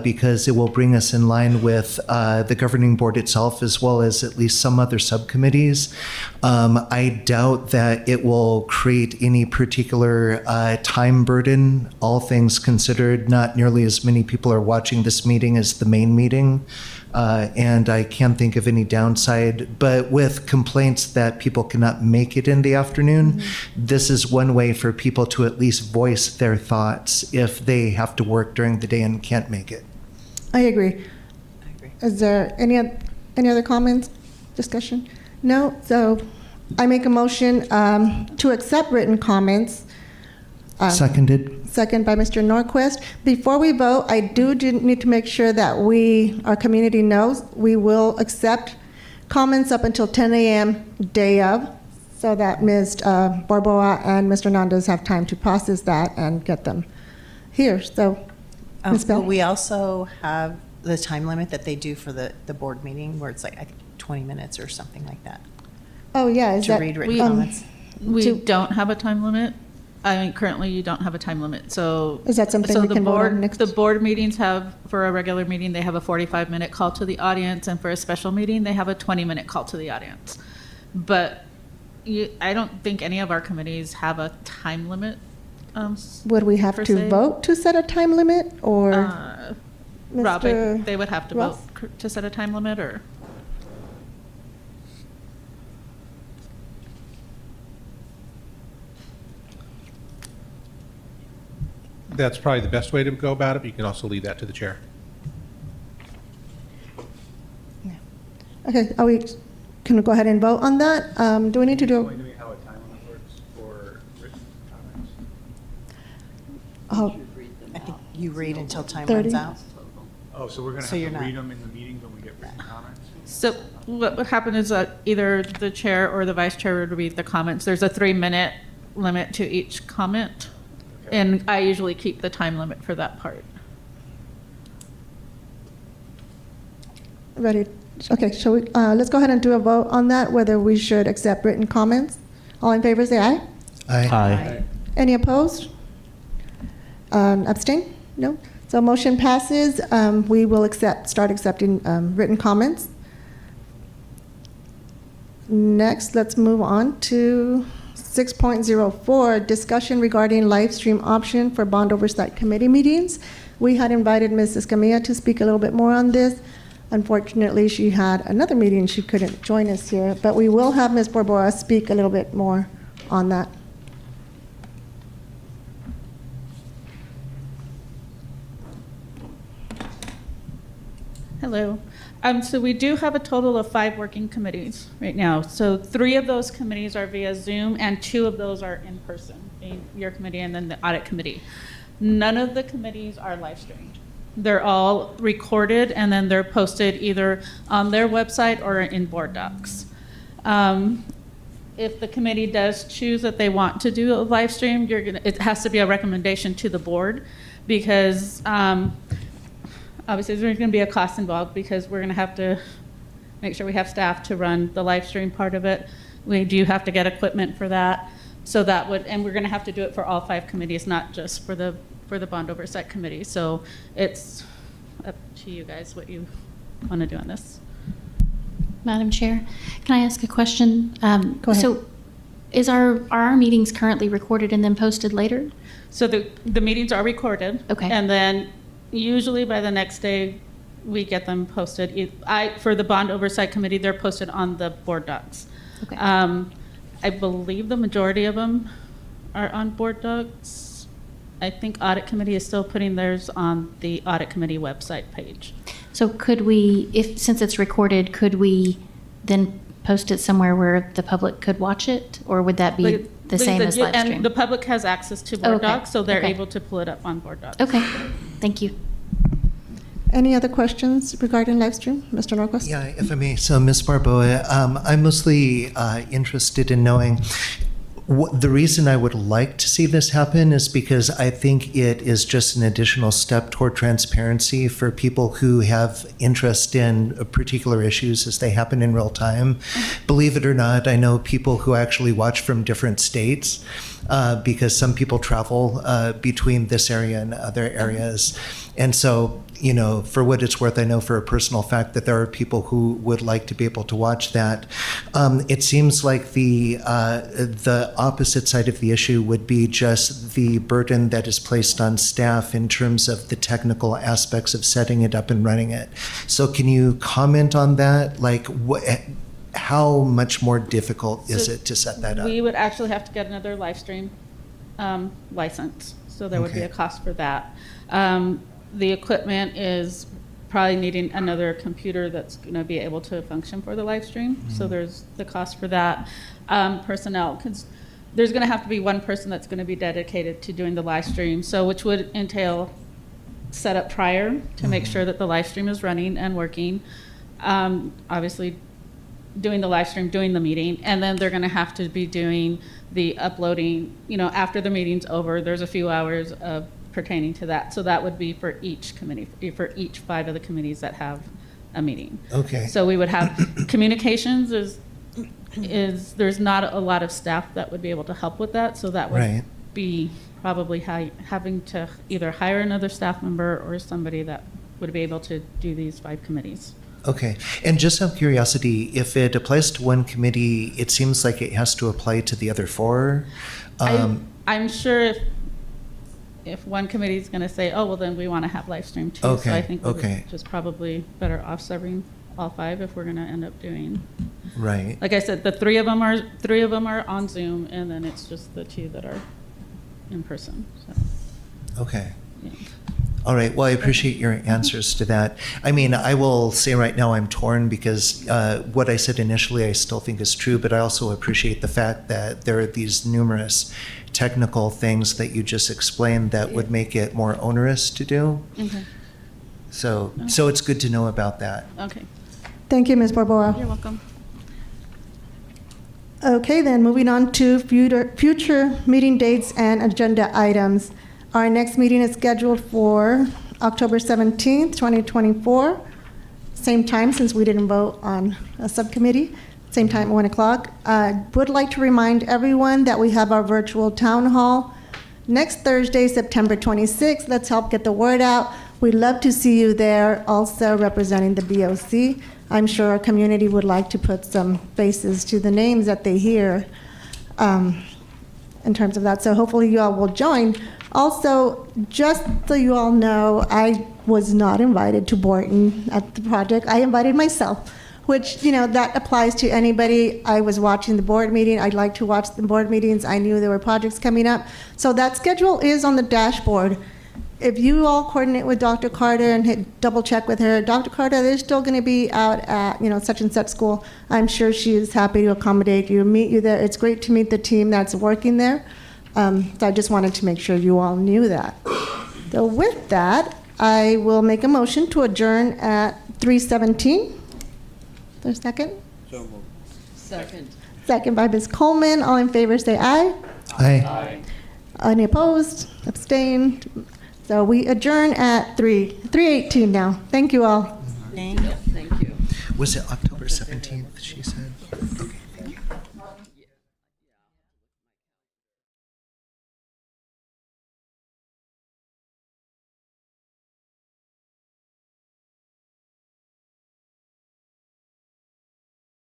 because it will bring us in line with the governing board itself as well as at least some other subcommittees. I doubt that it will create any particular time burden, all things considered. Not nearly as many people are watching this meeting as the main meeting, and I can't think of any downside. But with complaints that people cannot make it in the afternoon, this is one way for people to at least voice their thoughts if they have to work during the day and can't make it. I agree. Is there any other comments, discussion? No? So I make a motion to accept written comments. Seconded. Second by Mr. Norquist. Before we vote, I do need to make sure that our community knows we will accept comments up until 10 a.m. day of, so that Ms. Barboa and Mr. Hernandez have time to process that and get them here. So, Ms. Bell? We also have the time limit that they do for the board meeting where it's like 20 minutes or something like that. Oh, yeah. Is to that, read written comments. We don't have a time limit. I mean, currently you don't have a time limit. So is that something we can vote on next? The board meetings have, for a regular meeting, they have a 45-minute call to the audience, and for a special meeting, they have a 20-minute call to the audience. But I don't think any of our committees have a time limit. Would we have to vote to set a time limit, or Rob, Mr. they would have to Ross? vote to set a time limit, or? That's probably the best way to go about it, but you can also leave that to the chair. Okay, can we go ahead and vote on that? Do we need to do? Do we have a time limit works for written comments? Oh, I think you read until time 30? runs out. Oh, so we're going to So have you're to not- read them in the meeting when we get written comments? So what would happen is that either the chair or the vice chair would read the comments. There's a 3-minute limit to each comment. Okay. And I usually keep the time limit for that part. ready. Okay, shall we, let's go ahead and do a vote on that, whether we should accept written comments. All in favor, say aye. Aye. Any opposed? Abstain? No? So motion passes. We will start accepting written comments. Next, let's move on to 6.04, discussion regarding live stream option for Bond Oversight Committee meetings. We had invited Ms. Escamilla to speak a little bit more on this. Unfortunately, she had another meeting. She couldn't join us here, but we will have Ms. Borbora speak a little bit more on that. Hello. So we do have a total of 5 working committees right now. So 3 of those committees are via Zoom, and 2 of those are in person, being your committee and then the audit committee. None of the committees are live streamed. They're all recorded, and then they're posted either on their website or in board docs. If the committee does choose that they want to do a live stream, it has to be a recommendation to the board, because obviously there's going to be a cost involved, because we're going to have to make sure we have staff to run the live stream part of it. We do have to get equipment for that. So that would, and we're going to have to do it for all 5 committees, not just for the Bond Oversight Committee. So it's up to you guys what you want to do on this. Madam Chair, can I ask a question? Go ahead. So are our meetings currently recorded and then posted later? So the meetings are recorded. Okay. And then usually by the next day, we get them posted. For the Bond Oversight Committee, they're posted on the board docs. Okay. I believe the majority of them are on board docs. I think Audit Committee is still putting theirs on the Audit Committee website page. So could we, since it's recorded, could we then post it somewhere where the public could watch it? Or would that be the same as live stream? And the public has access to board Okay. docs, so they're Okay. able to pull it up on board docs. Okay, thank you. Any other questions regarding live stream? Mr. Norquist? Yeah, if I may. So, Ms. Barboa, I'm mostly interested in knowing the reason I would like to see this happen is because I think it is just an additional step toward transparency for people who have interest in particular issues as they happen in real time. Believe it or not, I know people who actually watch from different states because some people travel between this area and other areas. And so, you know, for what it's worth, I know for a personal fact that there are people who would like to be able to watch that. It seems like the opposite side of the issue would be just the burden that is placed on staff in terms of the technical aspects of setting it up and running it. So can you comment on that? Like, how much more difficult is it to set that up? We would actually have to get another live stream license, so there would be a cost for that. The equipment is probably needing another computer that's going to be able to function for the live stream. So there's the cost for that. Personnel, because there's going to have to be one person that's going to be dedicated to doing the live stream, so which would entail setup prior to make sure that the live stream is running and working. Obviously, doing the live stream, doing the meeting, and then they're going to have to be doing the uploading. You know, after the meeting's over, there's a few hours of pertaining to that. So that would be for each committee, for each 5 of the committees that have a meeting. Okay. So we would have communications is there's not a lot of staff that would be able to help with that. So that would be probably having to either hire another staff member or somebody that would be able to do these 5 committees. Okay. And just out of curiosity, if it applies to one committee, it seems like it has to apply to the other 4. I'm sure if one committee is going to say, oh, well, then we want to have live stream too. So Okay, I think we're okay. just probably better off serving all 5 if we're going to end up doing. Right. Like I said, the three of them are on Zoom, and then it's just the 2 that are in person. So, Okay. yeah. All right. Well, I appreciate your answers to that. I mean, I will say right now I'm torn because what I said initially I still think is true, but I also appreciate the fact that there are these numerous technical things that you just explained that would make it more onerous to do. Okay. So it's good to know about that. Okay. Thank you, Ms. Barboa. You're welcome. Okay, then moving on to future meeting dates and agenda items. Our next meeting is scheduled for October 17th, 2024. Same time, since we didn't vote on a subcommittee. Same time, 1 o'clock. Would like to remind everyone that we have our virtual town hall next Thursday, September 26th. Let's help get the word out. We'd love to see you there, also representing the BOC. I'm sure our community would like to put some faces to the names that they hear in terms of that. So hopefully you all will join. Also, just so you all know, I was not invited to Borton at the project. I invited myself, which, that applies to anybody. I was watching the board meeting. I'd like to watch the board meetings. I knew there were projects coming up. So that schedule is on the dashboard. If you all coordinate with Dr. Carter and double check with her, Dr. Carter, they're still going to be out at, such and such school. I'm sure she is happy to accommodate you, meet you there. It's great to meet the team that's working there. So I just wanted to make sure you all knew that. So with that, I will make a motion to adjourn at 3:17. Is there a second? Second. Second by Ms. Coleman. All in favor say aye. Aye. Any opposed? Abstained? So we adjourn at 3:18 now. Thank you all. Thank you. Was it October 17th, she said? Okay.